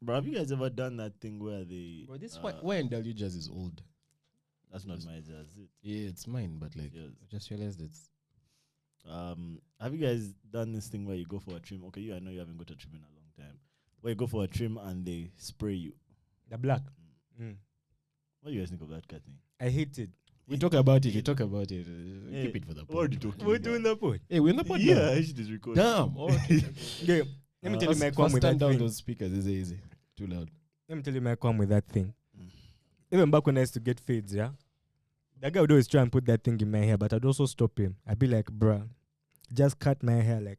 Bro, have you guys ever done that thing where they... Bro, this why in MobJazz is old. That's not my jazz, is it? Yeah, it's mine, but like, Yes. I just realized it's... Have you guys done this thing where you go for a trim? Okay, I know you haven't got a trim in a long time. Where you go for a trim and they spray you. The black. What do you guys think of that kind of thing? I hate it. We talk about it. Keep it for the What are pod. you talking We're about? doing the pod. Hey, we're in the pod Yeah, now. I should just record. Damn. Oh, okay. Yeah. Let me tell you my qualm with that stand down thing. those speakers. It's easy. Too loud. Let me tell you my qualm with that thing. Even back when I used to get fades, yeah, that guy would always try and put that thing in my hair, but I'd also stop him. I'd be like, bruh, just cut my hair. Like,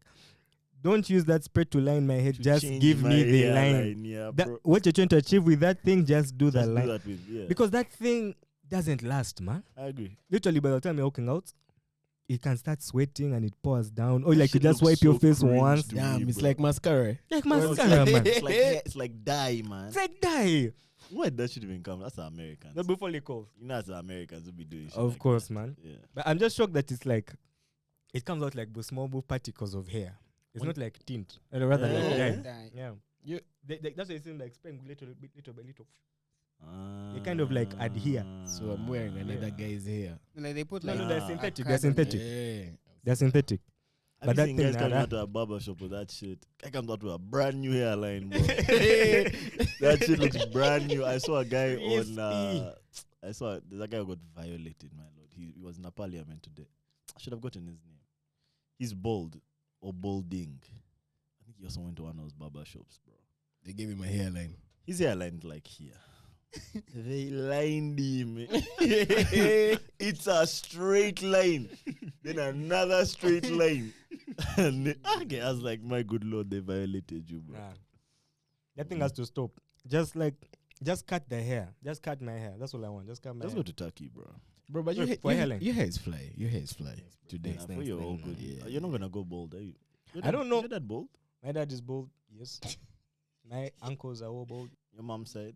don't use that spray to line my head. Just give me the line. Yeah, That, bro. what you're trying to achieve with that thing, just do Just that do line. that with, yeah. Because that thing doesn't last, man. I agree. Literally, by the time you're walking out, you can start sweating and it pours down. Or That like you shit just looks wipe your so face cringe once. to Damn, me, it's bro. like mascara. Like Bro, mascara, man. it's like dye, man. It's like die. Why that should even come? That's the Americans. Not before lick off. You know, that's the Americans who be doing shit Of like course, that. man. Yeah. But I'm just shocked that it's like, it comes out like small particles of hair. It's When- not like tint. Or rather like Yeah. dye. Yeah. You- That's why it seems like spraying little by little. They kind of like adhere. So I'm wearing another guy's hair. Like they put No, like no, they're Nah. synthetic. a They're card on it. synthetic. Yeah. They're synthetic. Have But you that seen thing, guys coming nah, out to a barber shop with that shit? Guy comes out with a brand new hairline, bro. That shit looks brand new. I saw a guy on. There's a guy who got violated, my lord. He was in a parliament today. I should have gotten his name. He's bald or balding. I think he also went to one of those barber shops, bro. They gave him a hairline. His hairline like here. They lined him. It's a straight line. Then another straight line. And I was like, my good lord, they violated you, bro. Nah. That thing has to stop. Just cut the hair. Just cut my hair. That's all I want. Just cut my Let's hair. go to Turkey, bro. Bro, but Wait, for hairline. your hair is fly. Your hair is fly today. Nah, for you, all good. Yeah. You're not gonna go bald, are you? I don't know. You're that bald? My dad is bald. Yes. My uncles are all bald. Your mom said.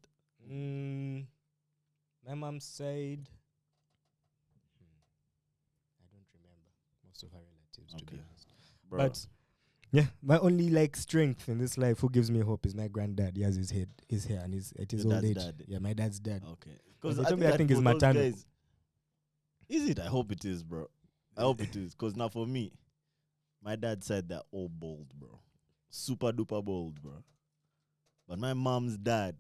My mom said, I don't remember most of her relatives, to be Okay. honest. Bro. But yeah, my only like strength in this life, who gives me hope, is my granddad. He has his hair, and he's at his Your old dad's age. dad? Yeah, my dad's dad. Okay. They told me I think it's for those maternal. guys- Is it? I hope it is, bro. I hope it is. Because now for me, my dad said they're all bald, bro. Super duper bald, bro. But my mom's dad,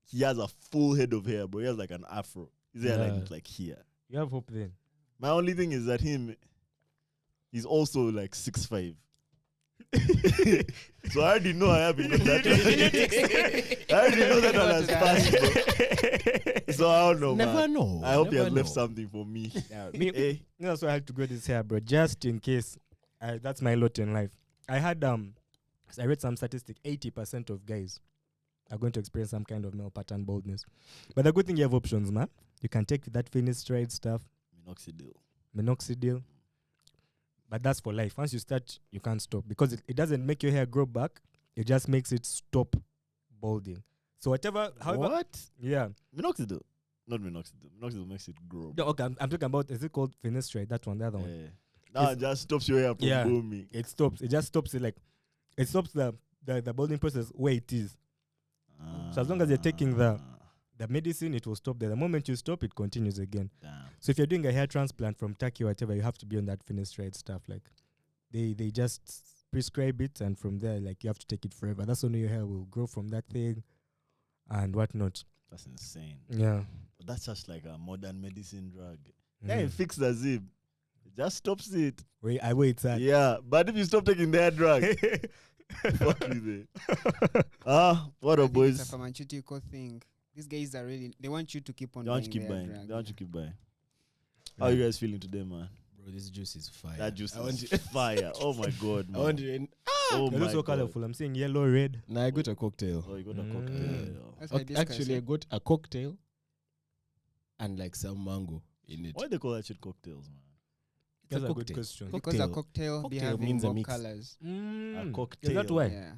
he has a full head of hair, bro. He has like an afro. His hairline Yeah. is like here. You have hope then. My only thing is that he's also like 6'5". So I already know I have because that I already know that one has passed, bro. So I don't know, Never man. know. I hope he Never has left know. something for me. Me, Eh? that's why I had to grow this hair, bro. Just in case. That's my lot in life. I had I read some statistic. 80% of guys are going to experience some kind of male pattern baldness. But the good thing, you have options, man. You can take that finasteride stuff, minoxidil. But that's for life. Once you start, you can't stop because it doesn't make your hair grow back. It just makes it stop balding. So however, What? yeah. Minoxidil. Not minoxidil. Minoxidil makes it grow. No, okay, I'm talking about, is it called finasteride? That one, the other one. Yeah. Nah, it just stops your hair from Yeah. booming. It stops. It just stops it, like it stops the balding process where it is. So as long as you're taking the medicine, it will stop there. The moment you stop, it continues again. Damn. So if you're doing a hair transplant from Turkey or whatever, you have to be on that finasteride stuff. Like they just prescribe it, and from there, like you have to take it forever. That's when your hair will grow from that thing and whatnot. That's insane. Yeah. But that's just like a modern medicine drug. Mm. Yeah, it fix the zip. It just stops it. Wait, sir. Yeah, but if you stop taking that drug, fuck you there. What I up, think boys? It's a pharmaceutical thing. These guys are really, they want you to keep on They want you buying keep their buying. drug, They want yeah. you keep buying. How are you guys feeling today, man? Bro, this juice is fire. That juice I want is you. fire. Oh my god, I man. want you. Oh They my look so god. colorful. I'm seeing yellow, red. Nah, I got a cocktail. Oh, you got a cocktail. That's hibiscus, Actually, yeah. I got a cocktail and like some mango in it. Why they call that shit cocktails, man? It's a That's a good cocktail. question. Because a cocktail be Cocktail having means a more mix. colors. A cocktail. Is that why? Yeah.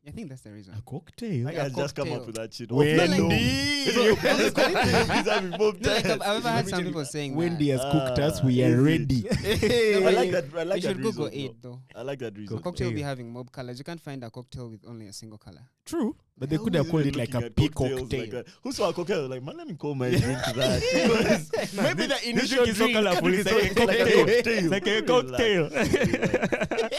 I think that's the reason. A cocktail. I Yeah, guys just come cocktail. up with that shit. Wendy. Offline, no. It's having mob No, like jazz. I've ever had some people saying Wendy that. has cooked us. We is are it? ready. I like that. I like You that should Google reason. it though. I like that reason. Cocktail be having mob colors. You can't find a cocktail with only a single color. True, but they Who could is have called even it like looking a at pea cocktails cocktail. like that? Who saw a cocktail? Like, man, let me call my drink that. Maybe the This initial drink is so drink. colorful. It's It's like a like a cocktail. cocktail. It's like a cocktail.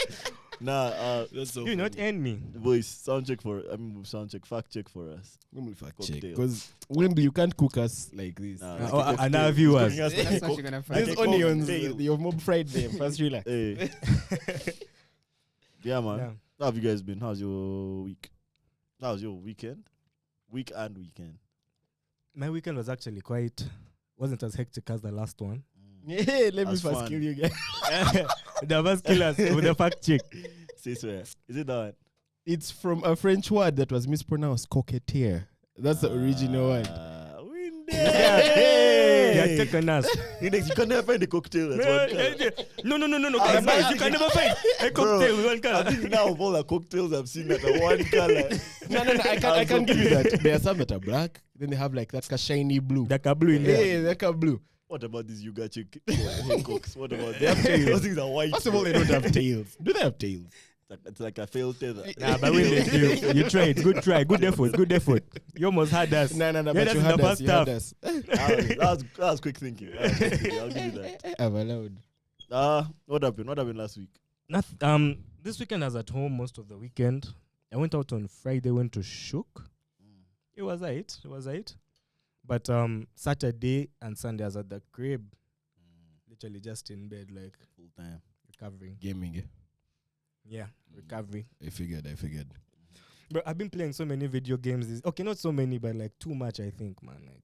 Nah, That's so You not end me. voice sound check for. Sound check, fact check for us. Let me fact check Cocktail. because Wembley, you can't cook us like this. Nah, Oh, like a and our cocktail. viewers. He's cooking us like a That's what cock- you're gonna like find. These a onions, cocktail. your mob fried them. First relax. Hey. Yeah, man. Yeah. How have you guys been? How's your week? How's your weekend? Week and weekend. My weekend was actually wasn't as hectic as the last one. Yeah, let me That's first fun. kill you guys. The first killers with the fact check. Say swear. Is it that one? It's from a French word that was mispronounced, coquetier. That's the original word. Windy. They are taking us. Index, you can never find a cocktail. That's one color. No. I Guys, you can never find a cocktail with one I color. think now of all the cocktails I've seen that are one color. No, I can't give you that. There are some that are black. Then they have like that shiny blue. Like a blue in there. Yeah, like a blue. What about these Yuga chick cocks? What about They have tails. those things are white. First of all, they don't have tails. Do they have tails? It's like a failed tether. Nah, but when they do, you tried. Good try. Good effort. You almost had us. No, Yeah, but that's you in had the us. first You had half. us. That was quick thinking. I'll give you that. I'm allowed. What happened? What happened last week? This weekend I was at home most of the weekend. I went out on Friday, went to Shook. It was eight. But Saturday and Sunday I was at the crib. Literally just in bed, like Full time. recovering. Gaming. Yeah. Yeah, recovery. I figured. But I've been playing so many video games. Okay, not so many, but like too much, I think, man. Like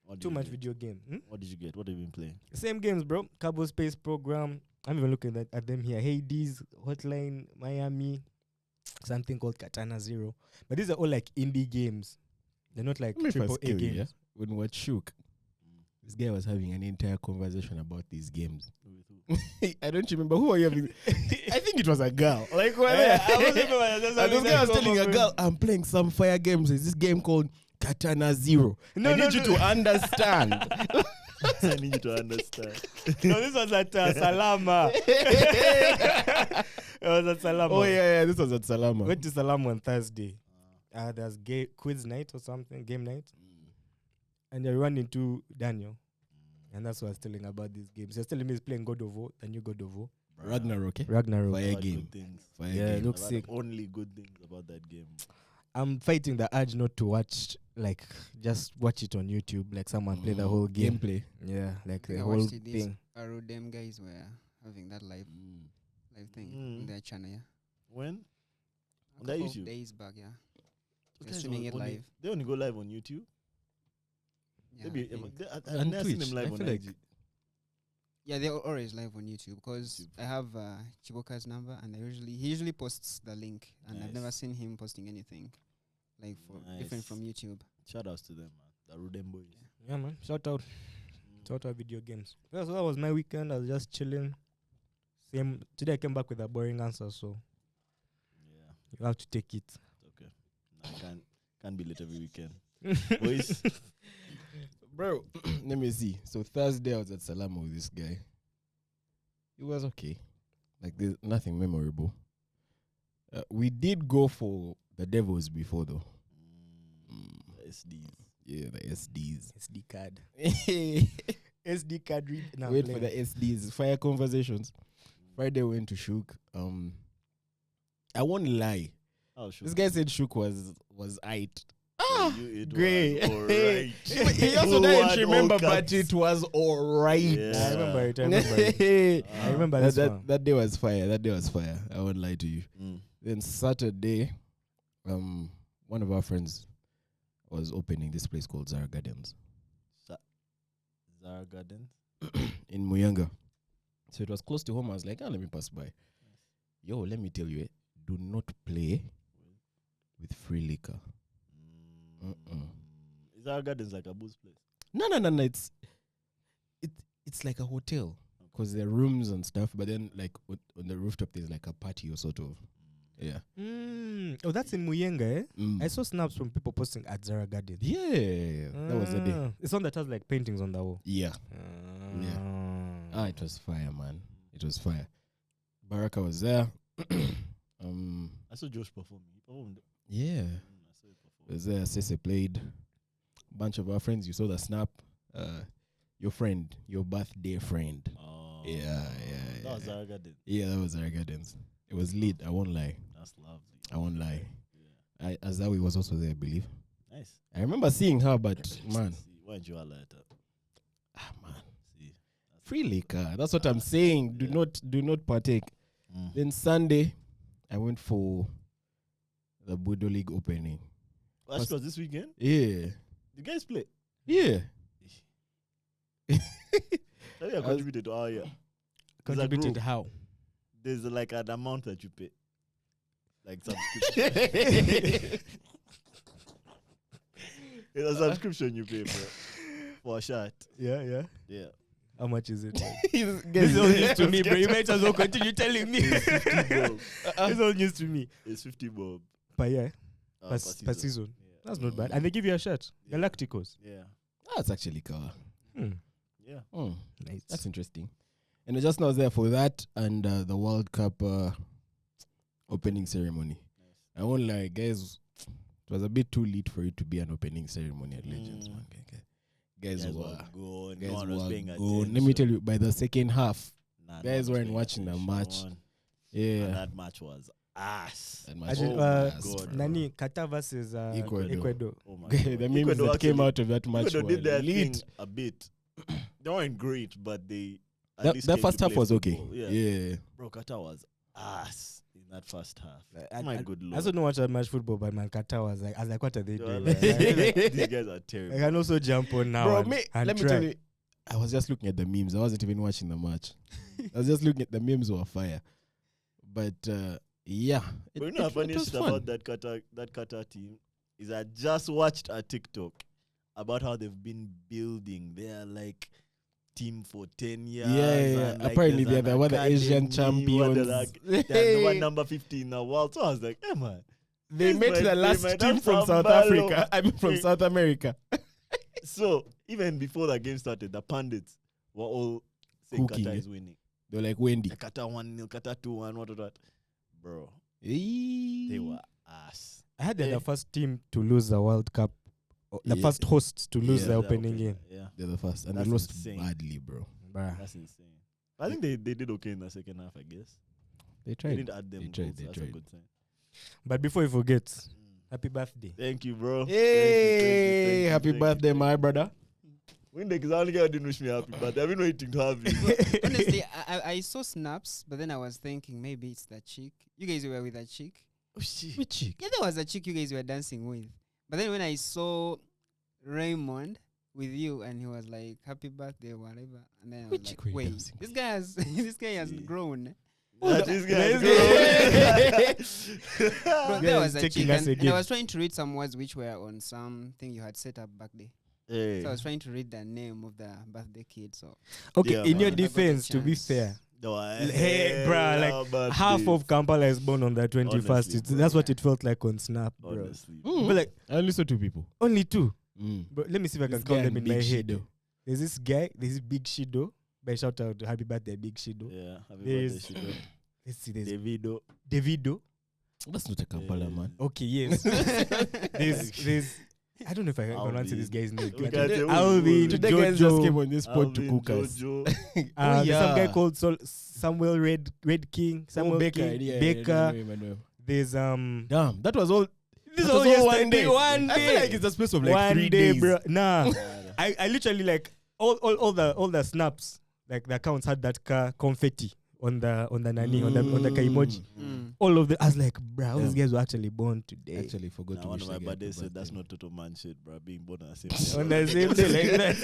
What did too you much get? video game. What did you get? What have you been playing? Same games, bro. Cabo Space Program. I'm even looking at them here. Hades, Hotline, Miami, something called Katana Zero. But these are all like indie games. They're not like triple A games. Yeah? When we were shook, this guy was having an entire conversation about these games. I don't remember who are you having. I think it was a girl. Like what? And this guy was telling a girl, "I'm playing some fire games. There's this game called Katana Zero. I need you to understand." I need you to understand. No, this was at Salama. It was at Salama. Oh yeah, this was at Salama. Went to Salama on Thursday. There's quiz night or something, game night. And I ran into Daniel. And that's what I was telling about these games. He was telling me he's playing God of War, the new God of War. Ragnarok. Ragnarok. Fire About game. good things. Fire Yeah, game. it looks About sick. Only good things about that game. I'm fighting the urge not to watch, like, just watch it on YouTube, like someone play the whole game. Gameplay. Yeah, like the I whole watched it, these thing. Them guys were having that live thing Mm. on their channel, yeah. When? A On their couple of YouTube? days back, yeah. They're Guys streaming it only- live. They only go live on YouTube. Yeah, Maybe I think. I've And never seen Twitch. them I live on feel like IG. Yeah, they're always live on YouTube because YouTube. I have Chiboka's number and he usually posts the link and I've never Nice. seen him posting anything like for different Nice. from YouTube. Shout outs to them, man. The Rudem boys. Yeah, man. Shout out video games. Yeah, so that was my weekend. I was just chilling. Same. Today I came back with a boring answer, so Yeah, you have to take it. okay. Nah, can't be late every weekend. Boys, Bro, let me see. So Thursday I was at Salama with this guy. It was okay. Like there's nothing memorable. We did go for the Devils before though. SDs. Yeah, the SDs. SD card. Wait SD card read. Nah, for the SDs. Fire conversations. Friday we went to Shook. I won't lie. Oh, sure. This guy said Shook was aight. great. Alright. He also didn't remember, but it was alright. Yeah. I remember it. I remember this one. That day was fire. I won't lie to you. Mm. Then Saturday, one of our friends was opening this place called Zara Gardens Zara Gardens. in Muyanga. So it was close to home. I was like, let me pass by. Yo, let me tell you, do not play with free liquor. Is Zara Gardens like a booze place? No. It's like a hotel because there are rooms and stuff. But then, like on the rooftop, there's like a patio sort of. Yeah. Oh, that's in Muyenga, eh? Mm. I saw snaps from people posting at Zara Garden. Yeah, that was the day. It's one that has like paintings on the wall. Yeah. It was fire, man. It was fire. Baraka was there. I saw Josh perform. He performed. Yeah. I saw it perform. Was there. Sese played. Bunch of our friends. You saw the snap. Your friend, your birthday friend. Oh, Yeah. That was Zara Garden. Yeah, that was our gardens. It was lit. I won't lie. That's lovely. I won't lie. Yeah. Azawi was also there, I believe. Nice. I remember seeing her, but man, See, why didn't you alert her? man, See. free liquor. That's what I'm saying. Do not partake. Then Sunday, I went for the Budo League opening. That was this weekend? Yeah. You guys play? Yeah. I contributed to our year. Contributed group. how? There's like an amount that you pay. Like subscription. It's a subscription you pay, bro. For a shot. Yeah. Yeah. How much is it? This This is all news to me, bro. You might as well continue telling me. It's 50 bob. It's all news to me. It's 50 bob. Per year, per Per season. Yeah. That's not bad. And they give you a shirt. Yeah. Galacticos. Yeah. That's actually cool. Yeah. Nice. That's interesting. And I just was there for that and the World Cup opening ceremony. Nice. I won't lie, guys. It was a bit too late for it to be an opening ceremony at Legends. Man. Guys were gone. guys No one was were paying gone. attention. Let me tell you, by the second half, Nah, guys no one was weren't paying watching the match. attention. Yeah, And that match was ass. that I match did, was God. bro. Nani, Qatar versus Ecuador. Oh my the God. memes Ecuador that came actually- out of that match Ecuador were did their thing lit. a bit. They weren't great, but they. at That least that came first to half play was okay. football. Yeah. Bro, Qatar was ass in that first half. I, My I, good I lord. also don't watch that much football, but man, Qatar was like, I was like, what are they They were doing? like, Like, these guys are I terrible. can also jump on now. Bro, and, and let me try. tell you, I was just looking at the memes. I wasn't even watching the match. I was just looking at the memes were fire. But yeah, But you know, the it funniest was shit fun. about that Qatar team is I just watched a TikTok about how they've been building their like team for 10 years. Yeah. and, like, Apparently there's they're an the Asian academy, one champions. they're the one number 50 in the world. So I was like, hey man. They This met might- the they last might team have from some South value. Africa. I mean, from South America. So even before the game started, the pundits were all saying Cooking, Qatar eh? is winning. They're like Wendy. Like, Qatar 1-0, Qatar 2-1, what. Bro, they They were ass. I had they're Yeah. the first team to lose the World Cup, the Yeah. first hosts to lose Yeah. the They're opening game. Yeah, They're the first, and That's they lost insane. badly, bro. Bruh. that's insane. I think they did okay in the second half, I guess. They They tried. didn't add them They tried, goals, they that's a tried. good sign. But before you forget, happy birthday. Thank you, bro. Hey, happy birthday, my brother. When the only guy didn't wish me happy birthday, I've been waiting to have you. Honestly, I saw snaps, but then I was thinking maybe it's that chick. You guys were with that chick. Which chick? Yeah, there was a chick you guys were dancing with. But then when I saw Raymond with you and he was like, happy birthday, whatever. And then I was Which like, chick were you wait, dancing this guy has this guy has Yeah. grown. That is Bro, Yeah, there was he's a taking chick. us And I again. was trying to read some words which were on something you had set up back there. Hey. So I was trying to read the name of the birthday kid. So Okay, Yeah, in your man. defense, to be Chance. fair, No, Hey, bruh, like, half of Kampala is born on the 21st. Honestly, bro. That's what it felt like on Snap, bro. Honestly. But like, I only saw 2 people. only 2. Mm. But let me see if I can This count guy them and in my Big head. Shido. There's this guy, there's this Big Shido. By shout out to happy birthday, Big Shido. Yeah, happy There's- birthday, Shido. Let's see, there's Davido. Davido. That's not a Kampala, man. Okay, yes. there's I don't know if I can pronounce this Alvin. guy's name. We can't say who- Alvin, who- Today guys just came Jojo. on this spot to Alvin, cook us. Jojo. There's some guy yeah. called Samuel Red King. Samuel Baker. King, Yeah, Baker. yeah. There's Damn, that was all. This that was was all yesterday, one day. one I feel day. like it's a space of like one 3 day, days. bro. Nah, Nah, I literally like all the snaps, like the accounts had that car confetti on the nani on the kaimoji. mm. All of the I was like, bro, these Yeah. guys were actually born today. Actually, forgot Nah, to one wish of my the guy birthdays happy said that's birthday. not total man shit, bro. Being born on the same day. On the same day like that.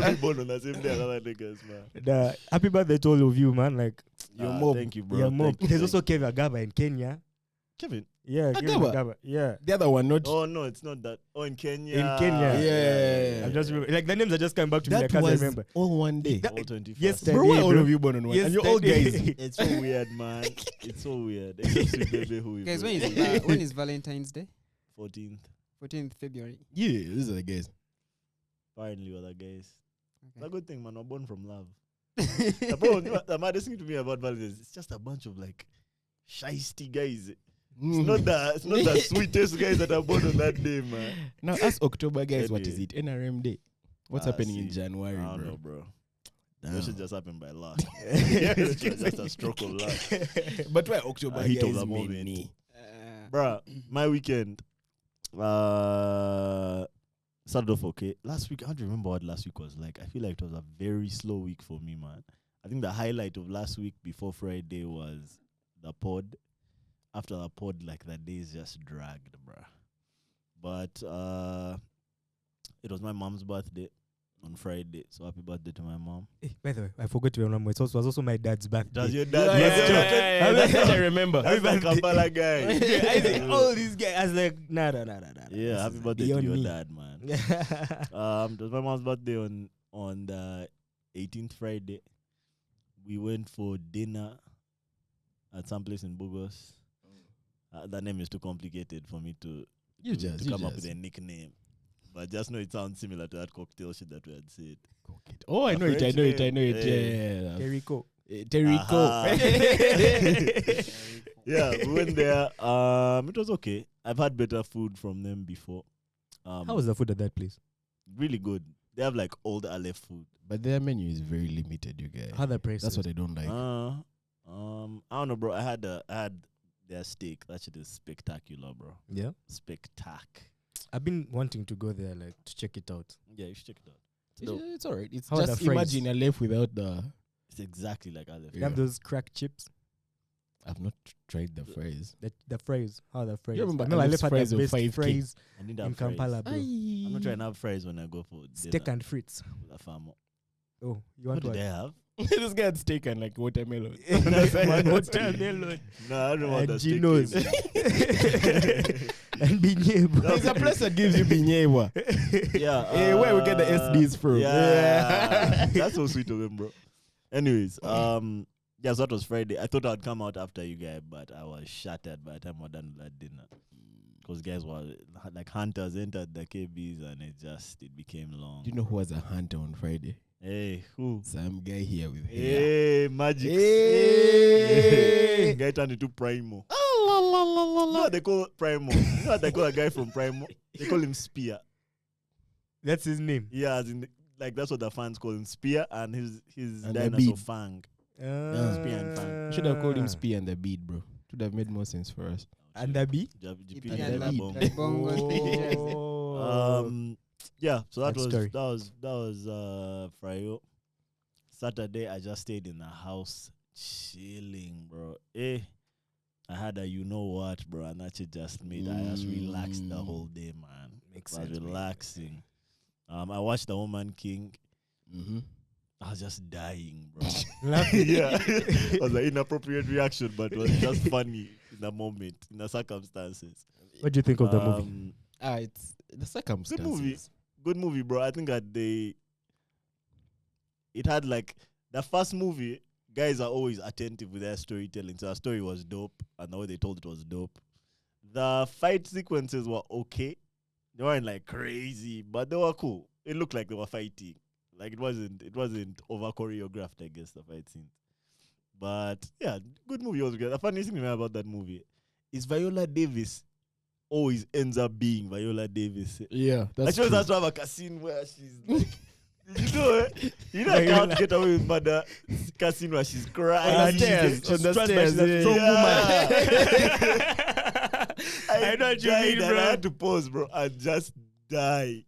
Don't be born on the same day as other niggas, man. The happy birthday to all of you, man. Like Your Ah, mob. Thank you, bro. your mom. Thank you, There's thank also Kevin Agaba in Kenya. Kevin. Yeah, Kevin Agaba. Agaba. Yeah. The other one, not. Oh no, it's not that. Oh, in Kenya. In Kenya. Yeah. I'm just remember, like the names are just coming back to me. I That can't was remember. all one day. All 21st. Yesterday, Bro, why all bro. of you born on one? And you're all Yesterday. guys. It's so weird, man. It's so weird. Except Sweet Baby who we Guys, play. when is Valentine's Day? 14th. 14th February. Yeah, these are the guys. Finally, other guys. It's a Okay. good thing, man. We're born from love. Bro, the maddest thing to me about Valentine's, it's just a bunch of like shiesty guys. It's not the sweetest guys that are born on that day, man. Now, as October guys, what is Anyway. it? NRM Day. What's happening in See, January, I don't bro? know, bro. Damn. That should just happen by luck. It's just a stroke of luck. But why October A hit of guys the moment. many? Bruh, my weekend started off okay. Last week, I don't remember what last week was like. I feel like it was a very slow week for me, man. I think the highlight of last week before Friday was the pod. After the pod, like the days just dragged, bruh. But it was my mom's birthday on Friday, so happy birthday to my mom. By the way, I forgot to remember. It was also my dad's birthday. Does your Yeah, dad? yeah, that's what I remember. That's the Kampala guy. I think all these guys, I was like, nah. Yeah, happy birthday to beyond your me. dad, man. It was my mom's birthday on the 18th Friday. We went for dinner at some place in Bugos. That name is too complicated for me to come up with a nickname. But just know it sounds similar to that cocktail shit that we had said. Oh, I know it. I know it. I know it. Yeah. Jericho. Terrico. Yeah, we went there. It was okay. I've had better food from them before. How was the food at that place? Really good. They have like old Aleph food. But their menu is very limited, you guys. How the price? That's what I don't like. I don't know, bro. I had their steak. That shit is spectacular, bro. Yeah. Spectac. I've been wanting to go there, like, to check it out. Yeah, you should check it out. It's alright. It's How are just the fries? imagine a left without the. It's exactly like Aleph. They have those crack chips. I've not tried the fries. The fries. How are the fries? You remember I Alex's left at fries the of best 5K? fries I need in that fries. Kampala, bro. I'm not trying to have fries when I go for Steak dinner and frites. with a farmer. Oh, you What want did what? they have? This guy had steak and like watermelon. One watermelon. No, I don't want And the steak. Geno's. And beignet, bro. There's a place that gives you binyeva. Yeah. Hey, where we get the SDs from? Yeah. That's so sweet of him, bro. Anyways, yeah, so that was Friday. I thought I'd come out after you guys, but I was shattered by the time we're done with that dinner. Because guys were like hunters entered the KBs and it became long. Do you know who was a hunter on Friday? Hey, who? Some guy here with hair. Hey, magic. Hey. Guy turned into Primo. You know what they call Primo? You know what they call a guy from Primo? They call him Spear. That's his name. Yeah, as in, like that's what the fans call him, Spear, and his And the dinosaur bead. Fang. Spear and Fang. Should have called him Spear and the Bead, bro. Should have made more sense for us. And the bee? GP And and the Labong. bead. Yeah, so that Sad story. was Friday. Saturday I just stayed in the house chilling, bro. I had a you know what, bro, and that shit just made I just relaxed the whole day, man. Makes I was sense, man. relaxing. I watched The Woman King. Mm-hmm. I was just dying, bro. Laughing. Yeah, it was an inappropriate reaction, but it was just funny in the moment, in the circumstances. What do you think of the movie? It's the circumstances. movie. Good movie, bro. I think that it had like the first movie. Guys are always attentive with their storytelling, so our story was dope, and the way they told it was dope. The fight sequences were okay. They weren't like crazy, but they were cool. It looked like they were fighting. Like it wasn't over choreographed, I guess, the fight scenes. But yeah, good movie altogether. The funniest thing about that movie is Viola Davis always ends up being Viola Davis. Yeah, that's She always true. has to have a casino where she's like, you know it? You know I can't get away with murder casino where she's crying. On the stairs, on the stairs, I know what you died mean, and bro. I had to pause, bro, and just die.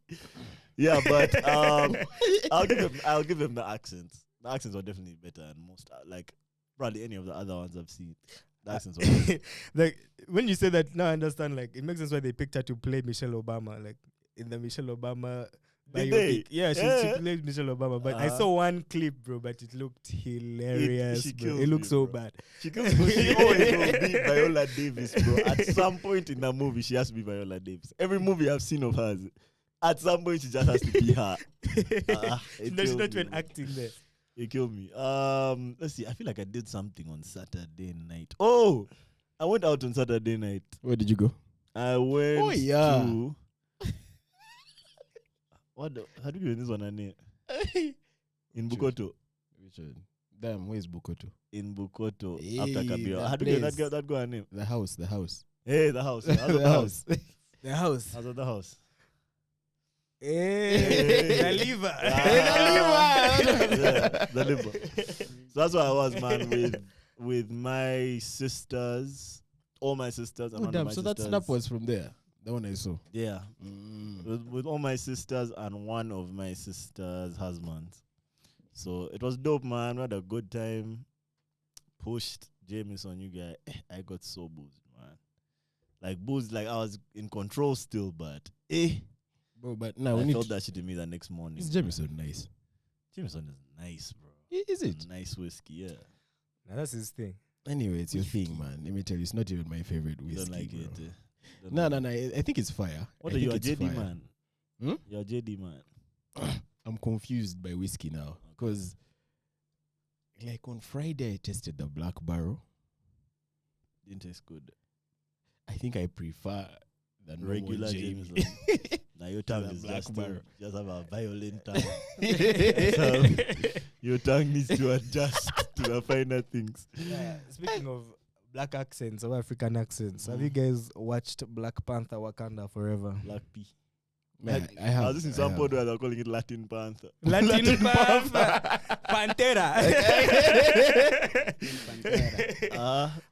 Yeah, but I'll give him the accents. The accents were definitely better than most, like probably any of the other ones I've seen. The accents were better. Like when you say that, now I understand. Like it makes sense why they picked her to play Michelle Obama. Like in the Michelle Obama Did biopic. they? Yeah, she Yeah. played Michelle Obama. But I Uh-huh. saw one clip, bro, but it looked hilarious. she bro. kills It looked me, so bro. bad. She always will be Viola Davis, bro. At some point in the movie, she has to be Viola Davis. Every movie I've seen of hers, at some point she just has to be her. It She's kills not me, even bro. acting there. It killed me. Let's see. I feel like I did something on Saturday night. Oh, I went out on Saturday night. Where did you go? I went Oh, to how do you give this one a name? In Bukoto. Which one? Damn, where's Bukoto? In Bukoto Hey, after Kabira. that How do you place. that girl name? The house. Hey, the house. Yeah. I was at The the house. The house. I was at the house. Hey, the liver. Yeah, the liver. So that's where I was, man, with my sisters, all my sisters, and Oh, one of damn. my So sisters. that snap was from there. The one I saw. Yeah, with all my sisters and one of my sisters' husbands. So it was dope, man. We had a good time. Pushed Jameson, you guy. I got so boozed, man. Like booze, like I was in control still, but Bro, but now we I need felt to, that shit in me the next morning. is Jameson nice? Jameson is nice, bro. Is it? Nice whiskey, yeah. Now that's his thing. Anyway, it's your thing, man. Let me tell you, it's not even my favorite You whiskey. don't like bro. it. Don't No, like no, it. no. I think it's fire. What I are you, a think it's JD fire. man? Hmm? You're a JD man. I'm confused by whiskey now because, like on Friday, I tasted the Black Barrel. Didn't taste good. I think I prefer the normal Regular Jameson. Jameson. Now your tongue The is Black just Barrel. just have a violent tongue. Your tongue needs to adjust to the finer things. Yeah, speaking of black accents or African accents, have you guys watched Black Panther Wakanda Forever? Black P. Man, I I have. was listening to some pod where they're calling it Latin Panther. Latin Panther. Pantera.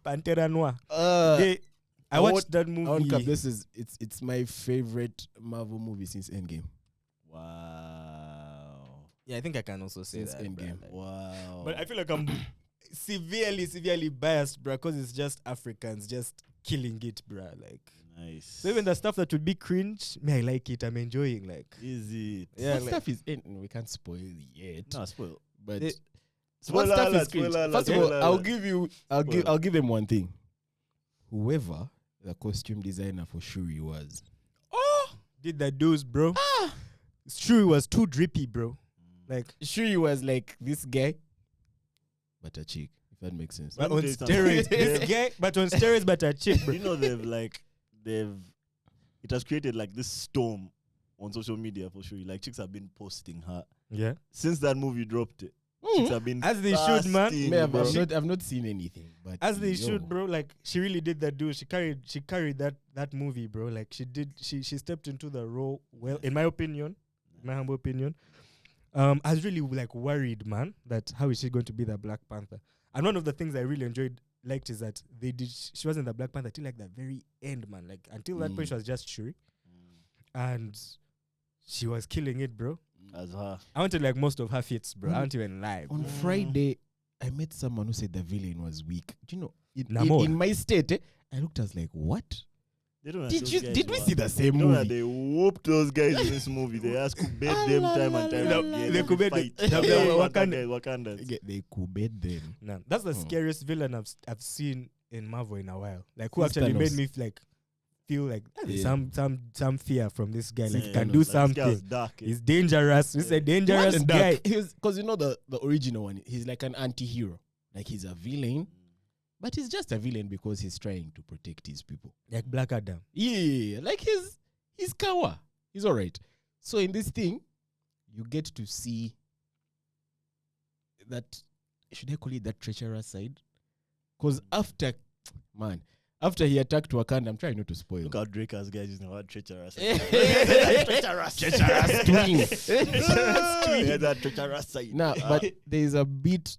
Pantera Noir. I watched that movie. This is it's my favorite Marvel movie since Endgame. Wow. Yeah, I think I can also say Since that. Endgame. bruh. Wow. But I feel like I'm severely biased, bruh, because it's just Africans just killing it, bruh. Like, nice. so even the stuff that would be cringe, me, I like it. I'm enjoying. Like, Is it? yeah, What like, stuff is in? We can't spoil it yet. No, spoil. But They- what Spoiler stuff alert, is cringe? spoiler alert, First of all, spoiler I'll alert. give you. I'll give them one thing. Whoever the costume designer for Shuri was, did the dudes, bro. Shuri was too drippy, bro. Like, Shuri was like this guy, but a chick. If that makes sense. but me on tell you something. steroids, this guy, but on steroids, but a chick, bro. You know it has created like this storm on social media for sure. Like chicks have been posting her Yeah. since that movie dropped it. Chicks have been As they should, man. fasting, Man, bro. I've not seen anything, but As they yo, should, bro. Like, she really did that, dude. She carried that movie, bro. Like, she stepped into the role well, in my opinion, my humble opinion. I was really like worried, man, that how is she going to be the Black Panther? And one of the things I really liked is that she wasn't the Black Panther till like the very end, man. Like, until that point she was just Shuri, and she was killing it, bro. As her. I wanted like most of her feats, bro. I On- don't even lie, bro. on Friday, I met someone who said the villain was weak. Do you know? Namor. In my state, I looked. I was like, what? They don't know Did those you? guys Did we were- see the same You know that movie? they whooped those guys in this movie. They asked to bait them time and time la, again. They Every could bait fight. them. Yeah, Yeah, Wakandans. Yeah, they could bet them. Nah, that's the Hmm. scariest villain I've seen in Marvel in a while. Like, who Since actually made Thanos. me like feel like Yeah. some fear from this guy. Like, Yeah, he can no, do like, this guy was something. dark, eh? He's dangerous. He's a dangerous What? guy. Because you know the original one, he's like an anti-hero. Like he's a villain, but he's just a villain because he's trying to protect his people. Like Black Adam. Yeah, like he's kawa. He's all right. So in this thing, you get to see that, should I call it that treacherous side? Because after he attacked Wakanda, I'm trying not to spoil. Look how Drake has guys using the word treacherous. Treacherous twin. Yeah, that treacherous side. Nah, but there's a bit.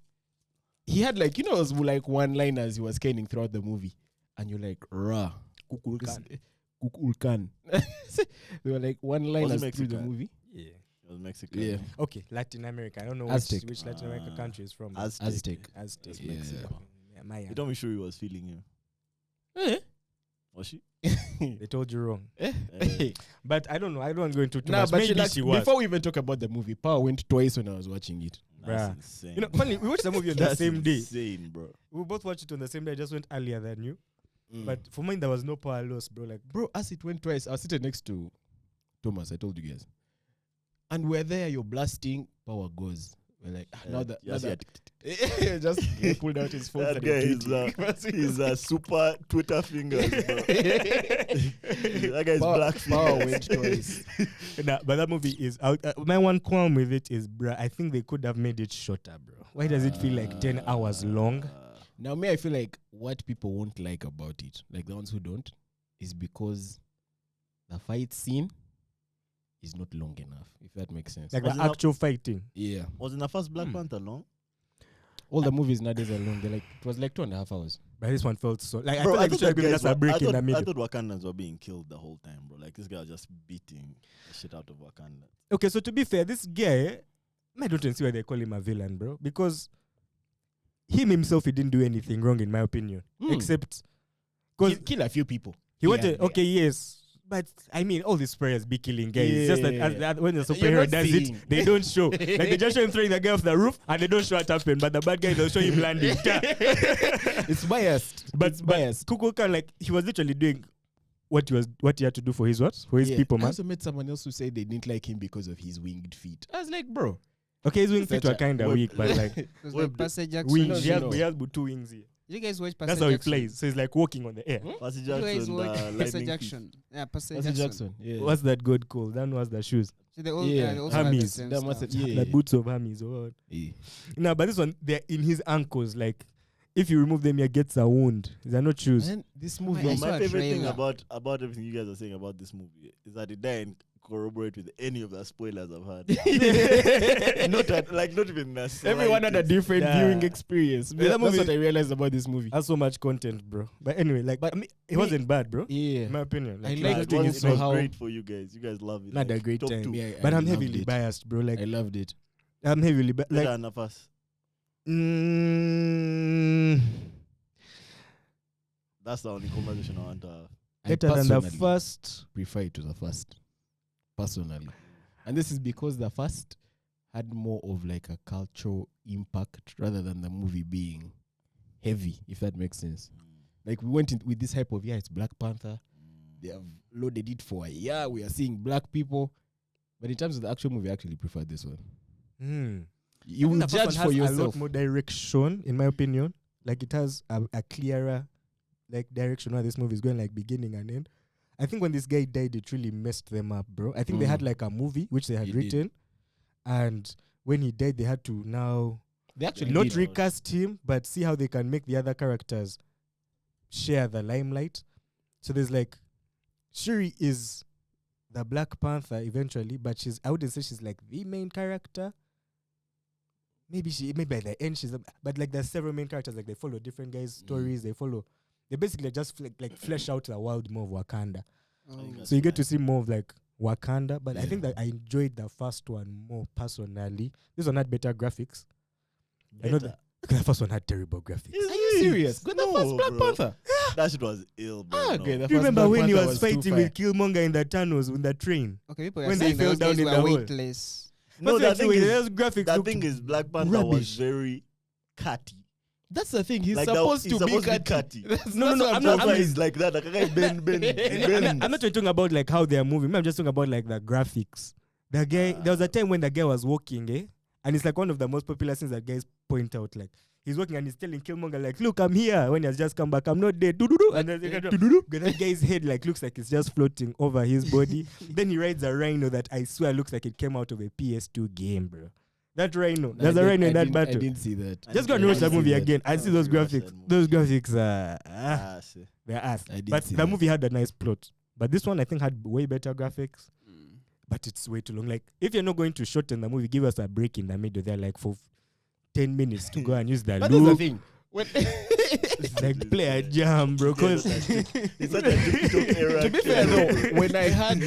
He had like, it was like one-liners he was scanning throughout the movie, and you're like, rah, Kukulkan. They were like one-liners through the Mexican? movie. Yeah. It was Mexican. Yeah. Okay, Latin America. I don't know Aztec. which Latin American country is from. Aztec. Aztec. Yeah. Yeah, Maya. You told me sure he was feeling him. Eh? Was she? They told you wrong. Eh, But I don't know. I don't go into too Nah, much. but Maybe she was. before we even talk about the movie, Power went twice when I was watching it. that's Bruh. insane. You know, funny, we watched the movie on the That's same day. insane, bro. We both watched it on the same day. I just went earlier than you. Mm. But for mine, there was no power loss, bro. Like, Bro, as it went twice, I was sitting next to Thomas, I told you guys. And we're there, you're blasting, power goes. We're like, now that, just he pulled out his phone. That guy is a super Twitter fingers, bro. That guy's black Power fingers. went twice. nah, but that movie is out. My one qualm with it is, bro, I think they could have made it shorter, bro. Why does it feel like 10 hours long? Now, me, I feel like what people won't like about it, like the ones who don't, is because the fight scene is not long enough, if that makes sense. Like Was the it actual fighting. Yeah. Was in the first Black Panther long? All the movies nowadays are long. They're like, it was like 2.5 hours. But this one felt so. Like, Bro, I feel like they should have given guys us a break in the I middle. thought Wakandans were being killed the whole time, bro. Like this guy was just beating the shit out of Wakanda. Okay, so to be fair, this guy, I don't see why they call him a villain, bro. Because him himself, he didn't do anything wrong, in my opinion. Except because Kill a few people. he Yeah, wanted, yeah. okay, yes. But I mean, all these players be killing guys. It's just that when the You're superhero not does seeing. it, they don't show. Like they just show him throwing the guy off the roof, and they don't show what happened. But the bad guy, they'll show him landing. It's biased. But It's biased. Kukulkan, like he was literally doing what he had to do for his people, I man. also met someone else who said they didn't like him because of his winged feet. I was like, bro. Okay, his wing feet Such were a- kind of Web- weak, but like It was Web- like Percy Jackson. wings. No, He has, no. he has 2 wings here. Did you guys watch Percy That's how he Jackson? flies. So he's like walking on the air. Percy Did you guys Jackson, watch Percy lightning feet. Jackson? Yeah, Percy Percy Jackson. Jackson. Yeah. What's that god called? That was the shoes. So they all, Yeah, they also had the Hermes. same That stuff. must have- yeah. The boots of Hermes. Or what? Yeah. No, but this one, they're in his ankles. Like, if you remove them, he gets a wound. They're not shoes. And this I movie, Bro, saw my a favorite thing trailer. about everything you guys are saying about this movie is that it didn't corroborate with any of the spoilers I've had. not even the everyone had a slightest. different Yeah. viewing experience. that That's movie- what I realized about this movie. That's so much content, bro. But anyway, like, But I mean, it me- wasn't bad, bro. Yeah. In my opinion. I Like, like Nah, it it when was, you it saw was how- great for you guys. You guys love it. not a like, great top time. 2. Yeah, But I I'm loved heavily it. biased, bro. Like, I loved it. I'm heavily Better like. than the first. That's the only conversation I want to have. Better than the personally first. prefer it to the first, personally. And this is because the first had more of like a cultural impact rather than the movie being heavy, if that makes sense. Like we went in with this hype of, it's Black Panther. They have loaded it for a year. We are seeing black people. But in terms of the actual movie, I actually prefer this one. You will The first judge one for has a lot yourself. more direction, in my opinion. Like it has a clearer, like direction where this movie is going, like beginning and end. I think when this guy died, it really messed them up, bro. I think they had like a movie which they had He did. written, and when he died, they had to now They actually not did. recast him, but see how they can make the other characters share the limelight. So there's like Shuri is the Black Panther eventually, but I wouldn't say she's like the main character. Maybe by the end but like there's several main characters. Like they follow different guys' stories. They basically just like flesh out the world more of Wakanda. Oh. So you get to see more of like Wakanda. But I Yeah. think that I enjoyed the first one more personally. This one had better graphics. I know that the first one had terrible graphics. Are you serious? Good, the first Black bro. Panther. That shit was ill, bro. Ah, no. okay, the Do you first remember Black when he Panther was too fighting fire. with Killmonger in the tunnels with the train? Okay, people are When they saying fell those down guys in were the hole. weightless. No, But the thing is, those graphics the looked thing is, Black Panther was rubbish. very catty. That's the thing. He's Like supposed he's to be supposed catty. catty. No, That's what I'm not- That's why he's like that. Like, okay, I'm not talking about like how they are moving. I'm just talking about like the graphics. The guy, there was a time when the guy was walking, and it's like one of the most popular things that guys point out. Like he's walking and he's telling Killmonger, like, "Look, I'm here." When he has just come back, I'm not dead. Doo-doo-doo. And then that guy's head like looks like it's just floating over his body. Then he rides a rhino that I swear looks like it came out of a PS2 game, bro. That rhino, there's a rhino in that I battle. didn't see that. Just go and watch that movie again and see those graphics. Those graphics are they're ass. I didn't But see the that. movie had a nice plot. But this one I think had way better graphics. But it's way too long. Like if you're not going to shorten the movie, give us a break in the middle there, like for 10 minutes to go and use the But that's the loop. thing. When Like play a jam, bro. Cause It's not a TikTok era. to be fair though, when I had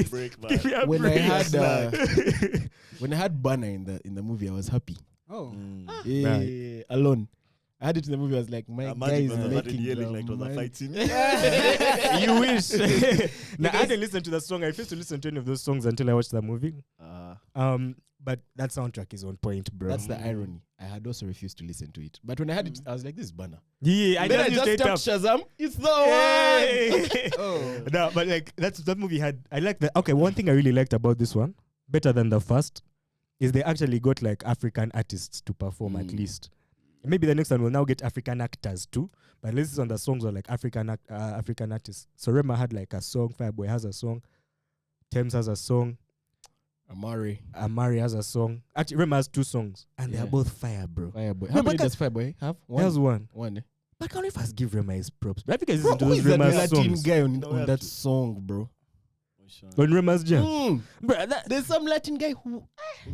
break, man. when I had Snack. when I had Banner in the movie, I was happy. Oh. Mm. Alone. I had it in the movie. I was like, my guy Imagine is when they started making yelling like it was a the fight scene. You wish. Now, I didn't listen to the song. I refused to listen to any of those songs until I watched the movie. But that soundtrack is on point, bro. That's the irony. I had also refused to listen to it, but when I had it, I was like, "This is banner." Yeah, I Then I just just tapped Shazam. It's the one. Yay! Oh. No, but like that movie had. I like that. Okay, one thing I really liked about this one, better than the first, is they actually got like African artists to perform at least. Maybe the next one will now get African actors too, but at least on the songs are like African artists. So Rema had like a song, Fireboy has a song, Thames has a song, Amari has a song. Actually, Rema has 2 songs, and they are both fire, bro. Fireboy. How many does Fireboy have? He has one. One. But can we first give Rema his props? But I think I Bro, listen to who those is that Rema Latin songs. guy on No, we have that to. song, bro? On Rema's jam. Bro, there's some Latin guy who...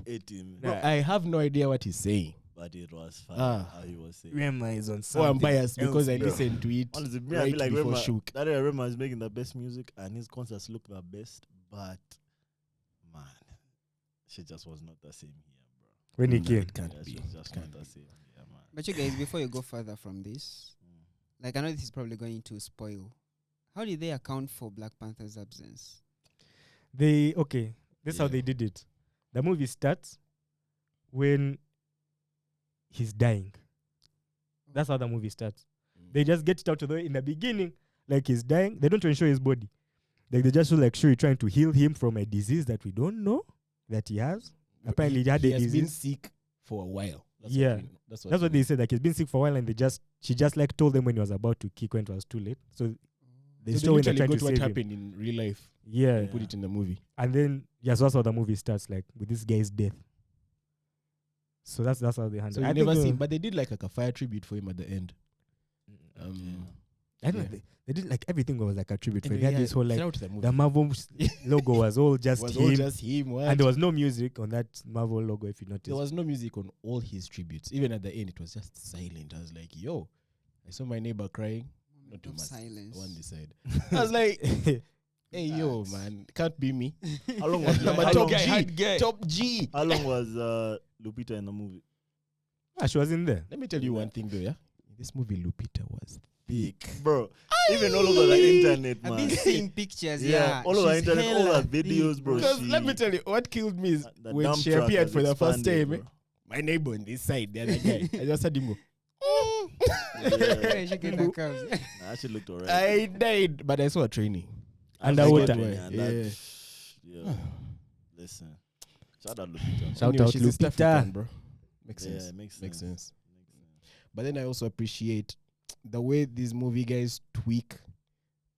Ate him. Bro, I have no idea what he's saying. But it was fun Ah. how he was saying. Rema is on Oh, something. I'm biased because I else, bro. listened to it Honestly, me, I right feel like before Rema, Shook. that era Rema is making the best music and his concerts look the best, but man, shit just was not the same here, bro. When he No, came. it can't Yeah, be. she was just Can't not the be. same here, man. But you guys, before you go further from this, like I know this is probably going to spoil. How did they account for Black Panther's absence? This is how Yeah. they did it. The movie starts when he's dying. That's how the movie starts. They just get it out of the way in the beginning, like he's dying. They don't even show his body. Like they just show you trying to heal him from a disease that we don't know that he has. Apparently he had a has been disease. sick for a while. Yeah. That's That's what they said. Like he's been sick for a while, and she just like told them when he was about to kick when it was too late. So they They show when they're literally trying got to what save him. happened in real life Yeah. and put it in the movie. And then so that's how the movie starts, like with this guy's death. So that's how they handle So it. you never seen, but they did like a fire tribute for him at the end. I don't know, yeah. they did like everything was like a tribute for And him. They had yeah, this whole like shout out to the movie. the Marvel logo was all just was him. all just him. What? And there was no music on that Marvel logo, if you notice. There was no music on all his tributes. Even at the end, it was just silent. I was like, yo, I saw my neighbor crying. Not too Of much. silence. One decide. I was like, hey, yo, Facts. man. Can't be me. How long was Number how top long- G. Top G. How long was Lupita in the movie? She was in there. Let me tell you one thing, though, yeah? In this movie, Lupita was Big, bro. Even all over the internet, I've man. been seeing pictures, Yeah, all over the she's internet, all hella the videos, big, bro. Because she- let me tell you, what killed me is The when dump she truck appeared has for the first expanded, time, bro. my neighbor on this side, the other guy, I just heard him go, Yeah, she get the curves. Nah, that shit looked alright. I died, but I saw a training. Underwater. Yeah. Listen. Shout out Lupita. Shout Anyway, out she's East Lupita. African, bro. Makes Yeah, sense. it makes Makes sense. sense. But then I also appreciate the way these movie guys tweak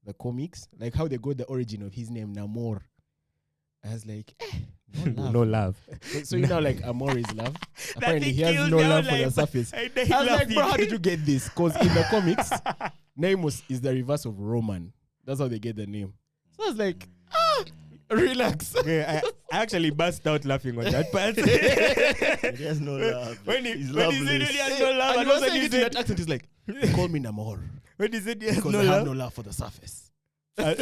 the comics, like how they got the origin of his name, Namor. I was like, No love. So you know, like Amor is love. Apparently, thing he has killed no me. I love was for the like, surface. I I was like, bro, how did you get this? Because in the comics, Namos is the reverse of Roman. That's how they get the name. So I was like, relax. Yeah, I actually burst out laughing on that part. He has no love. when he He's said loveless. he has no love, And and he was also saying he it in that said, accent. He's like, they call me Namor when he said he has because no I have love, no love for the surface. and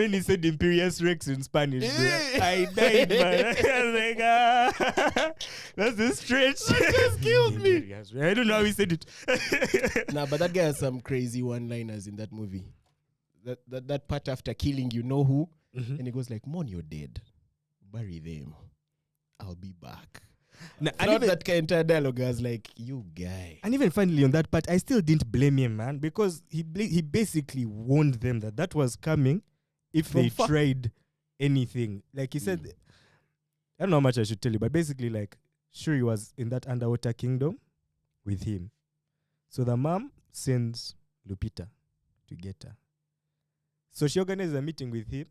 then he said Imperius Rex in Spanish. bro. Yeah. I died, man. I was like, that's a stretch. just killed me. I don't know how he said it. Nah, but that guy has some crazy one-liners in that movie. That part after killing you know who, and he goes like, "Mourn your dead, bury them. I'll be back." Now, and, Throughout even, that entire dialogue, I was like, "You guy." and even finally on that part, I still didn't blame him, man, because he basically warned them that was coming if From they far. tried anything. Like he said, I don't know how much I should tell you, but basically, like, Shuri was in that underwater kingdom with him. So the mom sends Lupita to get her. So she organizes a meeting with him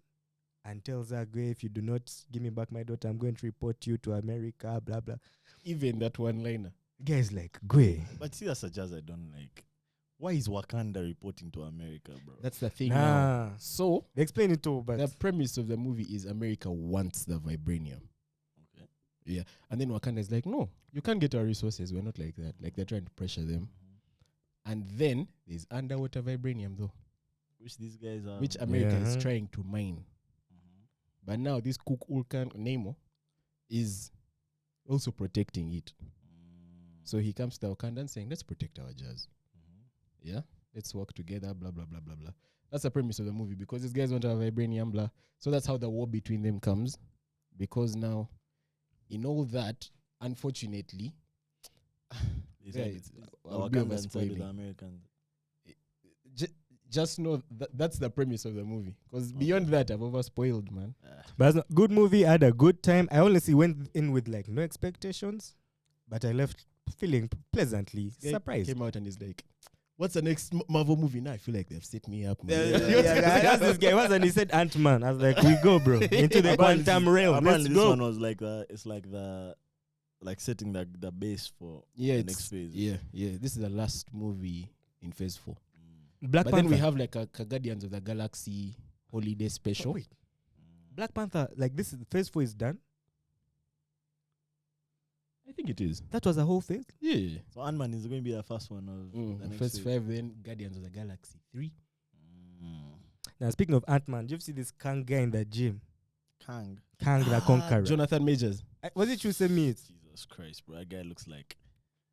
and tells her, "Go, if you do not give me back my daughter, I'm going to report you to America, blah, blah." Even that one-liner. The guy's like, "Go." But see, that's a jazz I don't like. Why is Wakanda reporting to America, bro? That's the thing. Nah. Now. So They explain it all, but the premise of the movie is America wants the vibranium. Okay. Yeah, and then Wakanda is like, "No, you can't get our resources. We're not like that." Like they're trying to pressure them. And then there's underwater vibranium, though, Which these guys are. which America is Yeah. trying to mine. But now this Cook Ulkan Nemo is also protecting it. So he comes to Wakanda saying, let's protect our jazz. Yeah, let's work together, blah, blah, blah, blah, blah. That's the premise of the movie because these guys want to have vibranium, blah. So that's how the war between them comes. Because now, in all that, unfortunately, Wakanda side with the Americans. Just know that's the premise of the movie. Because beyond that, I've over spoiled, man. But it's not good movie. I had a good time. I honestly went in with like no expectations, but I left feeling pleasantly surprised. Came out and he's like, what's the next Marvel movie? Now I feel like they've set me up. I asked this guy once and he said Ant-Man. I was like, we go, bro, into the quantum realm. Let's This go. one was like it's like setting the base for the next phase. Yeah. This is the last movie in Phase 4. Black But Panther. then we have like a Guardians of the Galaxy holiday special. Oh, wait. Black Panther, like this is Phase 4 is done. I think it is. That was a whole phase. Yeah. So Ant-Man is going to be the first one of the next First phase. 5, then Guardians of the Galaxy 3. Now speaking of Ant-Man, do you see this Kang guy in the gym? Kang. Kang the Conqueror. Jonathan Majors. Was it you send me it? Jesus Christ, bro. That guy looks like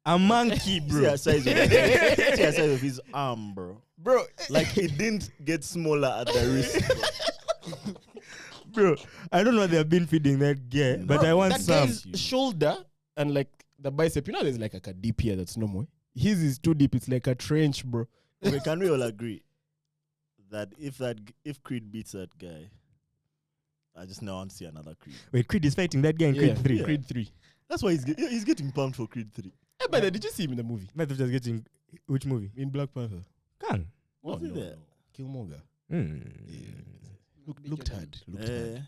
A monkey, See bro. the size of see the size of his arm, bro. Bro, Like it didn't get smaller at the wrist. Bro, I don't know what they've been feeding that guy, but I want that some. guy's shoulder and like the bicep, you know, there's like a deep here that's normal. His is too deep. It's like a trench, bro. Okay, can we all agree that if Creed beats that guy, I just now want to see another Creed. Wait, Creed is fighting that guy in Creed 3. Yeah. Creed 3. That's why he's getting pumped for Creed 3. Hey, but did you see him in the movie? Might have just getting which movie? In Black Panther. Kang. Was he there? Killmonger. Mm. Looked hard. Looked Eh. hard.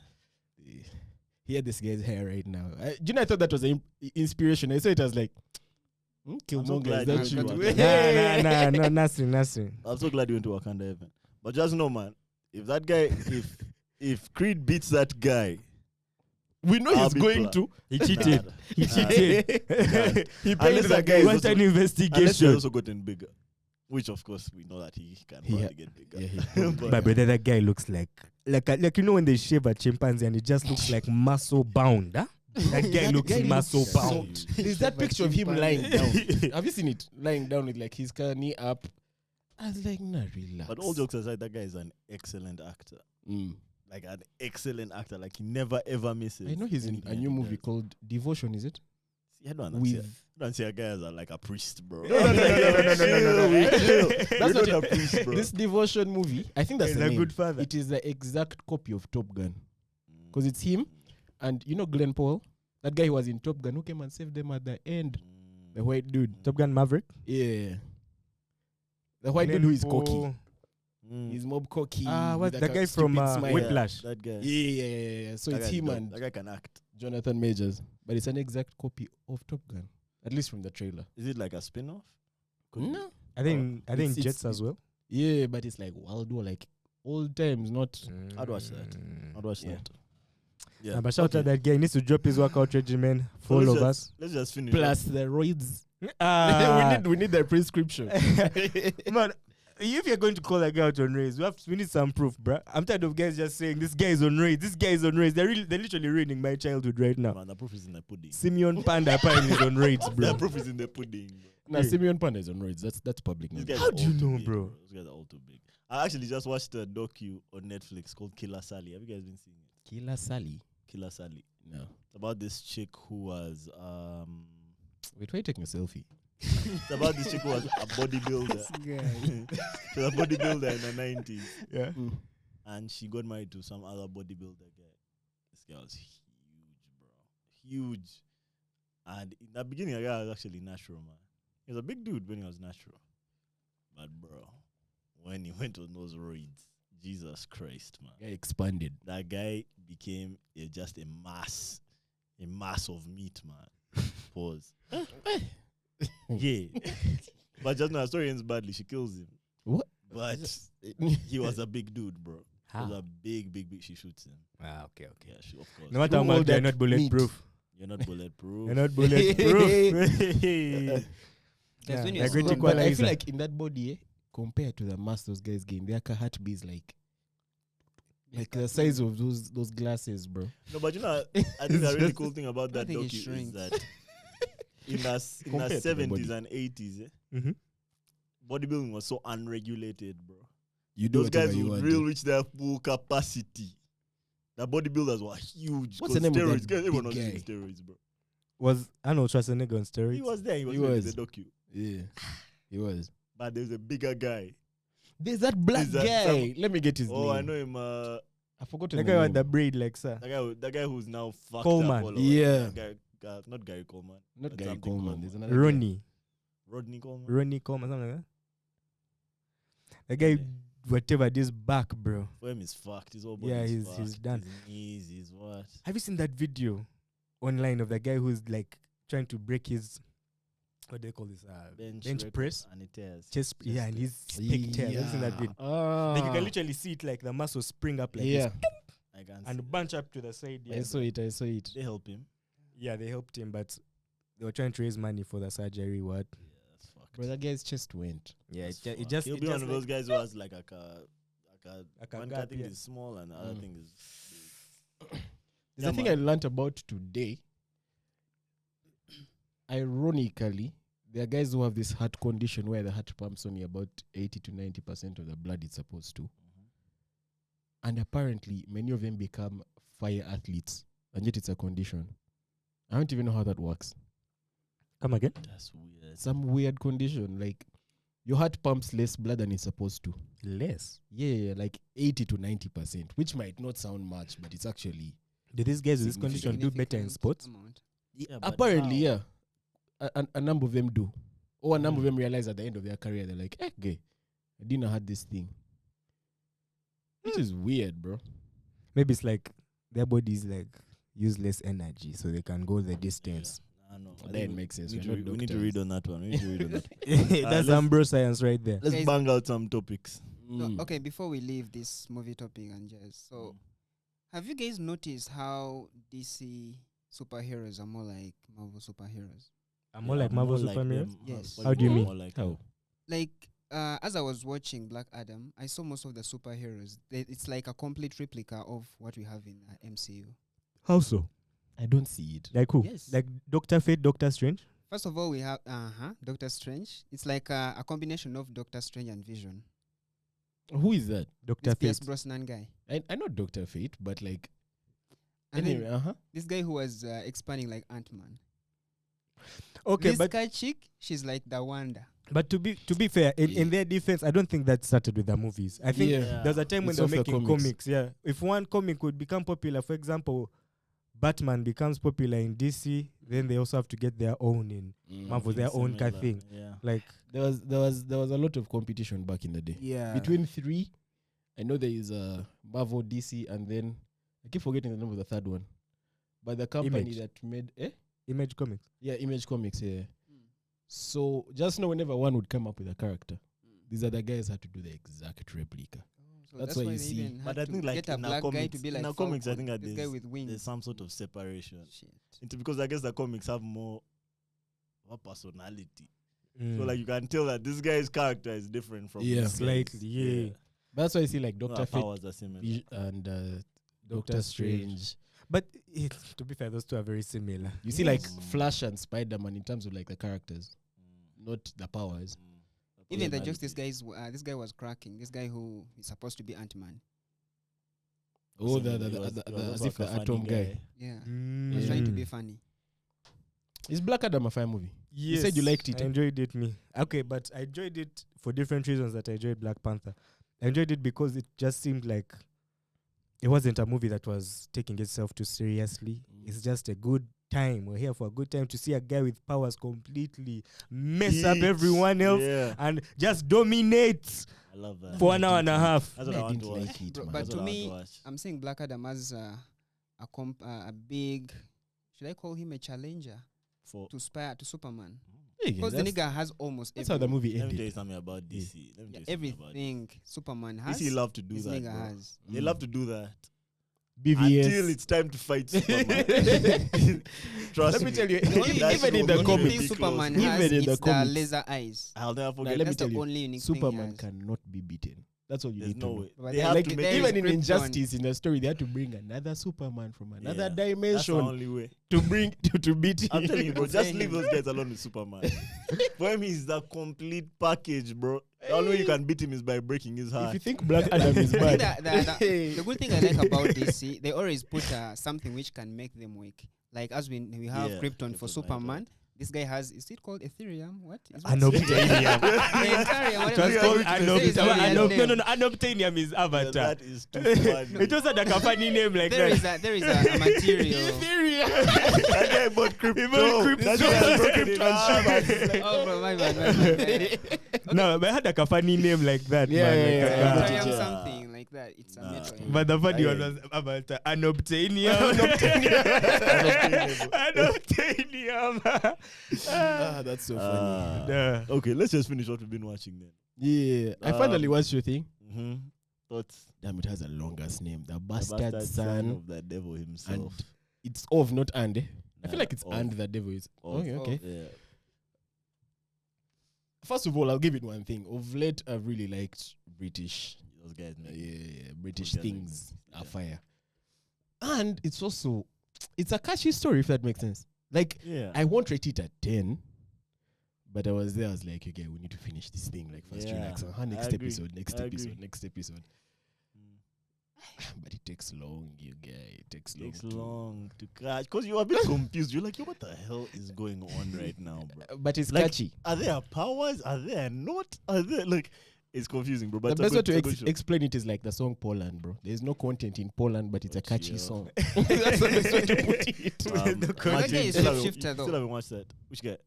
He had this guy's hair right now. Do you know, I thought that was an inspiration. I saw it as like, Killmonger, glad is you that went you? to No, nothing. I'm so glad you went to Wakanda Heaven. But just know, man, if that guy, if Creed beats that guy, We know I'll he's be going glad. to. He cheated. He cheated. He Unless paid that the guy guy. is Want also- an unless he's investigation. also gotten bigger. Which of course we know that he can He probably get bigger. Yeah, he probably- My brother, that guy looks like you know when they shave a chimpanzee and it just looks like muscle bound, huh? That guy looks muscle so- bound. There's that picture of him lying down. Have you seen it? Lying down with like his knee up. I was like, nah, relax. But all jokes aside, that guy is an excellent actor. Like an excellent actor. Like he never ever misses. I know he's in anything a new he movie does. cult Devotion, is it? See, I don't With see a guy as like a priest, bro. No. That's That's not not a a priest, bro. This Devotion movie, I think that's He's the a name. good father. It is the exact copy of Top Gun. Because it's him and you know Glenn Powell, that guy who was in Top Gun who came and saved them at the end. The white dude. Top Gun Maverick. Yeah. The white dude who is cocky. Mm. He's mob cocky. What with the like a guy from stupid smile. Whiplash. That guy. Yeah. So That it's guy's him dope. and That guy can act. Jonathan Majors. But it's an exact copy of Top Gun. At least from the trailer. Is it like a spin-off? Could be. No. I think It's- Jets as well. Yeah, but it's like Wild War, like old times, not. I'd watch that. I'd watch Yeah. that. Yeah. But shout out that guy. He needs to drop his workout regimen So for all let's of just- us. Let's just finish. Plus the roids. Ah, we need the prescription. man, if you're going to call a guy out on raids, we need some proof, bruh. I'm tired of guys just saying this guy is on raids. This guy is on raids. They're literally ruining my childhood right now. Man, the proof is in the pudding. Simeon Panda apparently is on raids, The bro. proof is in the pudding. Bro. Nah, Simeon Panda is on roids. That's public These knowledge. guys How are do you all too know, big, bro? These guys are all too big. I actually just watched a docu on Netflix called Killer Sally. Have you guys been seeing it? Killer Sally. Killer Sally. No. It's about this chick who was Wait, why are you taking a selfie? it's about this chick who was a bodybuilder. She was a bodybuilder in the 90s. Yeah. And she got married to some other bodybuilder guy. This guy was huge, bro. Huge. And in the beginning, the guy was actually natural, man. He was a big dude when he was natural. But, bro, when he went on those roids, Jesus Christ, man. Guy expanded. That guy became just a mass of meat, man. Pause. Yeah. But just now, story ends badly. She kills him. What? But he was a big dude, bro. He was a big. She shoots him. Ah, okay. Yeah, she, of course. No matter how Through all much they're that not bulletproof. You're not bulletproof. You're not bulletproof. Because when they're you're great small, But I equalizer. feel like in that body, compared to the mass those guys gain, their heartbeats like the size of those glasses, bro. No, but you know, I think the really cool thing about I that think it docu is shrinks. that in the Compared to the body. 70s and 80s, Mhm. bodybuilding was so unregulated, bro. You do Those guys whatever you would want. really reach their full capacity. The bodybuilders were huge. What's the 'cause name of steroids? that Everyone big was using guy? steroids, bro. Was Arnold Schwarzenegger on steroids? He was there. He was He there in was. the docu. Yeah, he was. But there's a bigger guy. There's that black Is that guy. Let me get his Oh, name. I know him. I forgot The the guy with name. the braid, like sir. The guy who's now fucked Coleman. up all over. Yeah. Not Gary Coleman. Not But Gary something Coleman. Coleman. There's another guy. Rodney Coleman. Ronnie Coleman, something like that. The guy, whatever, this back, bro. For him, he's fucked. His whole body Yeah, is he's fucked. done. His knees, his what? Have you seen that video online of the guy who's like trying to break his, what do they call this? Bench record, press? and it tears. Chest, yeah, and his pec tears. Have you seen that video? Like you can literally see it, like the muscles spring up like Yeah, this I can't and see. bunch up to the side. Yeah, I saw it. They help him. yeah, they helped him, but they were trying to raise money for the surgery. What? Yeah, that's fucked. But that guy's chest went. Yeah, That's it fucked. just He'll it be just one of those like- guys who has like a one gap, thing yeah. is small and the other Mm. thing is big. There's Yeah, a thing man. I learned about today. Ironically, there are guys who have this heart condition where the heart pumps only about 80 to 90% of the blood it's supposed to. And apparently, many of them become fire athletes. And yet it's a condition. I don't even know how that works. Come again. That's weird. Some weird condition. Like, your heart pumps less blood than it's supposed to. Less. Yeah, like 80 to 90%, which might not sound much, but it's actually... Do these guys with this condition do better in Significant sports? amount. Yeah, but Apparently, how? yeah. A number of them do. Or a number of them realize at the end of their career, they're like, gay, I didn't know I had this thing. Which is weird, bro. Maybe it's like their bodies like use less energy, so they can go the distance. I know. I That think makes sense. We need, We're to, not we need to doctors. read on that one. We need to read on that. That's let's- Ambro science right there. Let's Guys- bang out some topics. No, Mm. okay, before we leave this movie topic and jazz, so have you guys noticed how DC superheroes are more like Marvel superheroes? I'm more like Marvel more Superman. them. Yes. What How do you mean? More like How? Like, as I was watching Black Adam, I saw most of the superheroes. It's like a complete replica of what we have in MCU. How so? I don't see it. Like who? Yes. Like Doctor Fate, Doctor Strange. First of all, we have Doctor Strange. It's like a combination of Doctor Strange and Vision. Who is that? Doctor This Fate. Pierce Brosnan guy. I know Dr. Fate, but like... And anyway, then this guy who was expanding like Ant-Man. Okay, This but guy chick, she's like the Wanda. to be fair, in their defense, I don't think that started with the movies. I think Yeah. there's a time when It's they're off the making comics. comics. Yeah, if one comic would become popular, for example, Batman becomes popular in DC, then they also have to get their own in Marvel, their own kind of thing. Yeah. Like There was a lot of competition back in the day. yeah, Between three, I know there is Marvel, DC, and then I keep forgetting the name of the third one. But the company Image. that made Image Comics. yeah, Image Comics, yeah. So just know whenever one would come up with a character, these other guys had to do the exact replica. So That's why you they see- even But had I think to like get a in our black guy comics, to be like in our comics, I Falcon, think that this guy there's, with wings. there's some sort of separation. Shit. Because I guess the comics have more personality. So Mm. like you can tell that this guy's character is different from Yeah. this guy's. Slightly, yeah. But that's why I see like No, Doctor our Fate powers are similar. and Doctor Doctor Strange. Strange. But to be fair, those two are very similar. You see like Yes. Flash and Spider-Man in terms of like the characters, not the powers. Even the Personality. jokes this guy was cracking. This guy who is supposed to be Ant-Man. Oh, Similar. the He was as also if the a funny atom guy. Yeah. Mm. He was trying to be funny. Is Black Adam a fine movie? Yes, said you liked it, I eh? enjoyed it, me. Okay, but I enjoyed it for different reasons that I enjoyed Black Panther. I enjoyed it because it just seemed like it wasn't a movie that was taking itself too seriously. It's just a good time. We're here for a good time to see a guy with powers completely mess up Eat. everyone else Yeah, and just dominate I love that. for an hour and a half. That's what I I want didn't to watch. like it, Bro, man. but That's to what I want me, to watch. I'm saying Black Adam as a big, should I call him a challenger For to Superman? Yeah, Because the that's, nigga has almost that's how the movie let me tell ended. you something about DC. Let me tell you something about everything Superman has. DC love to do this that. nigga Bro. has. They love to do that BVS. until it's time to fight Superman. Trust Let me tell you, The only, That even shit in the will the only be thing comics, close. Superman Even has in is the the comics. laser eyes. I'll never forget. let me That's tell the you, only unique Superman thing he has. cannot be beaten. That's all you There's need no to know. way. But They then have Like to there make is even in Krypton. Injustice in the story, they had to bring another Superman from another Yeah, That's the dimension only way. to bring to beat him. I'm telling you, bro. Just Saying leave him. those guys alone with Superman. For him, he's the complete package, bro. The only way you can beat him is by breaking his If heart. you think Black Adam is I think bad, the good thing I like about DC, they always put something which can make them weak. Like as we have Yeah, Krypton for Kryptonite, Superman. This guy has, is it called Ethereum? What? Is Unobtainium. Ethereum, It was whatever. called There is only a no, name. Unobtainium is Yeah, Avatar. that is too funny. It was a funny name like There that. is a material. That guy bought crypto. bought That crypto. guy has broken it down. Oh, bro, my bad. No, but I had a funny name like that. Yeah, man. yeah, Like yeah, a yeah. guy. Ethereum Yeah. something like that. It's a Nah. metal. But the funny one Yeah. was about Unobtainium. Unobtainium. that's so funny. Okay, let's just finish what we've been watching then. Yeah, I finally watched your thing. Mm-hmm. Thoughts? Damn, it has a longest name. The The bastard, son. of the devil himself. And it's of, not and. I feel Nah, like it's of. and the devil is. Of. Okay, okay. Yeah. First of all, I'll give it one thing. Of late, I've really liked British. Those guys, man. British Those guys things make are sense, fire. And it's also, it's a catchy story, if that makes sense. Like, Yeah. I won't rate it at 10, but I was there, I was like, okay, we need to finish this thing. Like, first Yeah, relax. I Next agree. episode, next I episode, agree. next episode. Mm. But it takes long, you guys. It takes long. Takes to- long to catch. Because you're a bit confused. You're like, yo, what the hell is going on right now, bro? But it's Like, catchy. Are there powers? Are there not? Are there like? It's confusing, bro. But The it's a best way good- to it's a good show. explain it is like the song Poland, bro. There's no content in Poland, but it's a catchy chill. song. That's the best way to put it. Martin, That guy is you still haven't- shapeshifter, you though. Still haven't watched that. Which guy?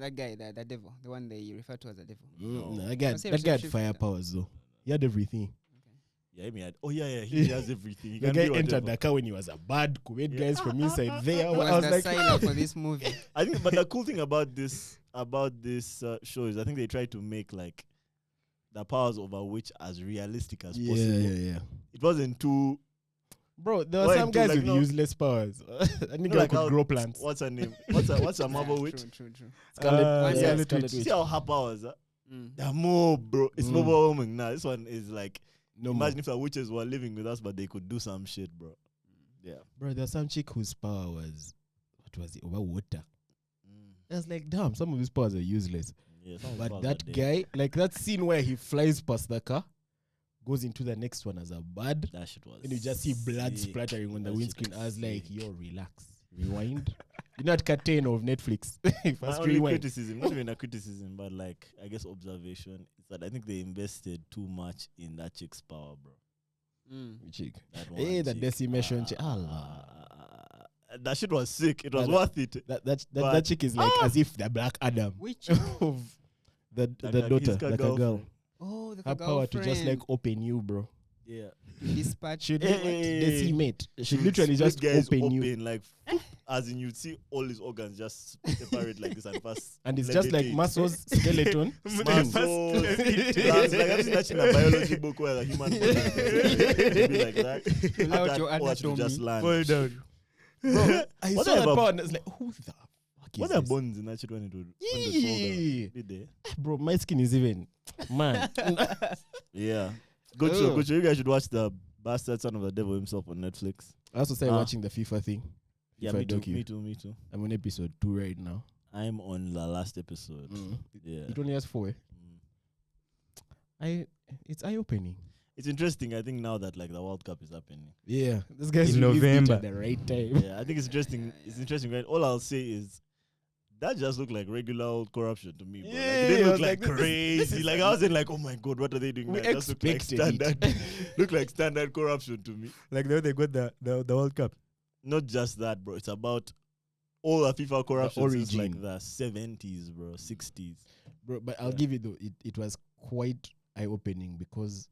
That guy, the devil, the one they refer to as a devil. No, No. that guy, I say that guy had shapeshifter. fire powers though. He had everything. Yeah, he had. Oh yeah. He has everything. He The can guy do entered whatever. the car when he was a bad, made Yeah. guys from inside there. He I was the like, signer for this movie. I think, but the cool thing about this show is I think they try to make like the powers over which as realistic as possible. yeah. It wasn't too. Bro, there were Why some do, guys like, with no- useless powers. I think know, I like could how- grow plants. What's her name? What's a Marvel Yeah, witch? True. Scarlet, Yeah, Scarlet Scarlet Witch. You see how her powers are? Mm. They're more, bro. It's Mm. more overwhelming now. This one is like, No more. imagine if the witches were living with us, but they could do some shit, bro. Yeah. Bro, there's some chick whose power was, what was it, over water. Mm. I was like, damn, some of his powers are useless. Yeah, some of the But powers that are dead. guy, like that scene where he flies past the car, goes into the next one as a bird, That shit was. and you just see blood sick. splattering on the That shit windscreen. I was like, sick. yo, relax. Rewind. You know, at cut 10 of Netflix. My First only rewind. criticism, not even a criticism, but like I guess observation is that I think they invested too much in that chick's power, bro. Chick. That Hey, one the chick. decimation chick. Allah. That shit was sick. It was That- worth it. That But- chick is like as if the Black Adam Which? of the Like daughter, his like a girl. girlfriend. Oh, the Her power to just like girlfriend. open you, bro. Yeah. Dispatch. She'd Hey. decimate. She'd Split literally just guys open you. like as in you'd see all his organs just separate like this and fast. And it's just like levitate. muscles, skeleton. Muscles. levitate. That's like I've seen that in a biology book where the human body will be like that. Fill out That your or actually just anatomy. land. Fall down. Bro, I What saw that about- power and I was like, who the fuck is What are this? bones in that shit when it would when they fall down? Yee. Did they? Bro, my skin is even, man. Yeah. Good show, Oh. good show. You guys should watch the Bastard Son of the Devil himself on Netflix. I also started Ah. watching the FIFA thing. Yeah, FIFA me too, docu. me too. I'm on episode 2 right now. I'm on the last episode. Yeah. It only has 4. Mm. It's eye opening. It's interesting, I think, now that like the World Cup is happening. Yeah, this guy's In released it November. at the right time. Yeah, I think it's interesting. It's interesting, right? All I'll say is that just looked like regular old corruption to me, bro. Like, Yeah, it didn't I look was like like, this crazy. is- Like I wasn't like, oh my god, what are they doing? We It just looked like expected it. standard. Looked like standard corruption to me. Like the way they got the World Cup. Not just that, bro. It's about all the FIFA corruption since like origin. the 70s, bro, 60s. Bro, but I'll Yeah. give it though, it was quite eye opening because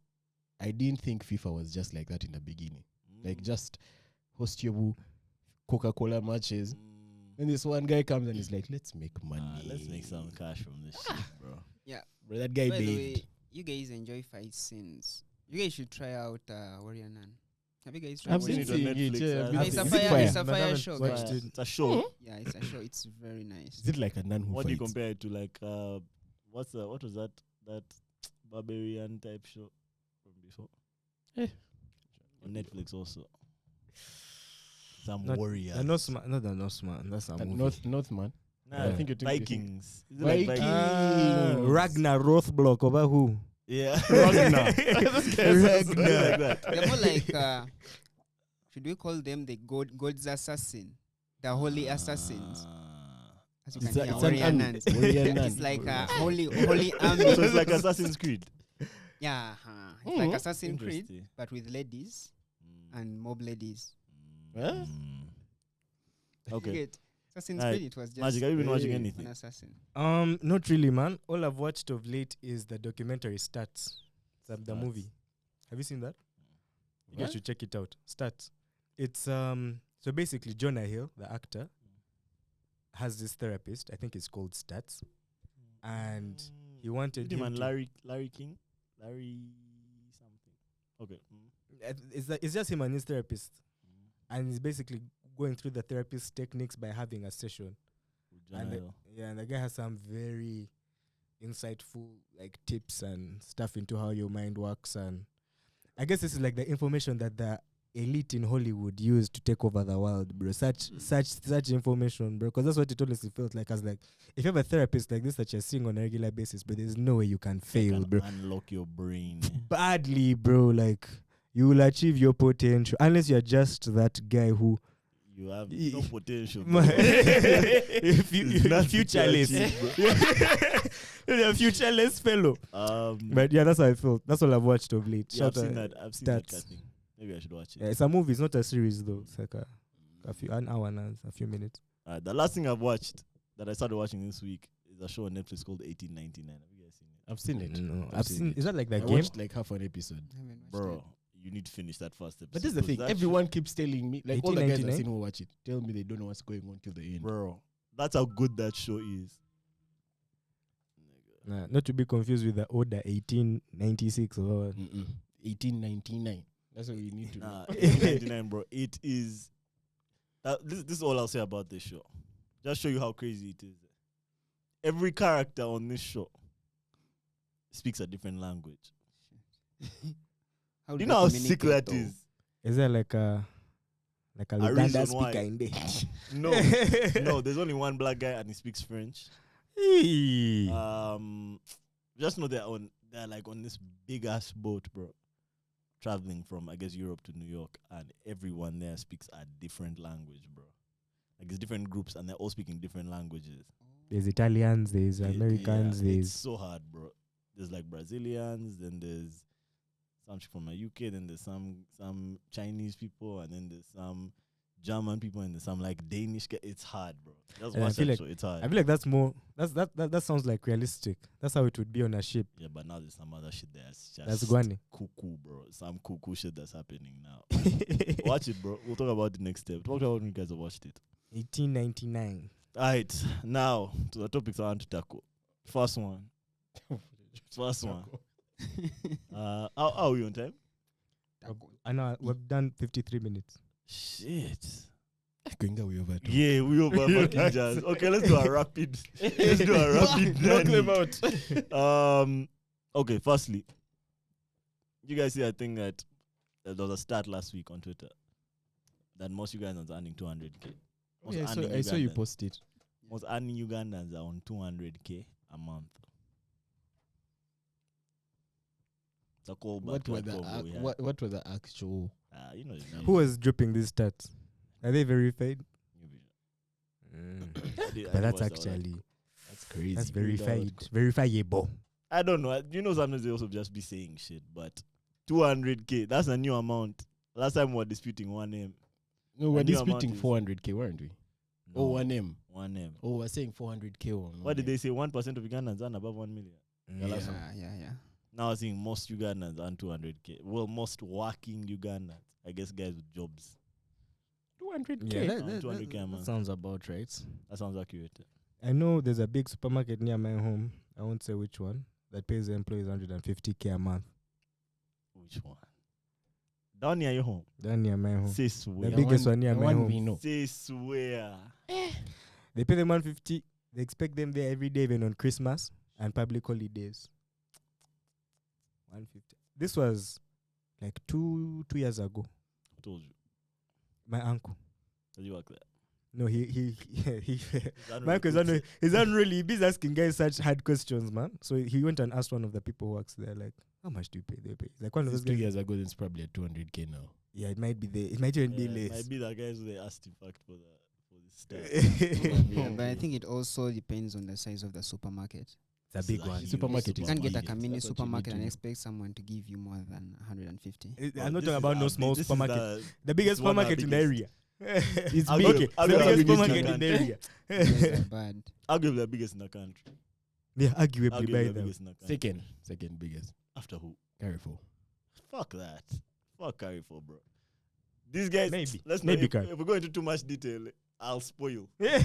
I didn't think FIFA was just like that in the beginning. Like just host your Coca-Cola matches. And this one guy comes and he's like, let's make money. Let's make some cash from this shit, bro. Bro, that guy By the bathed. way, you guys enjoy fight scenes. You guys should try out Warrior Nun. Have you guys tried I've Warrior seen Watching Nun? it on it, Netflix, yeah. yeah. It's a Is it fire, fire? it's a But I fire haven't show, watched guys. it. It's a show. Yeah, it's a show. It's very nice. Is it like a nun who What do you fights? compare it to? Like, what was that barbarian type show? before? Eh. On Netflix also. Some Not- warriors. The Norseman, not the Norseman. That's a movie. Northman. Nah, I think you think- Vikings. Is it like Vikings. Vikings? Ragnar Rothblock over who? Yeah. Ragnar. Something like that. They're more like, should we call them the God's assassin? The holy assassins. As you It's can a- hear, it's an warrior army. nuns. Warrior nun. It's like a holy army. So it's like Assassin's Creed. Yeah, it's like Mhm. Assassin's Creed, Interesting. but with ladies and mob ladies. Huh? Okay. Get Assassin's Right. Creed, it was just Magic, have you been watching Hey. an anything? assassin. Not really, man. All I've watched of late is the documentary Stats. The Stats. movie. Have you seen that? You guys What? should check it out. Stats. It's so basically Jonah Hill, the actor, has this therapist. I think it's called Stats, and he wanted him and to- Larry King? Larry something. Okay. It's just him and his therapist, and he's basically going through the therapist's techniques by having a session. And and the guy has some very insightful like tips and stuff into how your mind works, and I guess this is like the information that the elite in Hollywood use to take over the world, bro. Such information, bro, because that's what it honestly felt like. As like, if you have a therapist like this that you're seeing on a regular basis, but there's no way you can fail, bro. Unlock your brain. Badly, bro. Like, you will achieve your potential unless you're just that guy who You have no potential. if you It's not futureless. to You're a futureless fellow. But yeah, that's how I felt. That's all I've watched of late. yeah, I've Shout seen out- that. I've seen that Stats. casting. Maybe I should watch it. Yeah, it's a movie. It's not a series though. It's like an hour and a few minutes. The last thing I've watched that I started watching this week is a show on Netflix called 1899. Have you guys seen it? I've seen it. No, I've I've seen seen. it. Is that like I that game? watched like half an episode. I haven't watched Bro, it. you need to finish that first episode. But this is the thing. because that Everyone keeps telling me, like all the guys I've 1899? seen who watch it, tell me they don't know what's going on till the end. bro, that's how good that show is. Nah, not to be confused with the Order 1896 or what. 1899. That's what you need to know. Nah, 1899, bro. It is. This is all I'll say about this show. Just show you how crazy it is. Every character on this show speaks a different language. How Do do you know how communicate sick that though? is? Is there like a Luganda reason why. speaker in there? No, no. There's only one black guy and he speaks French. Hey. Just know they're like on this big ass boat, bro, traveling from I guess Europe to New York, and everyone there speaks a different language, bro. Like it's different groups and they're all speaking different languages. There's Italians, there's Yeah, Americans, it's there's so hard, bro. There's like Brazilians, then there's some chick from the UK, then there's some Chinese people, and then there's some German people, and there's some like Danish. It's hard, bro. Just And I watch feel that like- show. It's hard. I feel like that's more. That sounds like realistic. That's how it would be on a ship. Yeah, but now there's some other shit that's just That's Guani. cuckoo, bro. Some cuckoo shit that's happening now. Watch it, bro. We'll talk about the next step. Talk about when you guys have watched it. 1899. Alright, now to the topics I want to tackle. First one. How are we on time? I know we've done 53 minutes. Shit. Going away over to. Yeah, we over fucking jazz. Okay, let's do a rapid. Let's do a rapid. Knock them Danny. out. Okay, firstly, you guys see, I think that there was a stat last week on Twitter that most Ugandans are earning 200k. Most Yeah, earning I saw you Ugandans- post it. Most earning Ugandans are on 200k a month. It's a callback. What to were that the convo we had. what were the actual? You know, Who was dripping these stats? Are they verified? But that's actually That's crazy. that's verified, verifiable. I don't know. You know, sometimes they also just be saying shit, but 200k, that's a new amount. Last time we were disputing 1M. No, we're A new amount disputing is- 400k, weren't we? No, Oh, 1M. 1M. Oh, we're saying 400k on. What did they say? 1% of Ugandans earn above 1 million. Yeah. last Yeah. Now I think most Ugandans earn 200k. Well, most working Ugandans. I guess guys with jobs. 200k. Yeah, that- 200k a month. sounds about right. That sounds accurate. I know there's a big supermarket near my home. I won't say which one. That pays the employees 150k a month. Which one? Down near your home. Down near my home. Say The swear. biggest one near my one home. we know. Say swear. They pay them 150. They expect them there every day, even on Christmas and public holidays. 150. This was like 2 years ago. Who told you? My uncle. Does you work there? No, he That my uncle really is unreally he's asking guys such hard questions, man. So he went and asked one of the people who works there, like, how much do you pay? They pay. Like one of This those 2 guys. years ago, it's probably at 200K now. Yeah, it might be it might even be Yeah, it less. might be the guys who they asked in fact for the stuff. Yeah, but I think it also depends on the size of the supermarket. It's a big one. Supermarket You is can't get big. a mini That's what you need supermarket to and know. expect someone to give you more than 150. I'm not talking about no small supermarket. The biggest it's one of the supermarket in the area. It's I'll big. go- Okay, I'll the go biggest the biggest supermarket in in the the area. Those are bad. Arguably the biggest in the country. Yeah, arguably Arguably by the them. biggest in the country. Second biggest. After who? Carrefour. Fuck that. Fuck Carrefour, bro. These guys. Maybe. Let's Maybe not. Car- If we go into too much detail, I'll spoil. Yeah.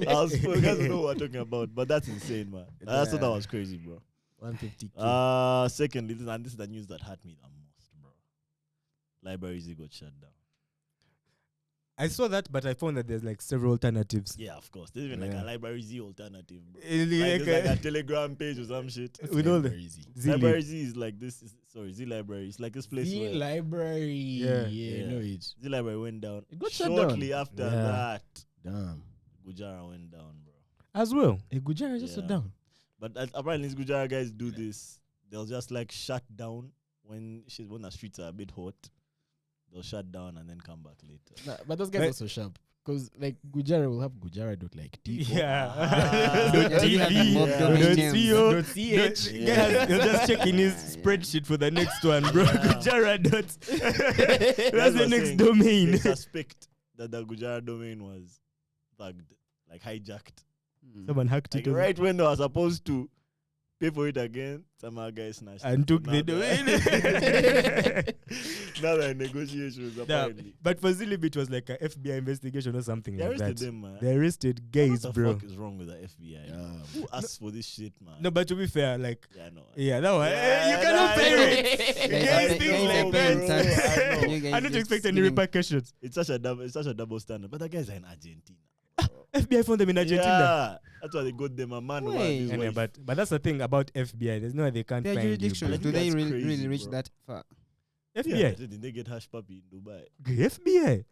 I'll spoil. You guys know what we're talking about. But that's insane, man. I thought that was crazy, bro. 150K. Secondly, and this is the news that hurt me the most, bro. Libraries got shut down. I saw that, but I found that there's like several alternatives. Yeah, of course. There's even like Yeah. a Library Z alternative, bro. Like, Like, there's like a Telegram page or some shit. with all the Very easy. Library Z is like this. Sorry, Z Library. It's like this place The where library. Yeah. Yeah, no, it's Z Library went down. It got shut Shortly down. after Yeah. that, damn. Gujara went down, bro. as well. A Gujara just Yeah. shut down. But apparently, these Gujara guys do this. They'll just like shut down when the streets are a bit hot. They'll shut down and then come back later. Nah, but those guys Right. are so sharp. Because like Gujara will have Gujara.like Yeah. Ah. Dot Yeah. TV, Mob Yeah. domain dot names. CO, Dot CH. Yeah. He'll just check in his Yeah. spreadsheet for the next one, bro. Yeah. Gujara dot. That's what the I'm next saying. domain. They suspect that the Gujara domain was thugged, like hijacked. Someone hacked Like it right when they were supposed to pay for it again, some other guy snatched it. and took Now the they're- domain. Now they're in negotiations, Nah, apparently. but for Zilib, it was like a FBI investigation or something They like arrested that. them, man. They arrested What gays, the bro. fuck is wrong with the FBI? Yeah. Who asks for this shit, man? No, but to be fair, like, Yeah, no. yeah, that one. Yeah, You cannot I pay know. it. Guys Guys, are things paying- like paying bro, tax. I know. You guys I don't just expect any giving- repercussions. It's such a double standard. But the guys are in Argentina. FBI found them in Argentina. Yeah, that's why they got them a man. over Wait. his Yeah, wife. but that's the thing about FBI. There's no way they can't Their find you. jurisdiction, bro. I do think they that's really crazy, reach bro. that far? Yeah, FBI. didn't they get hush puppy in Dubai? FBI.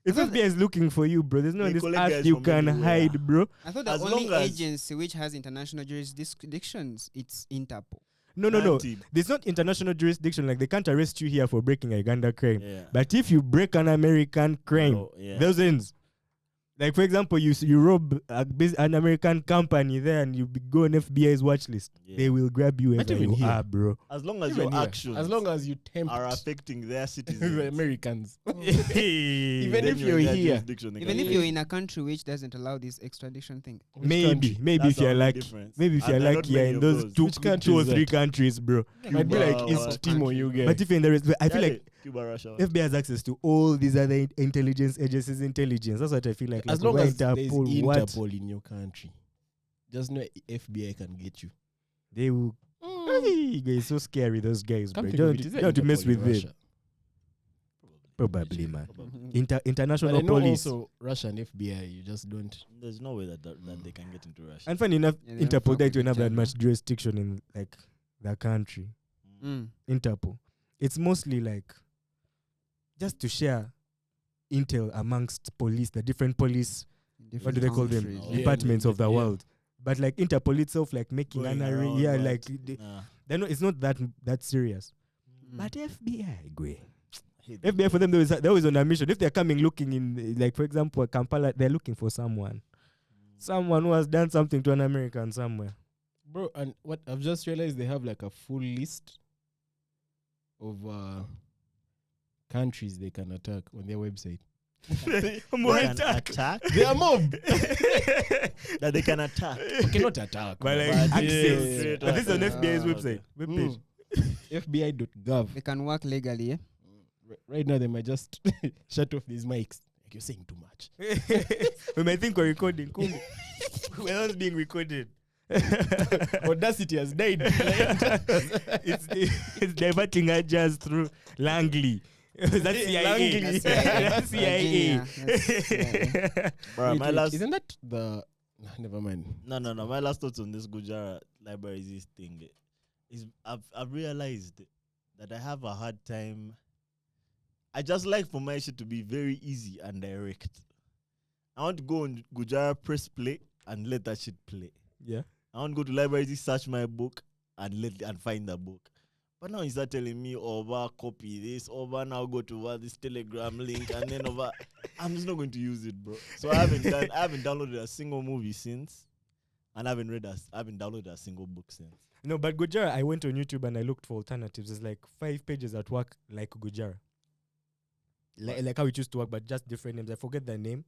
If I thought FBI is looking for you, bro, there's no They on this collect earth guys you from can everywhere. hide, bro. I thought the As only long as- agency which has international jurisdictions, it's Interpol. No. Anti- There's not international jurisdiction. Like, they can't arrest you here for breaking a Uganda crime. Yeah. But if you break an American crime, Oh, yeah. those ends. Like, for example, you rob an American company there and you go on FBI's watch list. Yeah. They will grab you But wherever even you here- are, bro. As long as Even your here, actions as long as you tempt are affecting their the citizens, Americans. Even Even then if you're you're in their here, jurisdiction, they Even can if do you're it. in a country which doesn't allow this extradition thing. Which maybe country? if That's the you're only lucky. difference. Maybe if And you're there are lucky, not you're many in of those those. two Which country or is three that? countries, bro. Might be like Cuba, East what Timor, country? you get. But if in there is, I feel Yeah, like Cuba, Russia. FBI has access to all these other intelligence agencies' intelligence. That's what I feel like. as like, long why as there's Interpol, what? Interpol in your country, just know FBI can get you. They will. Hey, it's so scary, those guys, bro. Come You think of don't, it, is you there don't to mess Interpol in with them. Russia? Probably, man. Probably. But International I know police. also Russian FBI, you just don't. There's no way that they can get into Russia. And funny enough, Yeah, they don't Interpol fuck they with don't have each that other. much jurisdiction in like the country. Mm. Interpol. It's mostly like just to share intel amongst police, the different police what do they call them? Countries, Yeah. Departments of the Yeah. world. But like Interpol itself, like making Going an array, around, yeah, but- like Nah. it's not that serious. Mm. But FBI, go. I hate them. FBI for them, they're always on a mission. If they're coming looking in, like for example, Kampala, they're looking for someone who has done something to an American somewhere. Bro, and what I've just realized they have like a full list of countries they can attack on their website. They can attack. They are mob. That they can attack. Okay, not attack. But like But access. yeah. But this is on Yeah. FBI's Okay. website. Webpage. FBI.gov. They can work legally. Eh? Right now, they might just shut off these mics. Like you're saying too much. We might think we're recording. Kumbe. We're not being recorded. Audacity has died. it's diverting our jazz through Langley. That's CIA. Langley. That's CIA. Virginia. That's CIA. Bro, Wait, my wait, last isn't that the? Nah, never mind. no. My last thoughts on this Gujara library is this thing. Is I've realized that I have a hard time. I just like for my shit to be very easy and direct. I want to go on Gujara, press play, and let that shit play. Yeah. I want to go to library, search my book, and find the book. But now you start telling me over copy this, over now go to this Telegram link, and then over. I'm just not going to use it, bro. So I haven't downloaded a single movie since, and I haven't downloaded a single book since. No, but Gujara, I went on YouTube and I looked for alternatives. There's like 5 pages that work like Gujara. Like how it used to work, but just different names. I forget the name.